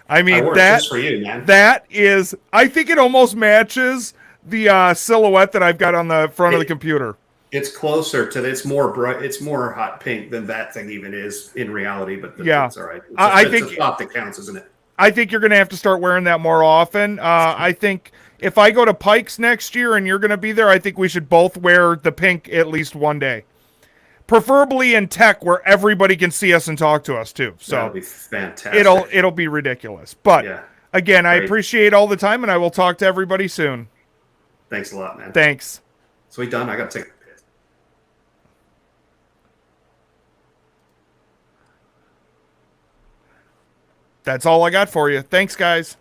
I mean, I wore it that just for you, man. that is, I think it almost matches the silhouette that I've got on the front of the computer. It's closer to it's more bright. It's more hot pink than that thing even is in reality. But Yeah. it's all right. I It's think- a thought that counts, isn't it? I think you're going to have to start wearing that more often. I think if I go to Pikes next year and you're going to be there, I think we should both wear the pink at least one day. Preferably in tech where everybody can see us and talk to us too. So That'll be fantastic. it'll be ridiculous. But Yeah. again, I Great. appreciate all the time, and I will talk to everybody soon. Thanks a lot, man. Thanks. So we done. I got to take a piss. That's all I got for you. Thanks, guys.